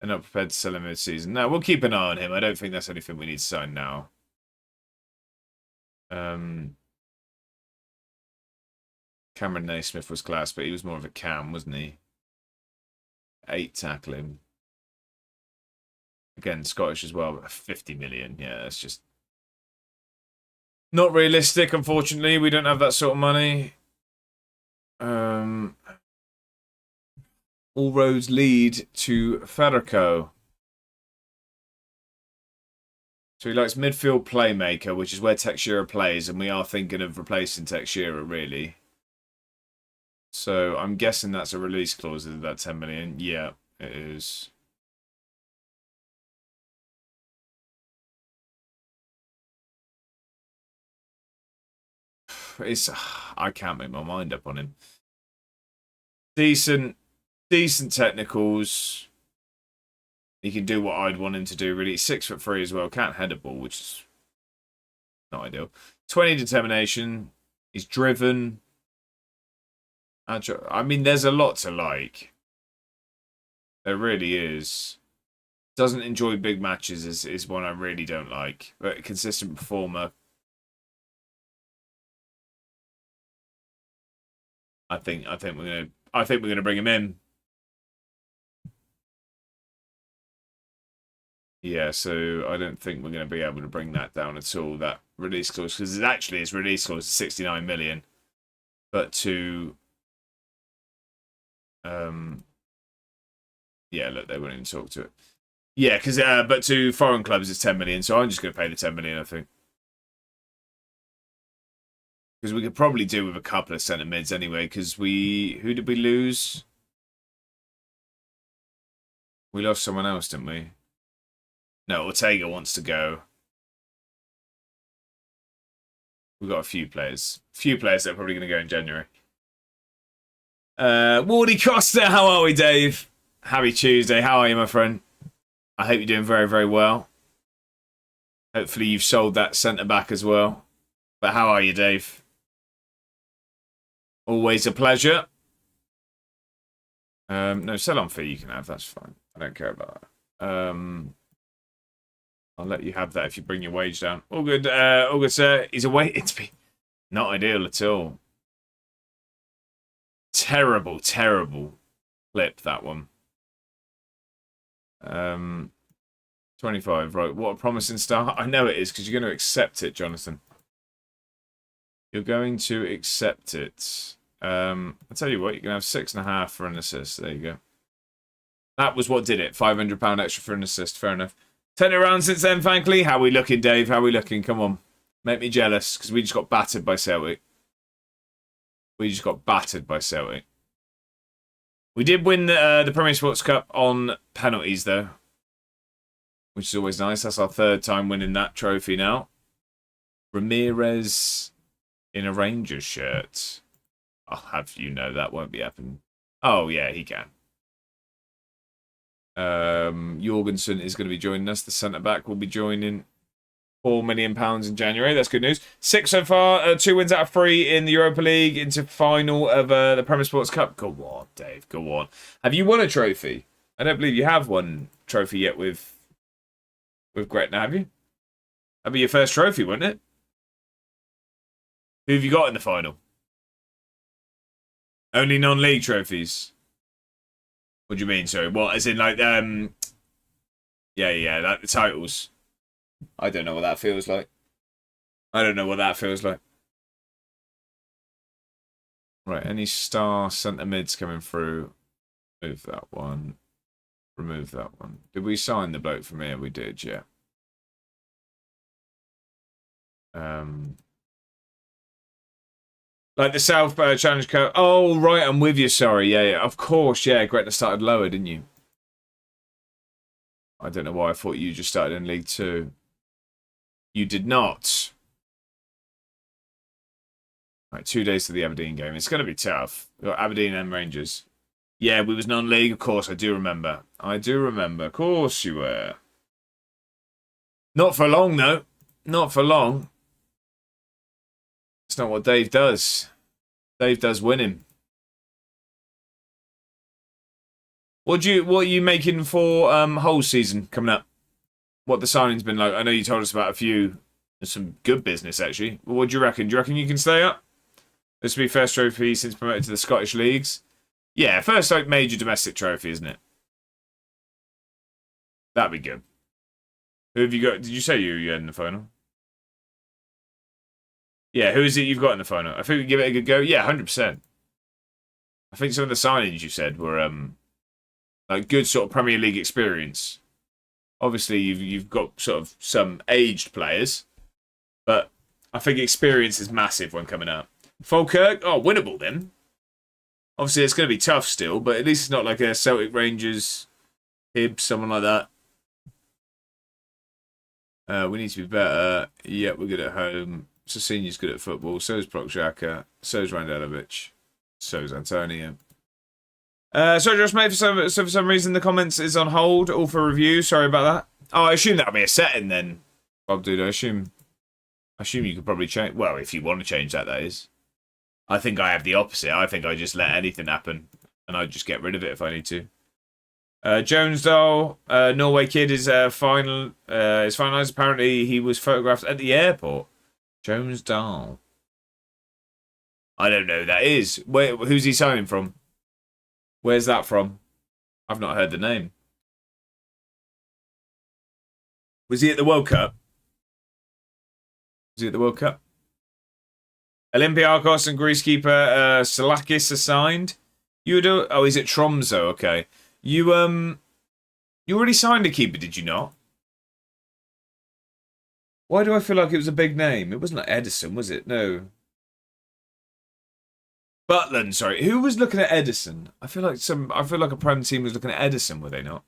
A: They're not prepared to sell him mid-season. No, we'll keep an eye on him. I don't think that's anything we need to sign now. Cameron Naismith was class, but he was more of a cam, wasn't he? 8 tackling. Again, Scottish as well, but 50 million. Yeah, that's just not realistic, unfortunately. We don't have that sort of money. All roads lead to Ferrico. So he likes midfield playmaker, which is where Teixeira plays, and we are thinking of replacing Teixeira, really. So I'm guessing that's a release clause of that 10 million. Yeah, it is. I can't make my mind up on him. Decent technicals. He can do what I'd want him to do, really. 6'3" as well. Can't head a ball, which is not ideal. 20 determination. He's driven. I mean, there's a lot to like. There really is. Doesn't enjoy big matches is one I really don't like. But a consistent performer. I think we're gonna bring him in. Yeah, so I don't think we're going to be able to bring that down at all, that release clause, because his release clause is 69 million. But to... yeah, look, they won't even talk to it. Yeah, because but to foreign clubs it's 10 million, so I'm just going to pay the 10 million, I think. Because we could probably do with a couple of centre mids anyway, because who did we lose? We lost someone else, didn't we? No, Ortega wants to go. We've got a few players. That are probably going to go in January. Wardy Costa, how are we, Dave? Happy Tuesday. How are you, my friend? I hope you're doing very, very well. Hopefully you've sold that centre-back as well. But how are you, Dave? Always a pleasure. No, sell-on fee you can have. That's fine. I don't care about that. I'll let you have that if you bring your wage down. All good, sir. He's away. It's been not ideal at all. Terrible clip, that one. 25, right. What a promising start. I know it is, because you're going to accept it, Jonathan. You're going to accept it. I'll tell you what, you're going to have 6.5 for an assist. There you go. That was what did it. £500 extra for an assist. Fair enough. Turn it around since then, frankly. How are we looking, Dave? How are we looking? Come on. Make me jealous, because we just got battered by Celtic. We did win the Premier Sports Cup on penalties, though. which is always nice. That's our third time winning that trophy now. Ramirez in a Rangers shirt. I'll have you know that won't be happening. Oh, yeah, he can. Jorgensen is going to be joining us. The centre-back will be joining. £4 million in January. That's good news. 6 so far. 2 wins out of 3 in the Europa League. Into final of the Premier Sports Cup. Go on, Dave. Go on. Have you won a trophy? I don't believe you have won a trophy yet with Gretna, have you? That'd be your first trophy, wouldn't it? Who have you got in the final? Only non-league trophies. What do you mean? Sorry, what? As in like yeah, like the titles. I don't know what that feels like. I don't know what that feels like. Right, any star centre mids coming through? Move that one. Remove that one. Did we sign the bloke from here? We did, yeah. Like the South Challenge Cup. Oh, right, I'm with you, sorry. Yeah, of course, yeah. Gretna started lower, didn't you? I don't know why I thought you just started in League 2. You did not. Right, 2 days to the Aberdeen game. It's going to be tough. We've got Aberdeen and Rangers. Yeah, we was non-league, of course. I do remember. I do remember. Of course you were. Not for long, though. Not for long. It's not what Dave does. Dave does winning. What are you making for whole season coming up? What the signing's been like? I know you told us about a few. There's some good business actually. What do you reckon? Do you reckon you can stay up? This will be first trophy since promoted to the Scottish leagues. Yeah, first like major domestic trophy, isn't it? That'd be good. Who have you got? Did you say you had in the final? Yeah, who is it you've got in the final? I think we can give it a good go. Yeah, 100%. I think some of the signings you said were like good sort of Premier League experience. Obviously, you've got sort of some aged players, but I think experience is massive when coming out. Falkirk, oh, winnable then. Obviously, it's going to be tough still, but at least it's not like a Celtic Rangers, Hibs, someone like that. We need to be better. Yeah, we're good at home. Sasini's good at football. So is Prokjaka. So is Randelovic. So is Antonio. Sorry, Josh, mate, for some reason the comments is on hold, all for review. Sorry about that. Oh, I assume that'll be a setting then, Bob Dude. I assume you could probably change. Well, if you want to change that is. I think I have the opposite. I think I just let anything happen, and I just get rid of it if I need to. Jonesdale, Norway kid is final. Is finalised. Apparently, he was photographed at the airport. Jonesdale. I don't know who that is. Who's he signing from? Where's that from? I've not heard the name. Was he at the World Cup? Was he at the World Cup? Olympiakos and Greece keeper Salakis are signed. Oh, he's at Tromso. Okay. You already signed a keeper, did you not? Why do I feel like it was a big name? It wasn't like Edison, was it? No. Butland, sorry. Who was looking at Edison? I feel like a Prem team was looking at Edison, were they not?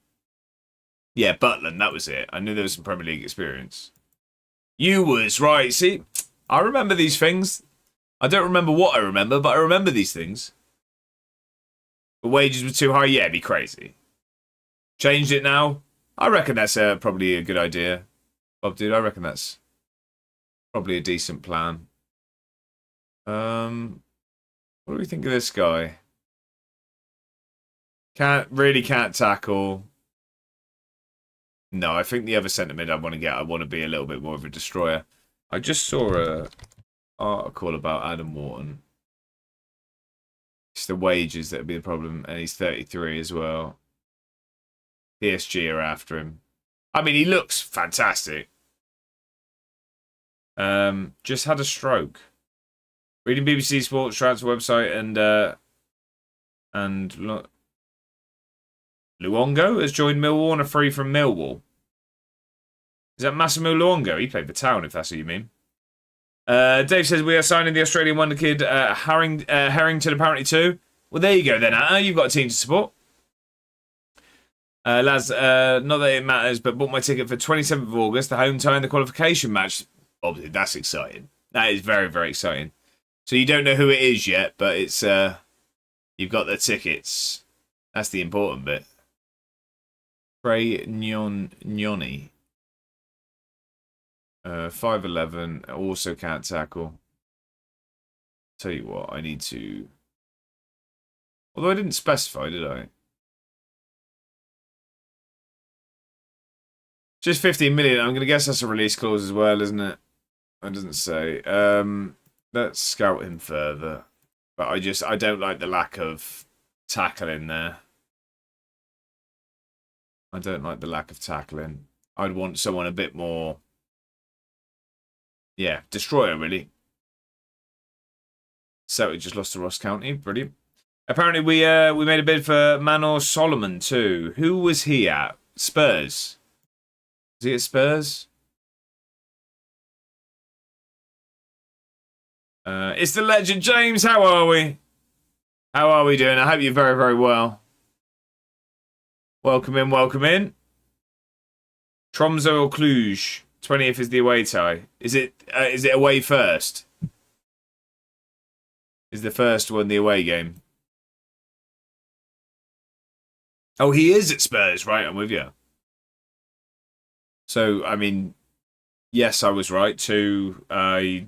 A: Yeah, Butland, that was it. I knew there was some Premier League experience. You was right. See, I remember these things. I don't remember what I remember, but I remember these things. The wages were too high. Yeah, it'd be crazy. Changed it now. I reckon that's probably a good idea. Bob, dude, I reckon that's probably a decent plan. What do we think of this guy? Can't tackle. No, I think the other centre mid I want to be a little bit more of a destroyer. I just saw a article about Adam Wharton. It's the wages that would be the problem, and he's 33 as well. PSG are after him. I mean, he looks fantastic. Just had a stroke. Reading BBC Sports transfer website and Luongo has joined Millwall on a free from Millwall. Is that Massimo Luongo? He played for Town, if that's what you mean. Dave says we are signing the Australian wonder kid Harrington apparently too. Well, there you go then, Anna. You've got a team to support. Lads, not that it matters, but bought my ticket for 27th of August, the home tie in the qualification match. Obviously, that's exciting. That is very, very exciting. So you don't know who it is yet, but it's you've got the tickets. That's the important bit. Trey Nyoni. 5'11", also can't tackle. Tell you what, I need to... Although I didn't specify, did I? Just 15 million. I'm going to guess that's a release clause as well, isn't it? It doesn't say. Let's scout him further. But I don't like the lack of tackling there. I don't like the lack of tackling. I'd want someone a bit more... Yeah, destroyer, really. So we just lost to Ross County. Brilliant. Apparently, we made a bid for Manor Solomon, too. Who was he at? Spurs. Was he at Spurs? It's the legend. James, how are we? How are we doing? I hope you're very, very well. Welcome in, welcome in. Tromsø or Cluj? 20th is the away tie. Is it away first? Is the first one the away game? Oh, he is at Spurs, right? I'm with you. So, I mean, yes, I was right. I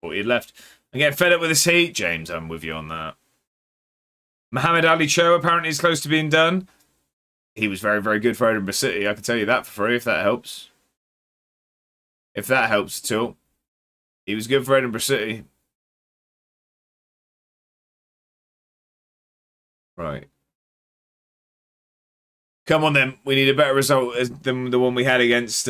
A: thought he'd left. I'm getting fed up with this heat, James. I'm with you on that. Mohamed Ali Cho apparently is close to being done. He was very, very good for Edinburgh City. I can tell you that for free if that helps. If that helps at all. He was good for Edinburgh City. Right. Come on then. We need a better result than the one we had against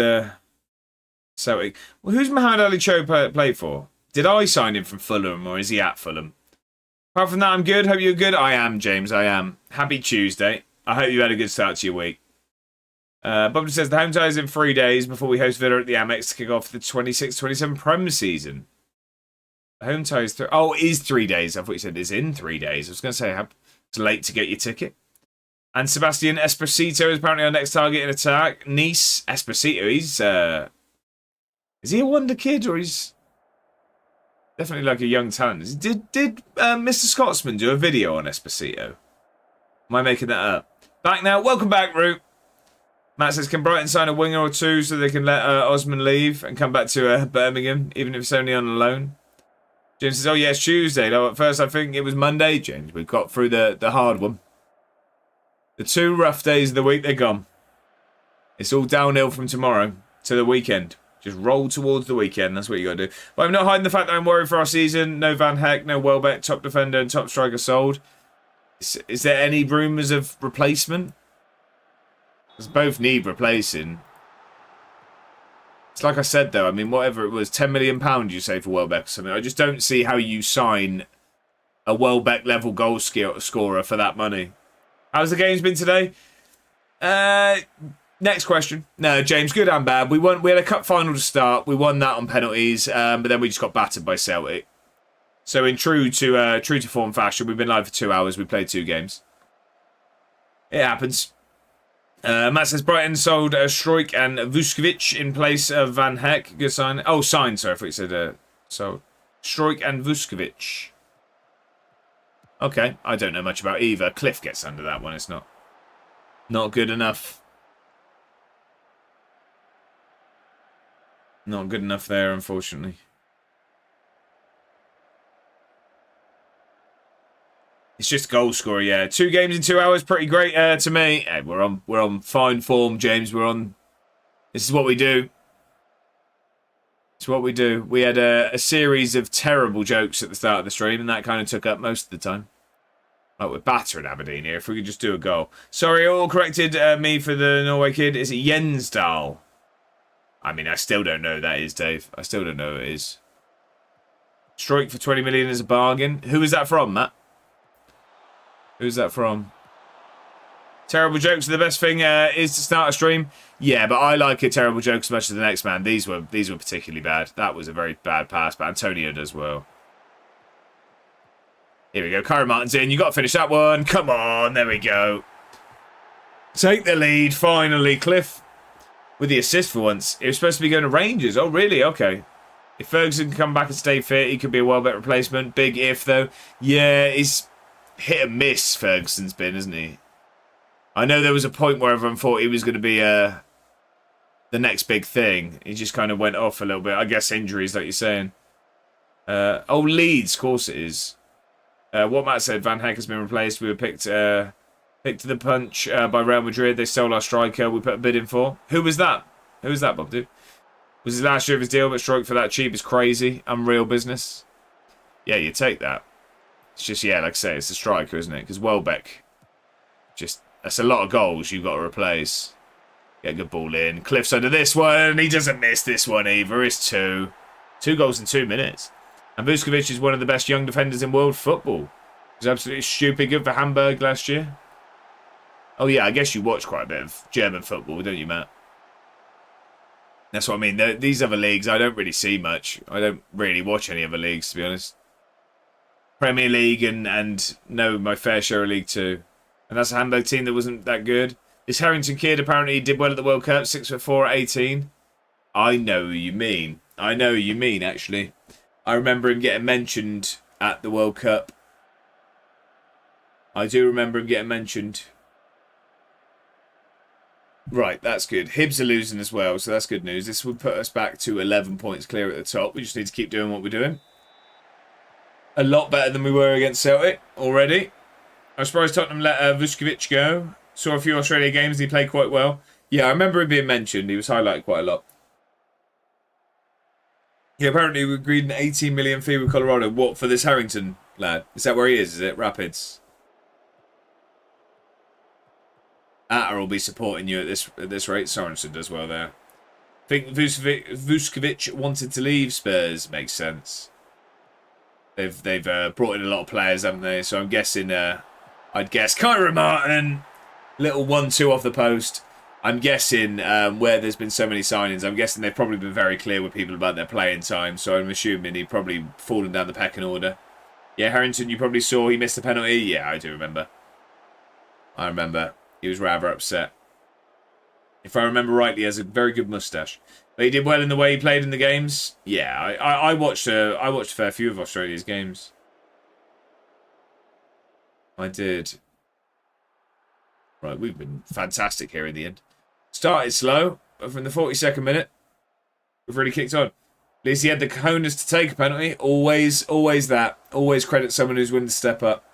A: Celtic. Well, who's Mohamed Ali Cho play for? Did I sign him from Fulham or is he at Fulham? Apart from that, I'm good. Hope you're good. I am, James. I am. Happy Tuesday. I hope you had a good start to your week. Bob says the home tie is in 3 days before we host Villa at the Amex to kick off the 26-27 Prem season. The home tie is is 3 days. I thought you said it's in 3 days. I was going to say it's late to get your ticket. And Sebastian Esposito is apparently our next target in attack. Nice Esposito. Is he a wonder kid or he's definitely like a young talent? Did Mr. Scotsman do a video on Esposito? Am I making that up? Back now. Welcome back, Root. Matt says, can Brighton sign a winger or two so they can let Osman leave and come back to Birmingham, even if it's only on a loan? James says, oh, yeah, it's Tuesday. No, at first, I think it was Monday, James. We got through the hard one. The 2 rough days of the week, they're gone. It's all downhill from tomorrow to the weekend. Just roll towards the weekend. That's what you got to do. But I'm not hiding the fact that I'm worried for our season. No Van Heck, no Welbeck, top defender and top striker sold. Is there any rumours of replacement? Because both need replacing. It's like I said, though. I mean, whatever it was, £10 million you say for Welbeck or something. I just don't see how you sign a Welbeck-level goal scorer for that money. How's the games been today? Next question. No, James, good and bad. We had a cup final to start. We won that on penalties, but then we just got battered by Celtic. So in true to form fashion, we've been live for 2 hours. We played 2 games. It happens. Matt says Brighton sold Struijk and Vuskovic in place of Van Heck. Good sign. Oh, signed. Sorry, I thought you said so. Struijk and Vuskovic. Okay, I don't know much about either. Cliff gets under that one. It's not good enough. Not good enough there, unfortunately. It's just goal scorer, yeah. 2 games in 2 hours, pretty great to me. Hey, we're on fine form, James. This is what we do. It's what we do. We had a series of terrible jokes at the start of the stream, and that kind of took up most of the time. Like, we're battering Aberdeen here. If we could just do a goal. Sorry, all corrected me for the Norway kid. Is it Jensdal? I mean, I still don't know who that is, Dave. I still don't know who it is. Struijk for 20 million is a bargain. Who is that from, Matt? Who's that from? Terrible jokes are the best thing is to start a stream. Yeah, but I like a terrible joke as much as the next man. These were particularly bad. That was a very bad pass, but Antonio does well. Here we go. Kyra Martin's in. You got to finish that one. Come on. There we go. Take the lead, finally. Cliff with the assist for once. It was supposed to be going to Rangers. Oh, really? Okay. If Ferguson can come back and stay fit, he could be a well-bet replacement. Big if, though. Yeah, he's hit and miss, Ferguson's been, isn't he? I know there was a point where everyone thought he was going to be the next big thing. He just kind of went off a little bit. I guess injuries, like you're saying. Leeds, of course it is. What Matt said, Van Heck has been replaced. We were picked to the punch by Real Madrid. They stole our striker we put a bid in for. Who was that? Who was that, Bob, dude? Was his last year of his deal, but stroke for that cheap is crazy. Unreal business. Yeah, you take that. It's just, yeah, like I say, it's the striker, isn't it? Because Welbeck, that's a lot of goals you've got to replace. Get a good ball in. Cliff's under this one. He doesn't miss this one either. It's 2. 2 goals in 2 minutes. And Vuskovic is one of the best young defenders in world football. He was absolutely stupid good for Hamburg last year. Oh, yeah, I guess you watch quite a bit of German football, don't you, Matt? That's what I mean. These other leagues, I don't really see much. I don't really watch any other leagues, to be honest. Premier League and no, my fair share of League 2. And that's a Hamburg team that wasn't that good. This Harrington kid apparently did well at the World Cup, 6'4" at 18. I know who you mean. I know who you mean, actually. I remember him getting mentioned at the World Cup. I do remember him getting mentioned. Right, that's good. Hibs are losing as well, so that's good news. This would put us back to 11 points clear at the top. We just need to keep doing what we're doing. A lot better than we were against Celtic already. I'm surprised Tottenham let Vuskovic go. Saw a few Australia games and he played quite well. Yeah, I remember him being mentioned. He was highlighted quite a lot. Yeah, apparently we agreed an 18 million fee with Colorado. What, for this Harrington lad? Is that where he is it? Rapids? Atta will be supporting you at this rate. Sorensen does well there. I think Vuskovic wanted to leave Spurs. Makes sense. They've brought in a lot of players, haven't they? So I'm guessing, I'd guess Kyra Martin, little 1-2 off the post. I'm guessing where there's been so many signings, I'm guessing they've probably been very clear with people about their playing time. So I'm assuming he'd probably fallen down the pecking order. Yeah, Harrington, you probably saw he missed the penalty. Yeah, I do remember. I remember. He was rather upset. If I remember rightly, he has a very good moustache. But he did well in the way he played in the games. Yeah, I watched a fair few of Australia's games. I did. Right, we've been fantastic here in the end. Started slow, but from the 42nd minute, we've really kicked on. At least he had the cojones to take a penalty. Always that. Always credit someone who's willing to step up.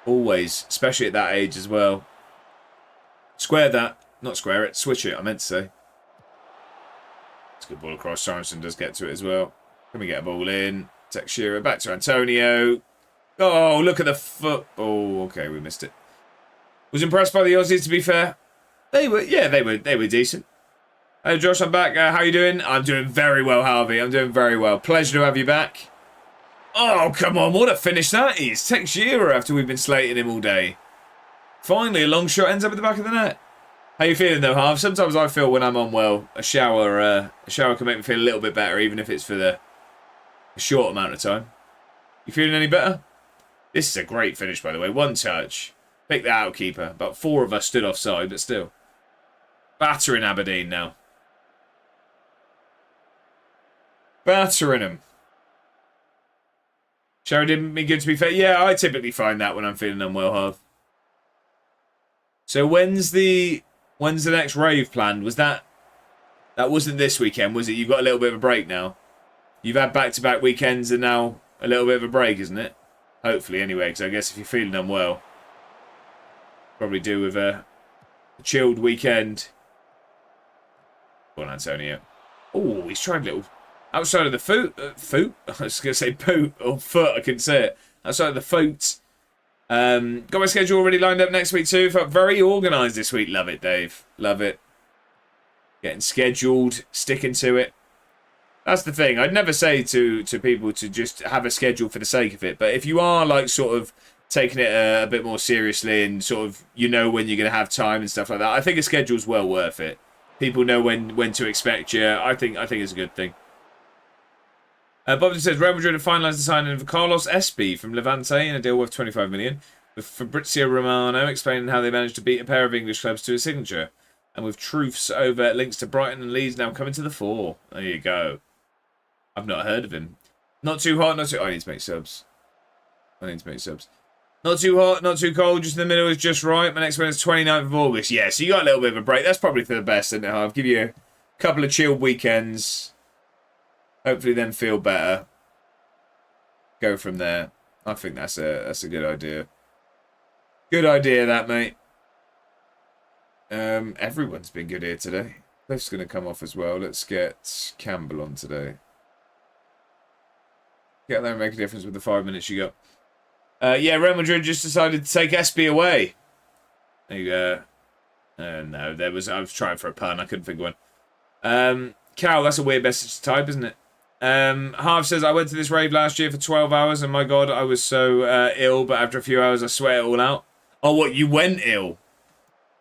A: Always, especially at that age as well. Square that. Not square it, switch it, I meant to say. It's a good ball across. Sorensen does get to it as well. Can we get a ball in? Teixeira back to Antonio. Oh, look at the foot. Oh, okay, we missed it. Was impressed by the Aussies, to be fair. They were decent. Hey, Josh, I'm back. How you doing? I'm doing very well, Harvey. I'm doing very well. Pleasure to have you back. Oh, come on. What a finish that is. Teixeira after we've been slating him all day. Finally, a long shot ends up at the back of the net. How you feeling, though, Harv? Sometimes I feel when I'm unwell, a shower can make me feel a little bit better, even if it's for a short amount of time. You feeling any better? This is a great finish, by the way. One touch. Pick that out, keeper. About 4 of us stood offside, but still. Battering Aberdeen now. Battering them. Sheridan been good, to be fair. Yeah, I typically find that when I'm feeling unwell, Harv. So when's the next rave planned? Was that wasn't this weekend, was it? You've got a little bit of a break now. You've had back-to-back weekends and now a little bit of a break, isn't it? Hopefully, anyway, because I guess if you're feeling unwell, probably do with a chilled weekend. Go on, Antonio. Oh, he's tried a little outside of the foot. I was going to say boot or foot. I couldn't say it. Outside of the foot. Got my schedule already lined up next week too. Felt very organised this week. Love it, Dave. Love it. Getting scheduled, sticking to it. That's the thing. I'd never say to people to just have a schedule for the sake of it. But if you are like sort of taking it a bit more seriously and sort of when you're going to have time and stuff like that, I think a schedule's well worth it. People know when to expect you. I think it's a good thing. Bob just says Real Madrid have finalised the signing of Carlos Espy from Levante in a deal worth 25 million, with Fabrizio Romano explaining how they managed to beat a pair of English clubs to a signature. And with truths over links to Brighton and Leeds now coming to the fore. There you go. I've not heard of him. Not too hot, not too... I need to make subs. Not too hot, not too cold, just in the middle is just right. My next one is 29th of August. Yeah, so you got a little bit of a break. That's probably for the best, isn't it? I'll give you a couple of chilled weekends. Hopefully then feel better. Go from there. I think that's a good idea. Good idea, that, mate. Everyone's been good here today. Cliff's going to come off as well. Let's get Campbell on today. Get there and make a difference with the 5 minutes you got. Yeah, Real Madrid just decided to take SB away. There you go. No, I was trying for a pun. I couldn't think of one. Cal, that's a weird message to type, isn't it? Harv says, I went to this rave last year for 12 hours and my God, I was so ill, but after a few hours I sweat it all out. Oh, what, you went ill?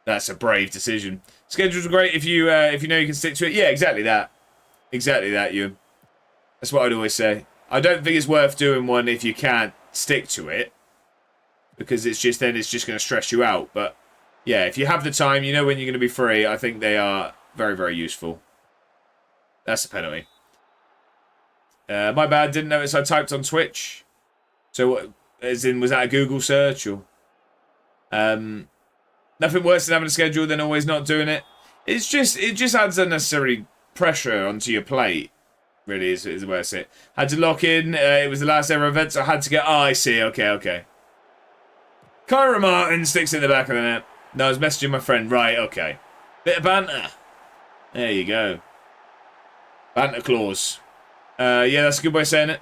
A: That's a brave decision. Schedules are great if you know you can stick to it. Yeah, exactly that. Exactly that, you. That's what I'd always say. I don't think it's worth doing one if you can't stick to it, because it's just going to stress you out. But yeah, if you have the time, you know when you're going to be free, I think they are very, very useful. That's a penalty. My bad, didn't notice I typed on Twitch. So, as in, was that a Google search or? Nothing worse than having a schedule than always not doing it. It just adds unnecessary pressure onto your plate. Really is the way I see it. Had to lock in. It was the last ever event, so I had to get. Oh, I see. Okay. Kyra Martin sticks in the back of the net. No, I was messaging my friend. Right. Okay. Bit of banter. There you go. Banter clause. Yeah, that's a good way of saying it.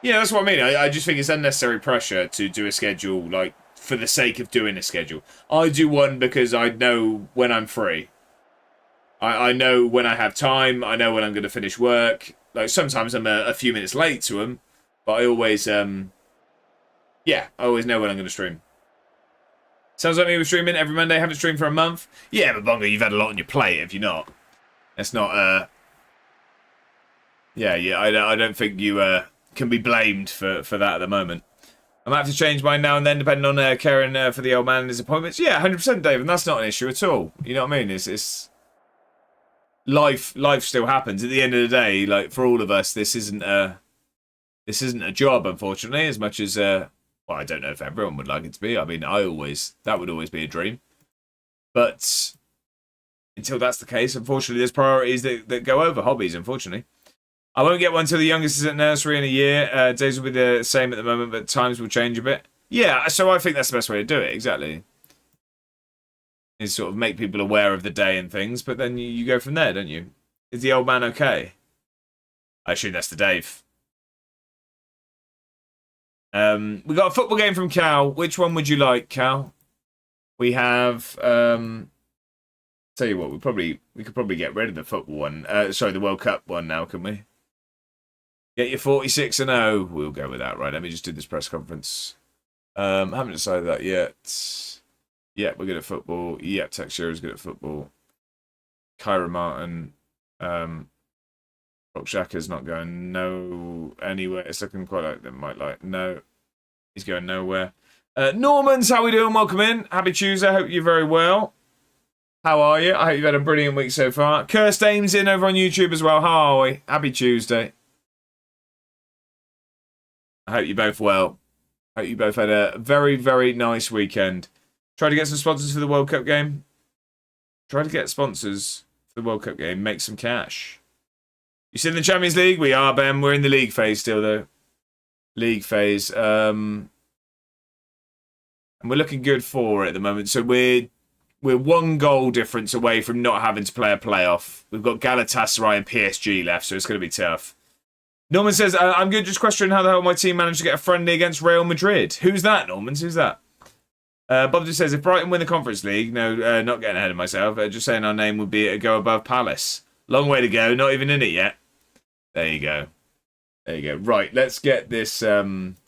A: Yeah, that's what I mean. I just think it's unnecessary pressure to do a schedule, like, for the sake of doing a schedule. I do one because I know when I'm free. I know when I have time. I know when I'm going to finish work. Like, sometimes I'm a few minutes late to them, but I always, yeah, I always know when I'm going to stream. Sounds like me with streaming every Monday. Haven't streamed for a month. Yeah, but Bongo, you've had a lot on your plate, have you not? That's not, yeah, I don't think you, can be blamed for that at the moment. I might have to change mine now and then, depending on caring for the old man and his appointments. Yeah, 100%, Dave, and that's not an issue at all. You know what I mean? It's life still happens. At the end of the day, like, for all of us, this isn't a job, unfortunately, as much as well, I don't know if everyone would like it to be. I mean, that would always be a dream. But until that's the case, unfortunately, there's priorities that go over hobbies, unfortunately. I won't get one until the youngest is at nursery in a year. Days will be the same at the moment, but times will change a bit. Yeah, so I think that's the best way to do it, exactly. Is sort of make people aware of the day and things, but then you go from there, don't you? Is the old man okay? I assume that's the Dave. We got a football game from Cal. Which one would you like, Cal? We have... tell you what, we could probably get rid of the football one. Sorry, the World Cup one now, can we? Get your 46-0. We'll go with that, right? Let me just do this press conference. Haven't decided that yet. Yeah, we're good at football. Yeah, Texture is good at football. Kyra Martin. Rock Shaka's not going anywhere. It's looking quite like they might like. No. He's going nowhere. Normans, how we doing? Welcome in. Happy Tuesday. Hope you're very well. How are you? I hope you've had a brilliant week so far. Kirst Ames in over on YouTube as well. How are we? Happy Tuesday. I hope you're both well. I hope you both had a very, very nice weekend. Try to get some sponsors for the World Cup game. Try to get sponsors for the World Cup game. Make some cash. You still in the Champions League? We are, Ben. We're in the league phase still, though. League phase. And we're looking good for it at the moment. So we're one goal difference away from not having to play a playoff. We've got Galatasaray and PSG left, so it's going to be tough. Norman says, I'm good, just questioning how the hell my team managed to get a friendly against Real Madrid. Who's that, Norman? Who's that? Bob just says, if Brighton win the Conference League, no, not getting ahead of myself, just saying our name would be to go above Palace. Long way to go, not even in it yet. There you go. There you go. Right, let's get this... Let's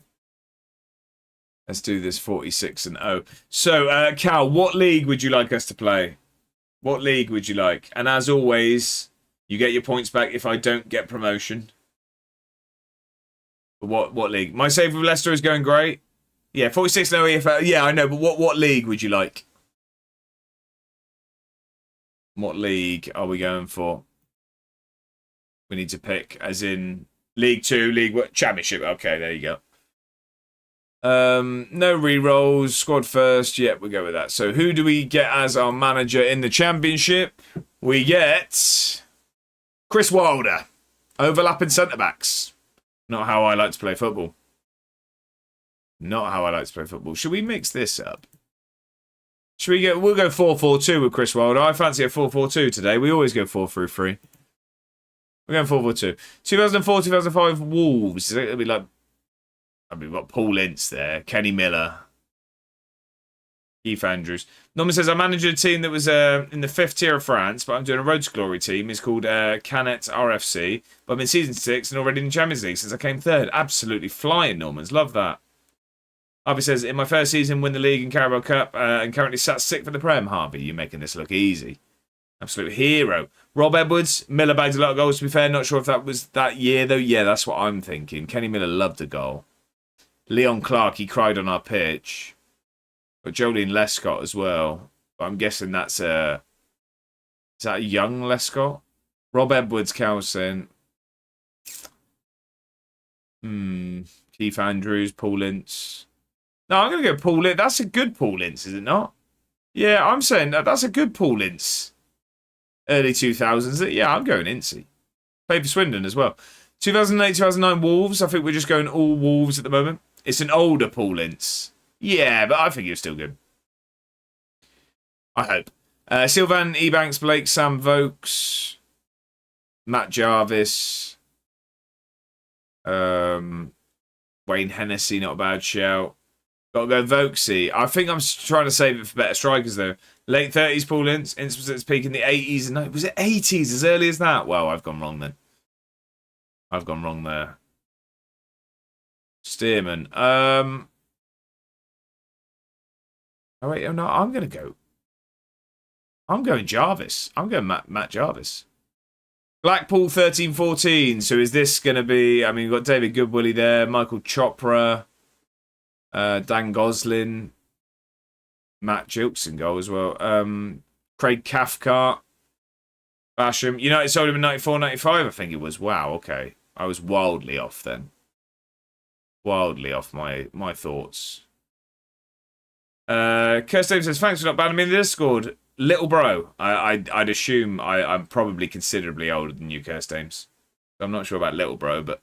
A: do this 46-0. So, Cal, what league would you like us to play? What league would you like? And as always, you get your points back if I don't get promotion. What league? My save with Leicester is going great. Yeah, 46 no EFL. Yeah, I know, but what league would you like? What league are we going for? We need to pick, as in League 2, League what? Championship. Okay, there you go. No re-rolls, squad first. Yep, we'll go with that. So who do we get as our manager in the Championship? We get Chris Wilder. Overlapping centre-backs. Not how I like to play football. Not how I like to play football. Should we mix this up? Should we go? We'll go 4-4-2 with Chris Wilder. I fancy a 4-4-2 today. We always go 4-3-3. We're going 4-4-2. 2004-2005 Wolves. It'll be like, I mean, we've got Paul Ince there, Kenny Miller, Keith Andrews. Norman says, I managed a team that was in the 5th tier of France, but I'm doing a Road to Glory team. It's called Canet RFC, but I'm in Season 6 and already in the Champions League since I came 3rd. Absolutely flying, Normans. Love that. Harvey says, in my first season, win the league and Carabao Cup, and currently sat 6th for the Prem. Harvey, you're making this look easy. Absolute hero. Rob Edwards, Miller bagged a lot of goals, to be fair. Not sure if that was that year, though. Yeah, that's what I'm thinking. Kenny Miller loved a goal. Leon Clark, he cried on our pitch. But Jolene Lescott as well. But I'm guessing that's a... Is that a young Lescott? Rob Edwards, Kelsen. Keith Andrews, Paul Ince. No, I'm going to go Paul Ince. That's a good Paul Ince, is it not? Yeah, I'm saying that's a good Paul Ince. Early 2000s. Yeah, I'm going Incey. Played for Swindon as well. 2008-2009 Wolves. I think we're just going all Wolves at the moment. It's an older Paul Ince. Yeah, but I think he was still good. I hope. Sylvan Ebanks, Blake, Sam Vokes, Matt Jarvis, Wayne Hennessy, not a bad shout. Got to go Vokesy. I think I'm trying to save it for better strikers, though. Late 30s, Paul Ince. Ince was at its peak in the 80s. And was it 80s as early as that? Well, I've gone wrong then. I've gone wrong there. Stearman. Oh, wait. Oh, no. I'm going to go. I'm going Jarvis. I'm going Matt Jarvis. Blackpool 13-14. So is this going to be... I mean, we've got David Goodwillie there. Michael Chopra. Dan Goslin. Matt Jilks in goal as well. Craig Cathcart. Basham. United sold him in 94-95, I think it was. Wow, okay. I was wildly off then. Wildly off my thoughts. Kirsten says, thanks for not banning me in the Discord. Little bro. I'd assume I'm probably considerably older than you, Kirstames. I'm not sure about little bro, but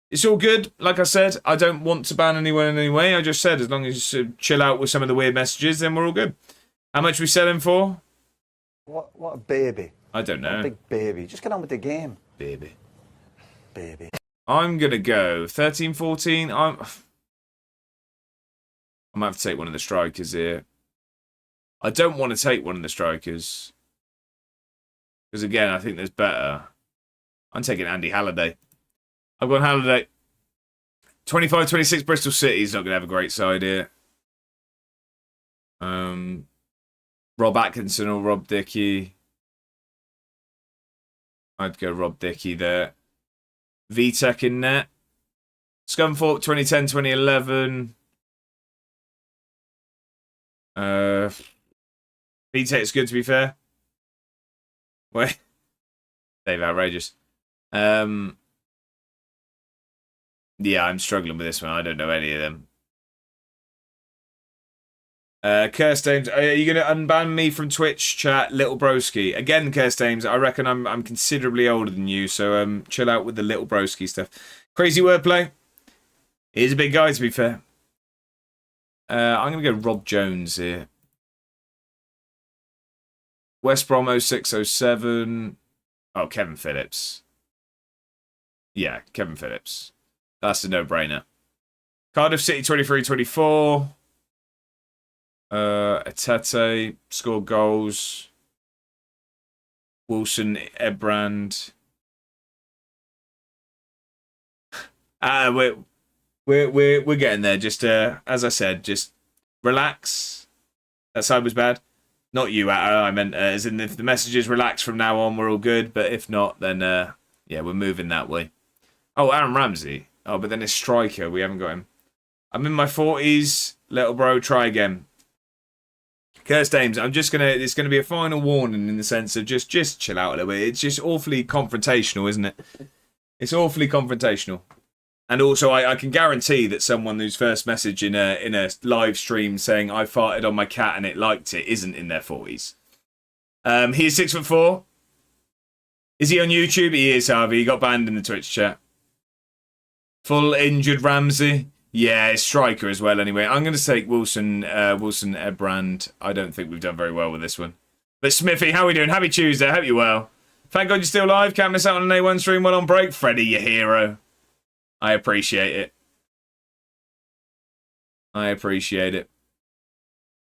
A: it's all good. Like I said, I don't want to ban anyone in any way. I just said as long as you chill out with some of the weird messages, then we're all good. How much are we selling for?
D: What a baby.
A: I don't know.
D: What a big baby. Just get on with the game.
A: Baby.
D: Baby.
A: I'm going to go 13-14. I might have to take one of the strikers here. I don't want to take one of the strikers. Because again, I think there's better. I'm taking Andy Halliday. I've gone Halliday. 25-26 Bristol City's not going to have a great side here. Rob Atkinson or Rob Dickey. I'd go Rob Dickey there. VTech in net. Scunthorpe 2010-2011. VTech's good, to be fair. Wait. Dave, outrageous. Yeah, I'm struggling with this one. I don't know any of them. Kirstames, are you going to unban me from Twitch chat, Little Broski? Again, Kirstames, I reckon I'm considerably older than you, so chill out with the Little Broski stuff. Crazy wordplay. He's a big guy, to be fair. I'm going to go Rob Jones here. West Brom 06-07. Oh, Kevin Phillips. Yeah, Kevin Phillips. That's a no-brainer. Cardiff City 23-24. Atete scored goals. Wilson, Ebrand. We're getting there. Just as I said, just relax. That side was bad. Not you, I meant as in if the message is relax from now on, we're all good. But if not, then yeah, we're moving that way. Oh, Aaron Ramsey. Oh, but then it's striker. We haven't got him. I'm in my 40s. Little bro, try again. Curse Dames, it's gonna be a final warning in the sense of just chill out a little bit. It's just awfully confrontational, isn't it? It's awfully confrontational. And also, I can guarantee that someone whose first message in a live stream saying I farted on my cat and it liked it isn't in their 40s. He is 6'4". Is he on YouTube? He is, Harvey. He got banned in the Twitch chat. Full injured Ramsey. Yeah, striker as well. Anyway, I'm going to take Wilson Ebrand. I don't think we've done very well with this one. But Smithy, how are we doing? Happy Tuesday. Hope you're well. Thank God you're still live. Can't miss out on an A1 stream while on break. Freddie, your hero. I appreciate it. I appreciate it.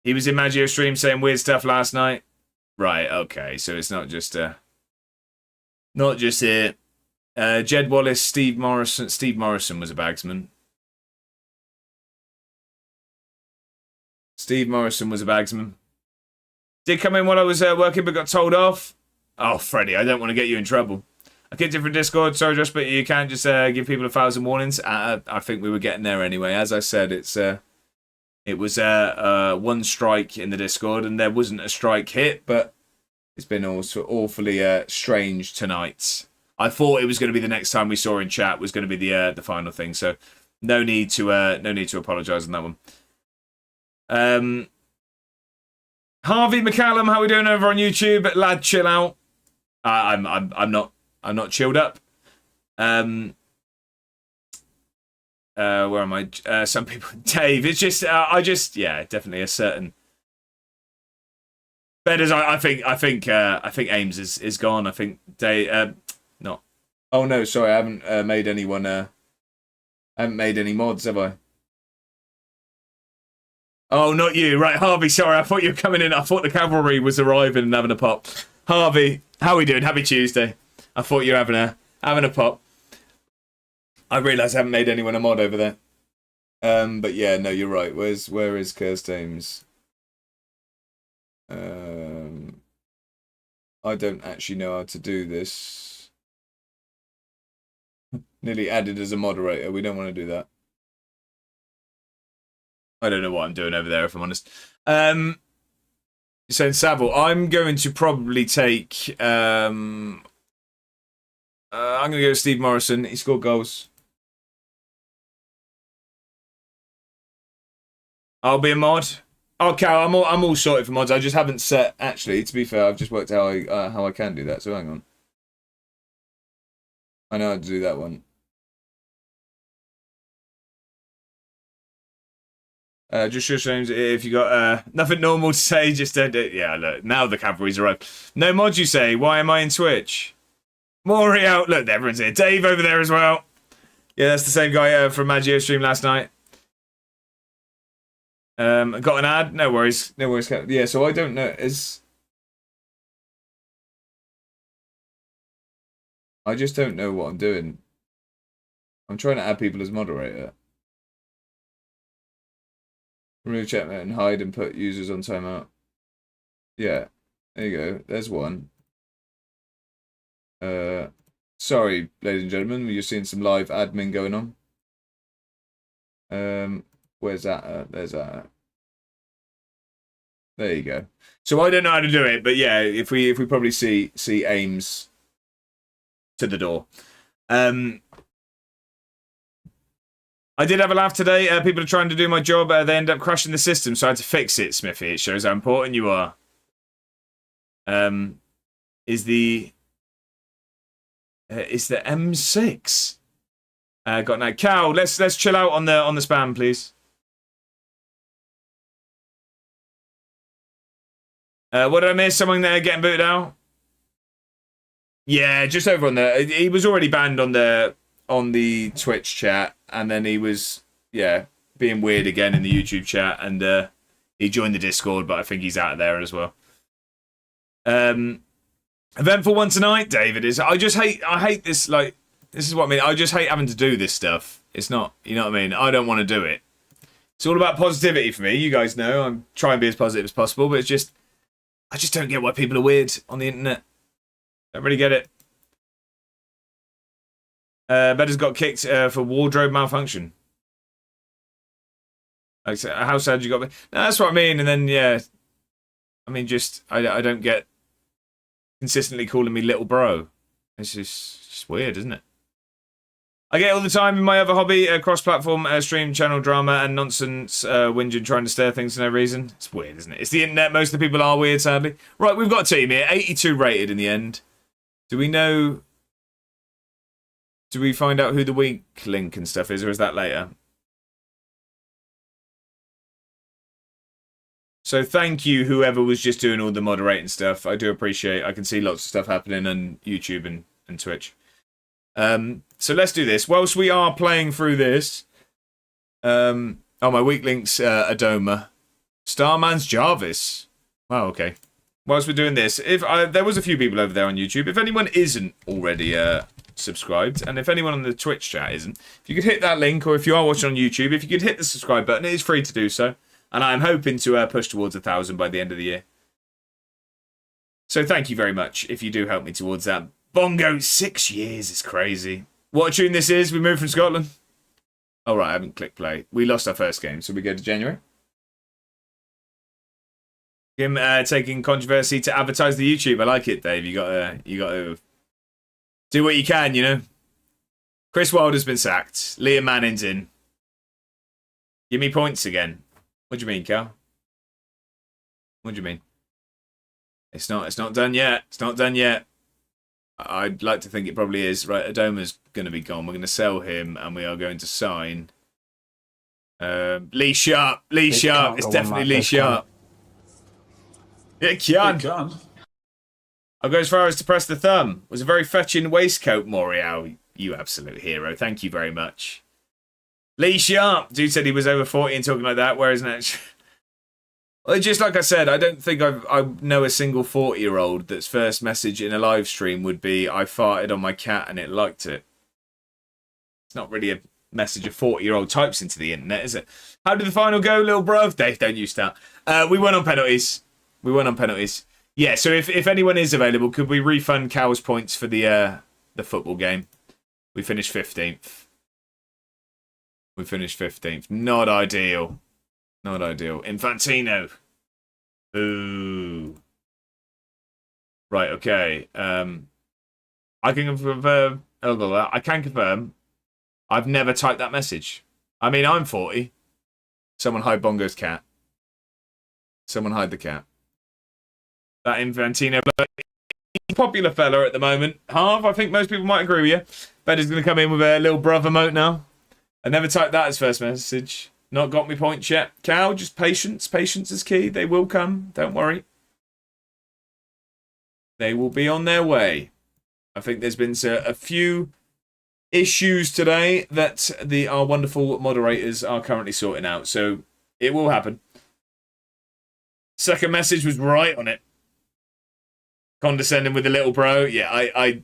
A: He was in Maggio stream saying weird stuff last night. Right, okay. So it's not just it. Jed Wallace, Steve Morrison. Steve Morrison was a bagsman. Steve Morrison was a bagsman. Did come in while I was working but got told off. Oh, Freddie, I don't want to get you in trouble. I kicked it from Discord. Sorry, Josh, but you can't just give people 1,000 warnings. I think we were getting there anyway. As I said, it was one strike in the Discord, and there wasn't a strike hit, but it's been also awfully strange tonight. I thought it was going to be the next time we saw in chat was going to be the final thing, so no need to apologise on that one. Harvey McCallum, how are we doing over on YouTube? Lad, chill out. I'm not chilled up. Where am I? Some people, Dave. It's just, yeah, definitely a certain. Bedders, I think Ames is gone. I think Dave, not. Oh no, sorry, I haven't made anyone. I haven't made any mods, have I? Oh, not you, right, Harvey? Sorry, I thought you were coming in. I thought the cavalry was arriving and having a pop. Harvey, how are we doing? Happy Tuesday. I thought you were having a pop. I realise I haven't made anyone a mod over there. But yeah, no, you're right. Where is Curse Dames? I don't actually know how to do this. Nearly added as a moderator. We don't want to do that. I don't know what I'm doing over there, if I'm honest. So in Savile, I'm going to probably take. I'm going to go with Steve Morrison. He scored goals. I'll be a mod. Okay, I'm all sorted for mods. I just haven't set. Actually, to be fair, I've just worked out how I can do that. So hang on. I know how to do that one. Just your names if you got nothing normal to say. Just yeah, look. Now the cavalry's arrived. No mods, you say? Why am I in Twitch? Maury out. Look, everyone's here. Dave over there as well. Yeah, that's the same guy from Maggio stream last night. Got an ad? No worries. No worries. Yeah, so I don't know. I just don't know what I'm doing. I'm trying to add people as moderator. Remove chatmate and hide and put users on timeout. Yeah, there you go. There's one. Sorry, ladies and gentlemen, you're seeing some live admin going on. Where's that at? There's that at. There you go. So I don't know how to do it, but yeah, if we probably see Ames to the door. I did have a laugh today. People are trying to do my job. They end up crashing the system, so I had to fix it, Smithy. It shows how important you are. Is the M6? Got no Cal. Let's chill out on the spam, please. What did I miss? Someone there getting booted out? Yeah, just over on the. He was already banned on the Twitch chat, and then he was being weird again in the YouTube chat, and he joined the Discord, but I think he's out of there as well. Eventful one tonight, David is. I hate this. Like, this is what I mean. I just hate having to do this stuff. It's not, you know what I mean. I don't want to do it. It's all about positivity for me. You guys know I'm trying to be as positive as possible, but it's just. I just don't get why people are weird on the internet. Don't really get it. Beddar's got kicked for wardrobe malfunction. Like, so how sad you got me? No, that's what I mean. And then, yeah, I mean, just, I don't get consistently calling me little bro. It's just weird, isn't it? I get it all the time in my other hobby, cross-platform stream, channel drama, and nonsense whinging trying to stir things for no reason. It's weird, isn't it? It's the internet. Most of the people are weird, sadly. Right, we've got a team here. 82 rated in the end. Do we know... Do we find out who the weak link and stuff is, or is that later? So thank you, whoever was just doing all the moderating stuff. I do appreciate. I can see lots of stuff happening on YouTube and Twitch. So let's do this. Whilst we are playing through this, oh, my weak link's Adoma, Starman's Jarvis. Wow, okay. Whilst we're doing this, there was a few people over there on YouTube. If anyone isn't already subscribed, and if anyone on the Twitch chat isn't, if you could hit that link, or if you are watching on YouTube, if you could hit the subscribe button, it is free to do so. And I'm hoping to push towards 1,000 by the end of the year. So thank you very much if you do help me towards that. Bongo, 6 years is crazy. What a tune this is. We moved from Scotland. Oh, right, I haven't clicked play. We lost our first game, so we go to January. Him taking controversy to advertise the YouTube. I like it, Dave. You got to do what you can, you know. Chris Wilder's been sacked. Liam Manning's in. Give me points again. What do you mean, Cal? What do you mean? It's not done yet. It's not done yet. I'd like to think it probably is. Right, Adoma's going to be gone. We're going to sell him, and we are going to sign Lee Sharp. Lee Sharp. It's definitely Lee Sharp. It can. I'll go as far as to press the thumb. Was a very fetching waistcoat, Morial. You absolute hero. Thank you very much. Lee Sharp. Dude said he was over 40 and talking like that, whereas not. Well, just like I said, I don't think I know a single 40-year-old that's first message in a live stream would be, I farted on my cat and it liked it. It's not really a message a 40-year-old types into the internet, is it? How did the final go, little bruv? Dave, don't you start. We won on penalties. Yeah, so if anyone is available, could we refund Cal's points for the football game? We finished 15th. Not ideal. Infantino. Ooh. Right, okay. I can confirm. I can confirm. I've never typed that message. I mean, I'm 40. Someone hide Bongo's cat. Someone hide the cat. That Infantino, popular fella at the moment. Half, I think most people might agree with you. Betty's going to come in with a little brother emote now. I never typed that as first message. Not got me points yet. Cal, just patience. Patience is key. They will come. Don't worry. They will be on their way. I think there's been a few issues today that our wonderful moderators are currently sorting out. So it will happen. Second message was right on it. Condescending with the little bro. Yeah, I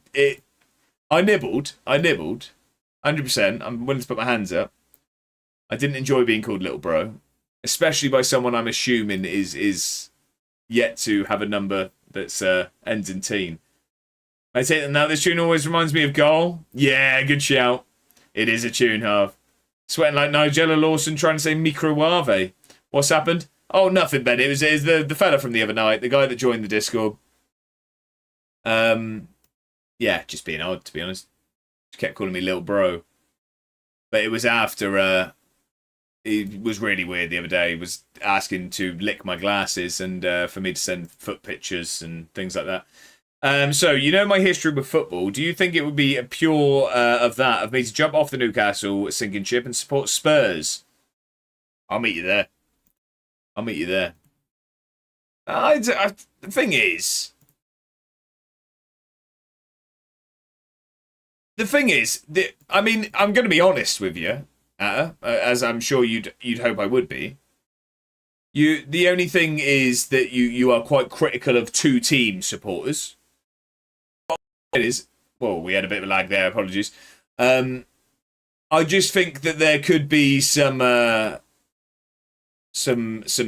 A: nibbled. 100%. I'm willing to put my hands up. I didn't enjoy being called little bro, especially by someone I'm assuming is yet to have a number that's ends in teen. I say that now. This tune always reminds me of Goal. Yeah, good shout. It is a tune, Harv. Sweating like Nigella Lawson trying to say microwave. What's happened? Oh, nothing, Ben. It was the fella from the other night, the guy that joined the Discord. Yeah, just being odd, to be honest. Just kept calling me little bro. But it was after it was really weird the other day. He was asking to lick my glasses and for me to send foot pictures and things like that. So, you know my history with football. Do you think it would be a pure of me to jump off the Newcastle sinking ship and support Spurs? I'll meet you there. The thing is, I mean, I'm going to be honest with you, as I'm sure you'd hope I would be. The only thing is that you are quite critical of two team supporters. It is. Well, we had a bit of a lag there. Apologies. I just think that there could be some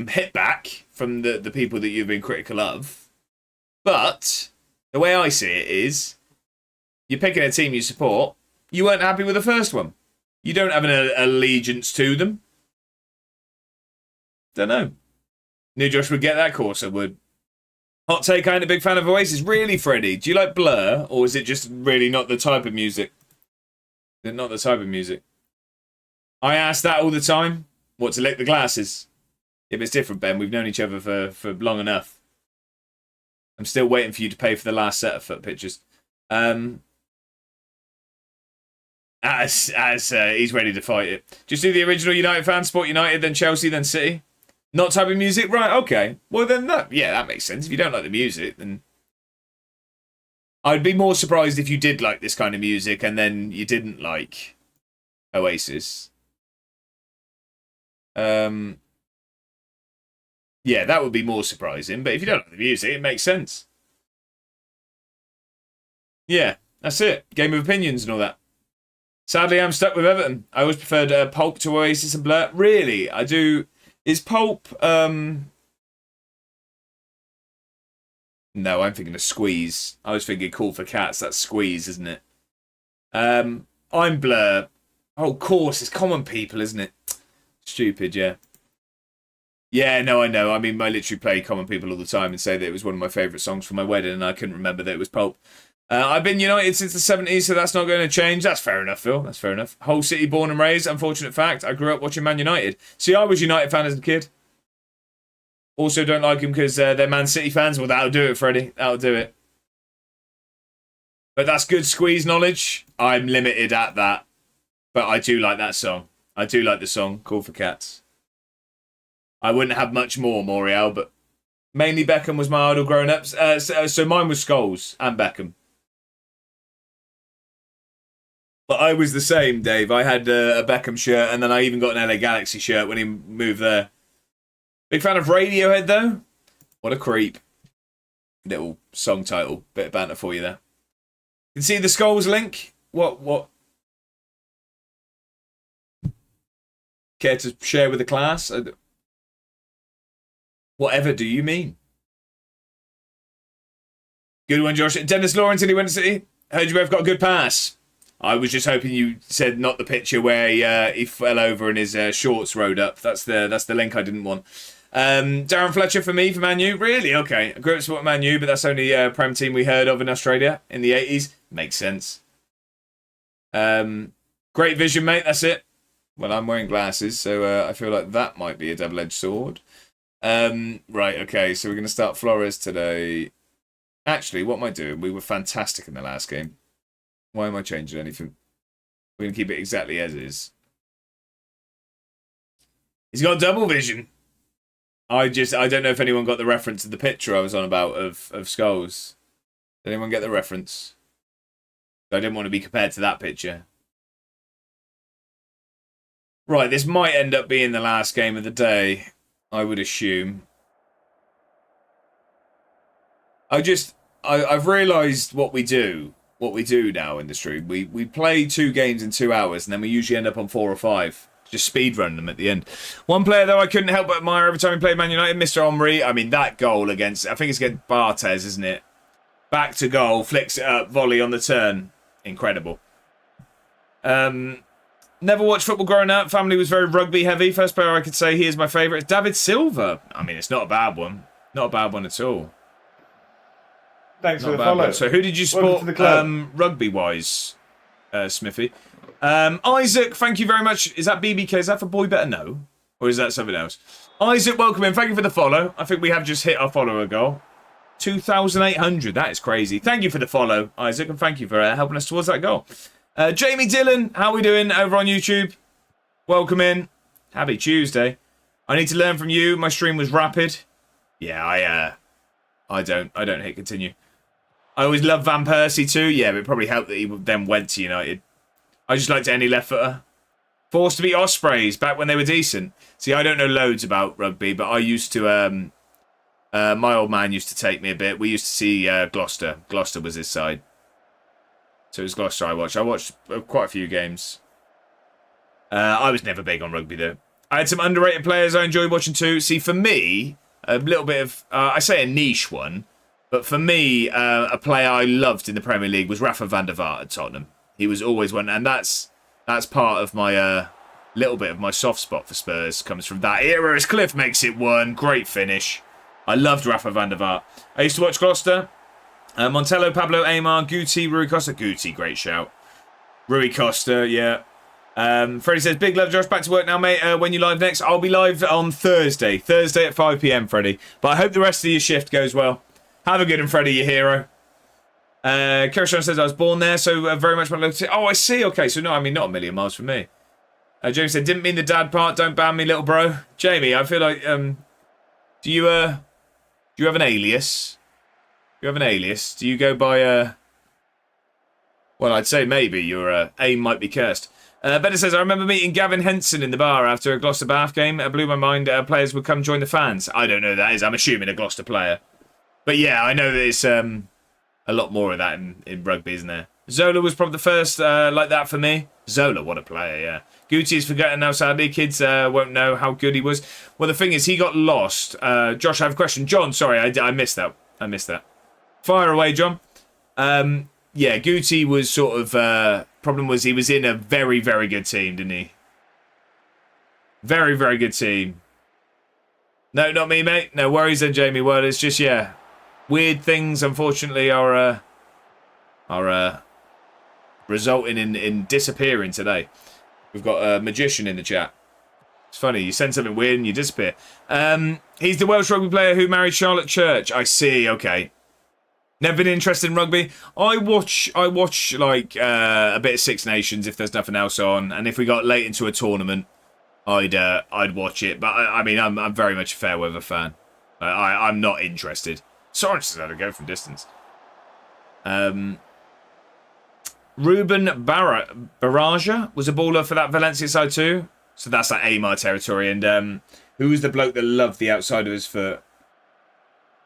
A: hit back from the people that you've been critical of. But the way I see it is, you're picking a team you support. You weren't happy with the first one. You don't have an allegiance to them. Don't know. Knew Josh would get that course, I would. Hot take, I ain't a big fan of Oasis. Really, Freddie? Do you like Blur, or is it just really not the type of music? Is it not the type of music? I ask that all the time. What, to lick the glasses? If it's different, Ben. We've known each other for long enough. I'm still waiting for you to pay for the last set of foot pictures. As he's ready to fight it. Just do the original United fan, support United, then Chelsea, then City. Not type of music? Right, okay. Well, then that makes sense. If you don't like the music, then... I'd be more surprised if you did like this kind of music and then you didn't like Oasis. Yeah, that would be more surprising. But if you don't like the music, it makes sense. Yeah, that's it. Game of opinions and all that. Sadly, I'm stuck with Everton. I always preferred Pulp to Oasis and Blur. Really, I do... Is Pulp... No, I'm thinking of Squeeze. I was thinking Call for Cats. That's Squeeze, isn't it? I'm Blur. Oh, of course. It's Common People, isn't it? Stupid, yeah. Yeah, no, I know. I mean, I literally play Common People all the time and say that it was one of my favourite songs for my wedding, and I couldn't remember that it was Pulp. I've been United since the 70s, so that's not going to change. That's fair enough, Phil. That's fair enough. Whole city born and raised. Unfortunate fact, I grew up watching Man United. See, I was United fan as a kid. Also don't like them because they're Man City fans. Well, that'll do it, Freddie. That'll do it. But that's good Squeeze knowledge. I'm limited at that. But I do like that song. I do like the song, Call for Cats. I wouldn't have much more, Moriel, but mainly Beckham was my idol growing up. So mine was Scholes and Beckham. But I was the same, Dave. I had a Beckham shirt, and then I even got an LA Galaxy shirt when he moved there. Big fan of Radiohead, though. What a creep. Little song title. Bit of banter for you there. You can see the Skulls link. What? Care to share with the class? Whatever do you mean? Good one, Josh. Dennis Lawrence, did he win the City? Heard you both got a good pass. I was just hoping you said not the picture where he fell over and his shorts rode up. That's the link I didn't want. Darren Fletcher for me, for Man U. Really? Okay. I grew up supporting Man U, but that's only a Prem team we heard of in Australia in the 80s. Makes sense. Great vision, mate. That's it. Well, I'm wearing glasses, so I feel like that might be a double-edged sword. Right, okay. So we're going to start Flores today. Actually, what am I doing? We were fantastic in the last game. Why am I changing anything? We're going to keep it exactly as is. He's got double vision. I don't know if anyone got the reference to the picture I was on about of Skulls. Did anyone get the reference? I didn't want to be compared to that picture. Right, this might end up being the last game of the day, I would assume. I've realised what we do now in the stream. We play 2 games in 2 hours, and then we usually end up on 4 or 5. Just speed run them at the end. One player, though, I couldn't help but admire every time he played Man United, Mr. Omri. I mean, that goal against... I think it's against Barthez, isn't it? Back to goal, flicks it up, volley on the turn. Incredible. Never watched football growing up. Family was very rugby heavy. First player I could say he is my favourite is David Silva. I mean, it's not a bad one. Not a bad one at all.
E: Thanks for the follow.
A: So who did you support rugby-wise, Smithy? Isaac, thank you very much. Is that BBK? Is that for Boy Better Know? Or is that something else? Isaac, welcome in. Thank you for the follow. I think we have just hit our follower goal. 2,800. That is crazy. Thank you for the follow, Isaac, and thank you for helping us towards that goal. Jamie Dillon, how are we doing over on YouTube? Welcome in. Happy Tuesday. I need to learn from you. My stream was rapid. Yeah, I don't hit continue. I always love Van Persie too. Yeah, but it probably helped that he then went to United. I just liked any left footer. Forced to be Ospreys back when they were decent. See, I don't know loads about rugby, but I used to. My old man used to take me a bit. We used to see Gloucester. Gloucester was his side. So it was Gloucester I watched. I watched quite a few games. I was never big on rugby, though. I had some underrated players I enjoyed watching, too. See, for me, a little bit of... I say a niche one. But for me, a player I loved in the Premier League was Rafa van der Vaart at Tottenham. He was always one. And that's part of my
B: Little bit of my soft spot for Spurs comes from that era as Cliff makes it 1. Great finish. I loved Rafa van der Vaart. I used to watch Gloucester. Montello, Pablo, Aymar, Guti, Rui Costa. Guti, great shout. Rui Costa, yeah. Freddie says, big love, Josh. Back to work now, mate. When you live next? I'll be live on Thursday. Thursday at 5 p.m, Freddie. But I hope the rest of your shift goes well. Have a good one, Freddie, your hero. Kirishon says, I was born there, so very much my local. Oh, I see. Okay, so no, I mean, not a million miles from me. Jamie said, didn't mean the dad part. Don't ban me, little bro. Jamie, I feel like, do you have an alias? Do you have an alias? Do you go by, well, I'd say maybe your aim might be cursed. Better says, I remember meeting Gavin Henson in the bar after a Gloucester Bath game. It blew my mind. Players would come join the fans. I don't know who that is. I'm assuming a Gloucester player. But yeah, I know that it's a lot more of that in rugby, isn't there? Zola was probably the first like that for me. Zola, what a player, yeah. Guti is forgotten now, sadly. Kids won't know how good he was. Well, the thing is, he got lost. Josh, I have a question. John, sorry, I missed that. Fire away, John. Yeah, Guti was sort of... problem was he was in a very, very good team, didn't he? Very, very good team. No, not me, mate. No worries then, Jamie. Well, it's just, yeah. Weird things, unfortunately, are resulting in disappearing today. We've got a magician in the chat. It's funny, you send something weird and you disappear. He's the Welsh rugby player who married Charlotte Church. I see, okay. Never been interested in rugby. I watch like a bit of Six Nations if there's nothing else on, and if we got late into a tournament, I'd watch it. But I mean, I'm very much a fair weather fan. I'm not interested. Sorensen's had a go from distance. Ruben Baraja was a baller for that Valencia side too. So that's like Aymar territory. And who was the bloke that loved the outside of his foot?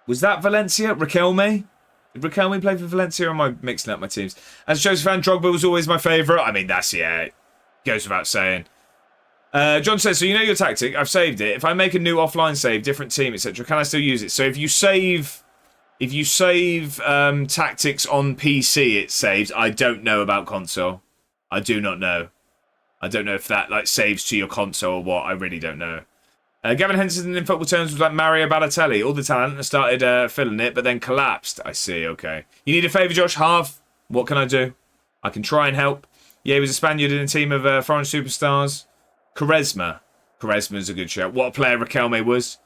B: Was that Valencia? Riquelme? Did Riquelme play for Valencia, or am I mixing up my teams? As a Chelsea fan, Drogba was always my favourite. I mean, it goes without saying. John says, so you know your tactic. I've saved it. If I make a new offline save, different team, etc., can I still use it? So if you save tactics on PC, it saves. I don't know about console. I do not know. I don't know if that like saves to your console or what. I really don't know. Gavin Henson in football terms was like Mario Balotelli. All the talent and started filling it, but then collapsed. I see, okay. You need a favour, Josh? Half. What can I do? I can try and help. Yeah, he was a Spaniard in a team of foreign superstars. Quaresma. Quaresma's a good shout. What a player Riquelme was.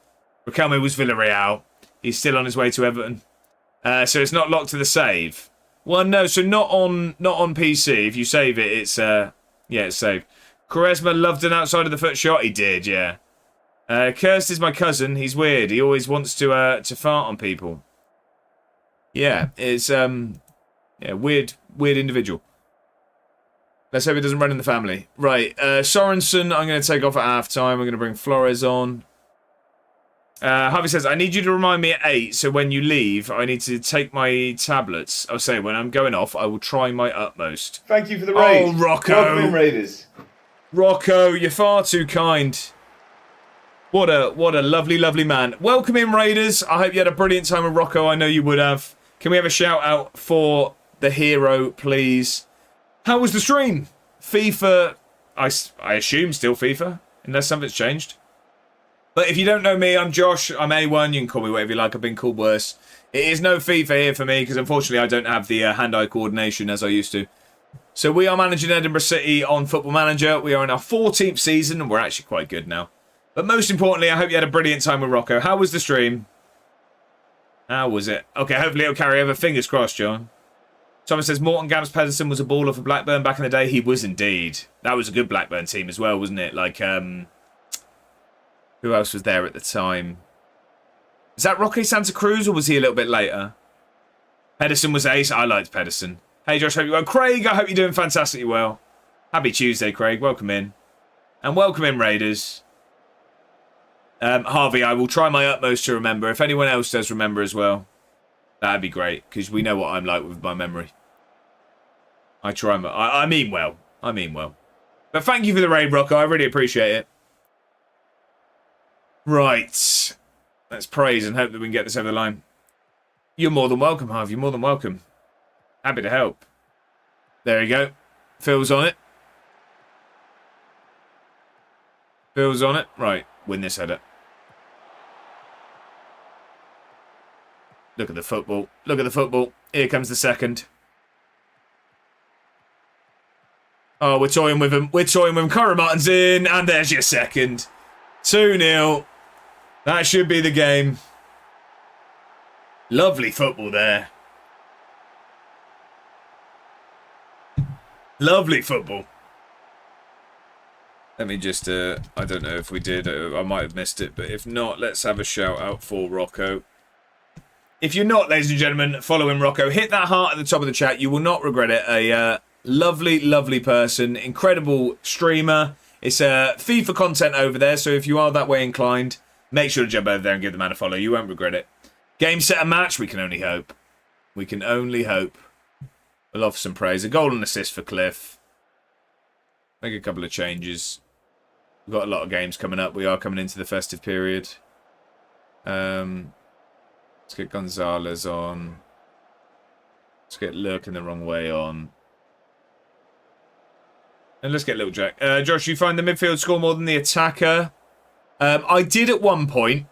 B: Riquelme was Villarreal. He's still on his way to Everton. So it's not locked to the save. Well, no, so not on PC. If you save it, it's it's saved. Quaresma loved an outside of the foot shot. He did, yeah. Kirst is my cousin. He's weird. He always wants to fart on people. Yeah, it's weird individual. Let's hope it doesn't run in the family. Right, Sorensen, I'm going to take off at half-time. We're going to bring Flores on. Harvey says, I need you to remind me at 8, so when you leave, I need to take my tablets. I'll say, when I'm going off, I will try my utmost.
E: Thank you for the raid.
B: Oh, Rocco.
E: Welcome in, Raiders.
B: Rocco, you're far too kind. What a lovely, lovely man. Welcome in, Raiders. I hope you had a brilliant time with Rocco. I know you would have. Can we have a shout-out for the hero, please? How was the stream? FIFA, I assume still FIFA, unless something's changed. But if you don't know me, I'm Josh. I'm A1. You can call me whatever you like. I've been called worse. It is no FIFA here for me because unfortunately I don't have the hand-eye coordination as I used to. So we are managing Edinburgh City on Football Manager. We are in our 14th season and we're actually quite good now. But most importantly, I hope you had a brilliant time with Rocco. How was the stream? How was it? Okay, hopefully it'll carry over. Fingers crossed, John. Thomas says, Morton Gabs Pedersen was a baller for Blackburn back in the day. He was indeed. That was a good Blackburn team as well, wasn't it? Like, who else was there at the time? Is that Roque Santa Cruz or was he a little bit later? Pedersen was ace. I liked Pedersen. Hey, Josh, hope you're well. Craig, I hope you're doing fantastically well. Happy Tuesday, Craig. Welcome in. And welcome in, Raiders. Harvey, I will try my utmost to remember. If anyone else does remember as well, that'd be great, because we know what I'm like with my memory. I try my... I mean well. I mean well. But thank you for the raid, Rocco. I really appreciate it. Right. Let's praise and hope that we can get this over the line. You're more than welcome, Harvey. You're more than welcome. Happy to help. There you go. Phil's on it. Bill's on it. Right, win this header. Look at the football. Look at the football. Here comes the second. Oh, we're toying with him. We're toying with him. Kyra Martin's in, and there's your second. 2-0. That should be the game. Lovely football there. Lovely football. Let me just, I don't know if we did. I might have missed it, but if not, let's have a shout out for Rocco. If you're not, ladies and gentlemen, following Rocco, hit that heart at the top of the chat. You will not regret it. A lovely, lovely person. Incredible streamer. It's FIFA content over there, so if you are that way inclined, make sure to jump over there and give the man a follow. You won't regret it. Game, set, and match. We can only hope. We can only hope. We'll offer some praise. A goal and assist for Cliff. Make a couple of changes. We've got a lot of games coming up. We are coming into the festive period. Let's get Gonzalez on. Let's get Lurking the Wrong Way on. And let's get Little Jack. Josh, you find the midfield score more than the attacker? I did at one point.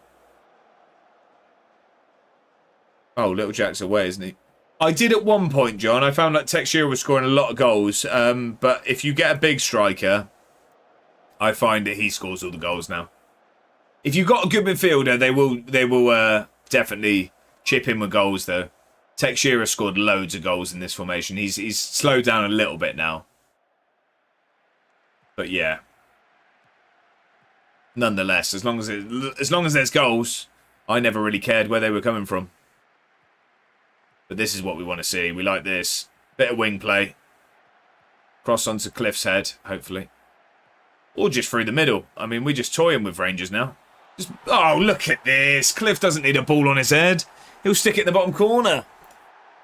B: Oh, Little Jack's away, isn't he? I did at one point, John. I found that Texera was scoring a lot of goals. But if you get a big striker, I find that he scores all the goals now. If you've got a good midfielder, they will definitely chip in with goals, though. Texera scored loads of goals in this formation. He's slowed down a little bit now. But yeah. Nonetheless, as long as there's goals, I never really cared where they were coming from. But this is what we want to see. We like this. Bit of wing play. Cross onto Cliff's head, hopefully. Or just through the middle. I mean, we're just toying with Rangers now. Oh, look at this. Cliff doesn't need a ball on his head. He'll stick it in the bottom corner.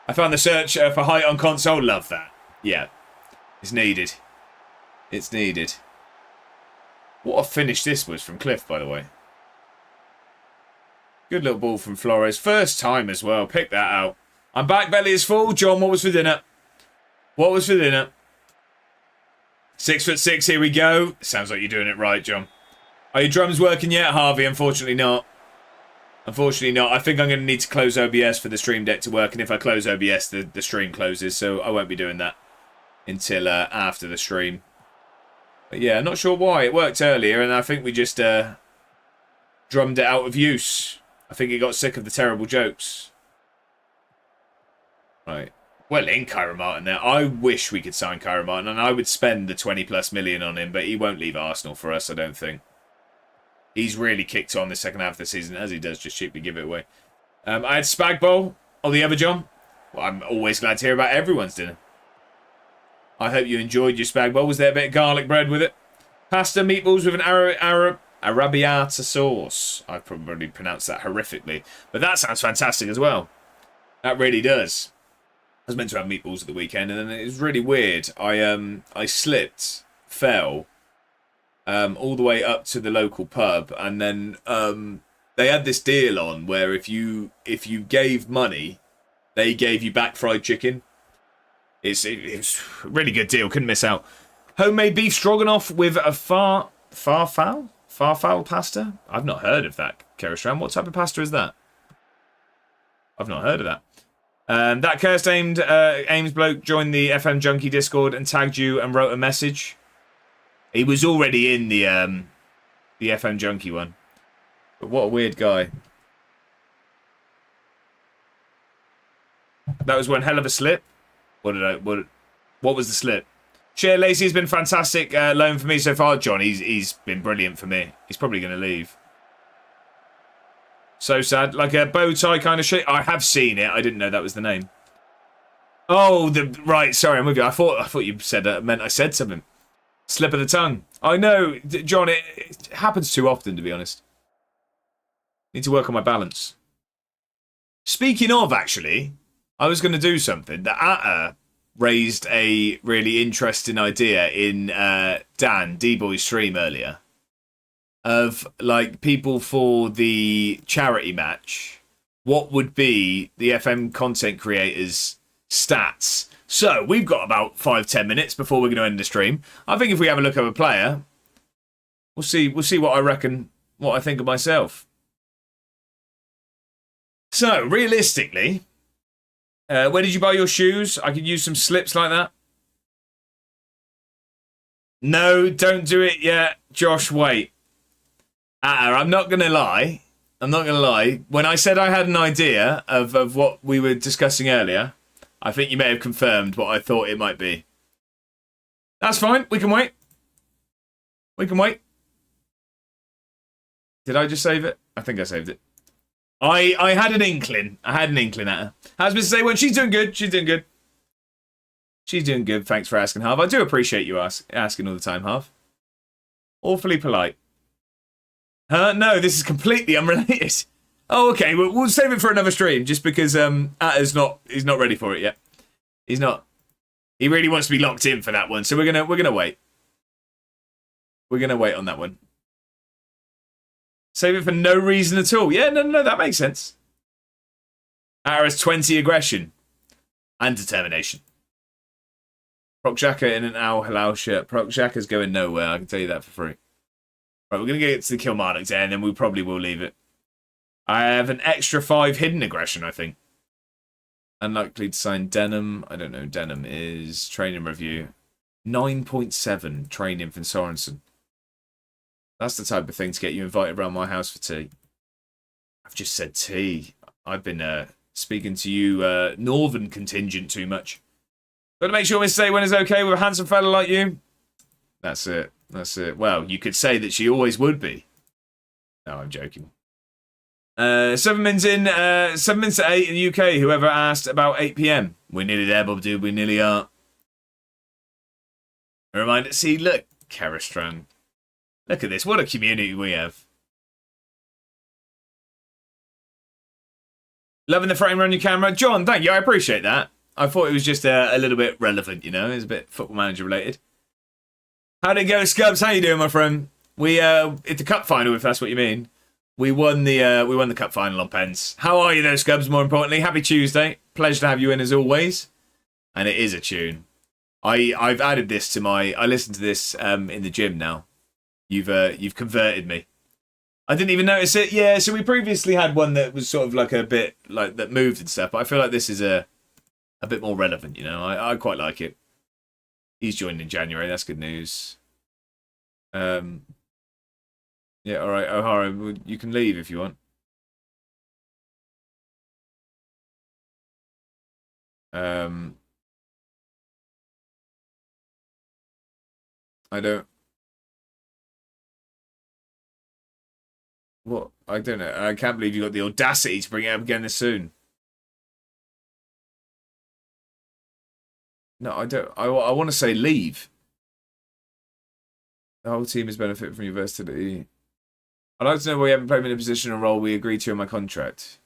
B: I found the search for height on console. Love that. Yeah. It's needed. It's needed. What a finish this was from Cliff, by the way. Good little ball from Flores. First time as well. Pick that out. I'm back. Belly is full. John, what was for dinner? What was for dinner? 6'6", here we go. Sounds like you're doing it right, John. Are your drums working yet, Harvey? Unfortunately not. Unfortunately not. I think I'm going to need to close OBS for the stream deck to work, and if I close OBS, the stream closes, so I won't be doing that until after the stream. But yeah, not sure why. It worked earlier, and I think we just drummed it out of use. I think it got sick of the terrible jokes. Right. Well, in Kyra Martin there. I wish we could sign Kyra Martin, and I would spend the 20+ million on him, but he won't leave Arsenal for us, I don't think. He's really kicked on the second half of the season, as he does just cheaply give it away. I had Spag Bowl. Oh, the other John? Well, I'm always glad to hear about everyone's dinner. I hope you enjoyed your Spag Bowl. Was there a bit of garlic bread with it? Pasta, meatballs with an arrabbiata sauce. I probably pronounced that horrifically, but that sounds fantastic as well. That really does. I was meant to have meatballs at the weekend, and then it was really weird. I slipped, fell, all the way up to the local pub, and then they had this deal on where if you gave money, they gave you back fried chicken. It's a really good deal. Couldn't miss out. Homemade beef stroganoff with a farfalle pasta. I've not heard of that, Kerastram. What type of pasta is that? I've not heard of that. That cursed Ames bloke joined the FM Junkie Discord and tagged you and wrote a message. He was already in the FM Junkie one. But what a weird guy. That was one hell of a slip. What was the slip? Shea Lacey has been fantastic loan for me so far. John, he's been brilliant for me. He's probably going to leave. So sad. Like a bow tie kind of shit. I have seen it. I didn't know that was the name. Oh, right. Sorry, I'm with you. I thought you said that meant I said something. Slip of the tongue. I know, John. It happens too often, to be honest. Need to work on my balance. Speaking of, actually, I was going to do something. The Atta raised a really interesting idea in Dan D-Boy's stream earlier. Of like people for the charity match, what would be the FM content creators' stats? So we've got about 5-10 minutes before we're going to end the stream. I think if we have a look at a player, We'll see what I reckon, what I think of myself. So, realistically, where did you buy your shoes? I could use some slips like that. No, don't do it yet. Josh, wait. I'm not going to lie. When I said I had an idea of what we were discussing earlier, I think you may have confirmed what I thought it might be. That's fine. We can wait. Did I just save it? I think I saved it. I had an inkling. at her. How's Mrs. A1? She's doing good. She's doing good. Thanks for asking, Harv. I do appreciate you asking all the time, Harv. Awfully polite. No, this is completely unrelated. Oh, okay. We'll save it for another stream, just because he's not ready for it yet. He's not. He really wants to be locked in for that one, so we're gonna wait. We're gonna wait on that one. Save it for no reason at all. Yeah, no, that makes sense. Atta has 20 aggression and determination. Proc Xhaka in an Al Hilal shirt. Proc Xhaka's going nowhere, I can tell you that for free. Right, we're going to get to the Kilmarnock day, and then we probably will leave it. I have an extra 5 hidden aggression, I think. Unlikely to sign Denim. I don't know. Denim is training review. 9.7 training from Sorensen. That's the type of thing to get you invited around my house for tea. I've just said tea. I've been speaking to you northern contingent too much. Got to make sure Miss A1 is okay with a handsome fella like you. That's it. Well, you could say that she always would be. No, I'm joking. 7 minutes in. 7 minutes to 8 in the UK. Whoever asked about 8 PM. We're nearly there, Bob, dude. We nearly are. A reminder. See, look, Karastrang. Look at this. What a community we have. Loving the frame around your camera. John, thank you. I appreciate that. I thought it was just a little bit relevant, you know. It was a bit football manager related. How'd it go, Scubs? How you doing, my friend? We it's the cup final, if that's what you mean. We won the cup final on pens. How are you though, Scubs? More importantly, happy Tuesday. Pleasure to have you in as always. And it is a tune. I've added this to my. I listen to this in the gym now. You've converted me. I didn't even notice it. Yeah, so we previously had one that was sort of like a bit like that moved and stuff, but I feel like this is a bit more relevant, you know. I quite like it. He's joined in January, that's good news. Yeah, alright, O'Hara, you can leave if you want. I don't. What? I don't know. I can't believe you got the audacity to bring it up again this soon. No, I don't. I want to say leave. The whole team has benefited from your versatility. I'd like to know why you haven't played me in a position or role we agreed to in my contract.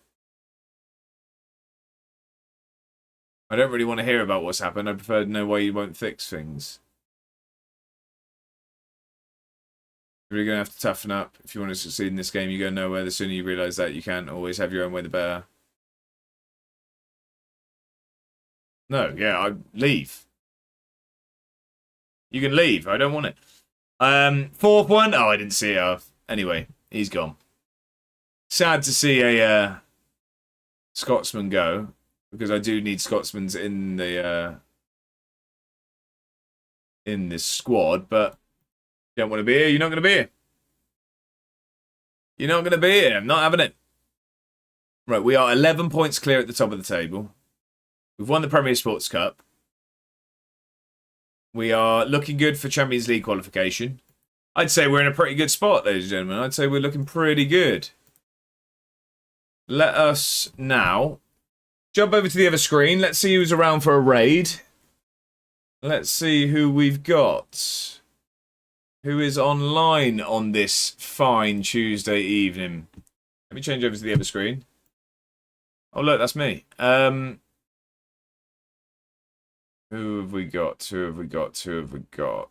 B: I don't really want to hear about what's happened. I prefer to know why you won't fix things. You're really going to have to toughen up. If you want to succeed in this game, you go nowhere. The sooner you realise that, you can't always have your own way, the better. No, yeah, I leave. You can leave. I don't want it. Fourth one. Oh, I didn't see it. Anyway, he's gone. Sad to see a Scotsman go, because I do need Scotsmen in this squad, but you don't want to be here, you're not going to be here. You're not going to be here. I'm not having it. Right, we are 11 points clear at the top of the table. We've won the Premier Sports Cup. We are looking good for Champions League qualification. I'd say we're in a pretty good spot, ladies and gentlemen. I'd say we're looking pretty good. Let us now jump over to the other screen. Let's see who's around for a raid. Let's see who we've got. Who is online on this fine Tuesday evening. Let me change over to the other screen. Oh, look, that's me. Who have we got? Who have we got? Who have we got?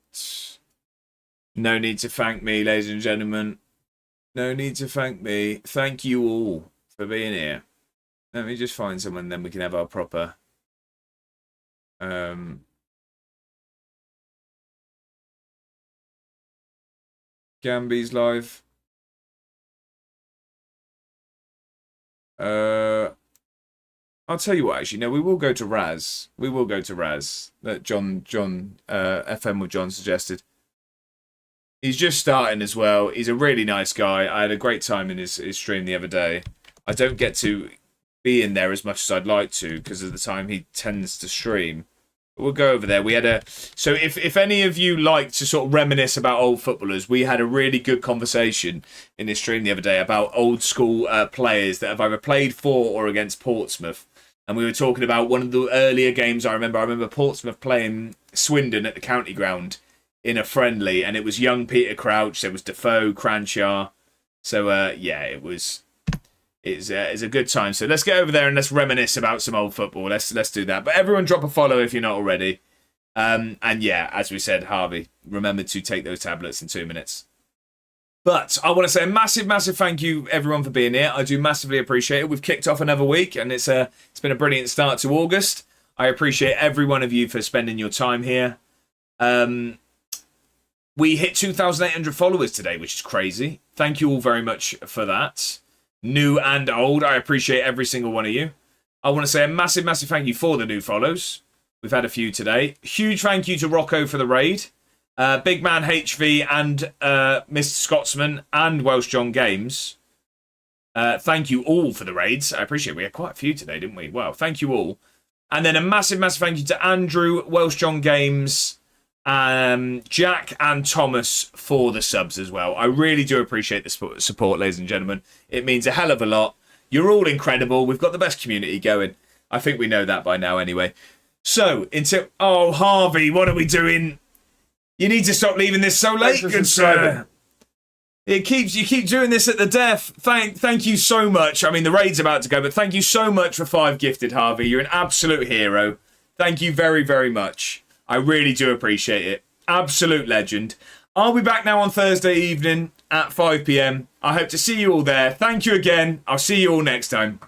B: No need to thank me, ladies and gentlemen. No need to thank me. Thank you all for being here. Let me just find someone, then we can have our proper...
A: Gambi's live. I'll tell you what, actually, no, we will go to Raz. We will go to Raz. That John, FM with John suggested. He's just starting as well. He's a really nice guy. I had a great time in his stream the other day. I don't get to be in there as much as I'd like to because of the time he tends to stream. But we'll go over there. We had a... So if any of you like to sort of reminisce about old footballers, we had a really good conversation in this stream the other day about old school players that have either played for or against Portsmouth. And we were talking about one of the earlier games I remember. I remember Portsmouth playing Swindon at the county ground in a friendly, and it was young Peter Crouch, there was Defoe, Cranshaw. So, yeah, it's a good time. So let's get over there and let's reminisce about some old football. Let's do that. But everyone drop a follow if you're not already. And yeah, as we said, Harvey, remember to take those tablets in 2 minutes. But I want to say a massive, massive thank you, everyone, for being here. I do massively appreciate it. We've kicked off another week, and it's been a brilliant start to August. I appreciate every one of you for spending your time here. We hit 2,800 followers today, which is crazy. Thank you all very much for that. New and old, I appreciate every single one of you. I want to say a massive, massive thank you for the new follows. We've had a few today. Huge thank you to Rocco for the raid. Big Man HV and Mr. Scotsman and Welsh John Games. Thank you all for the raids. I appreciate it. We had quite a few today, didn't we? Well, thank you all. And then a massive, massive thank you to Andrew, Welsh John Games, Jack and Thomas for the subs as well. I really do appreciate the support, ladies and gentlemen. It means a hell of a lot. You're all incredible. We've got the best community going. I think we know that by now anyway. So, oh, Harvey, what are we doing? You need to stop leaving this so late, good sir. You keep doing this at the death. Thank you so much. I mean, the raid's about to go, but thank you so much for 5 gifted, Harvey. You're an absolute hero. Thank you very, very much. I really do appreciate it. Absolute legend. I'll be back now on Thursday evening at 5 p.m. I hope to see you all there. Thank you again. I'll see you all next time.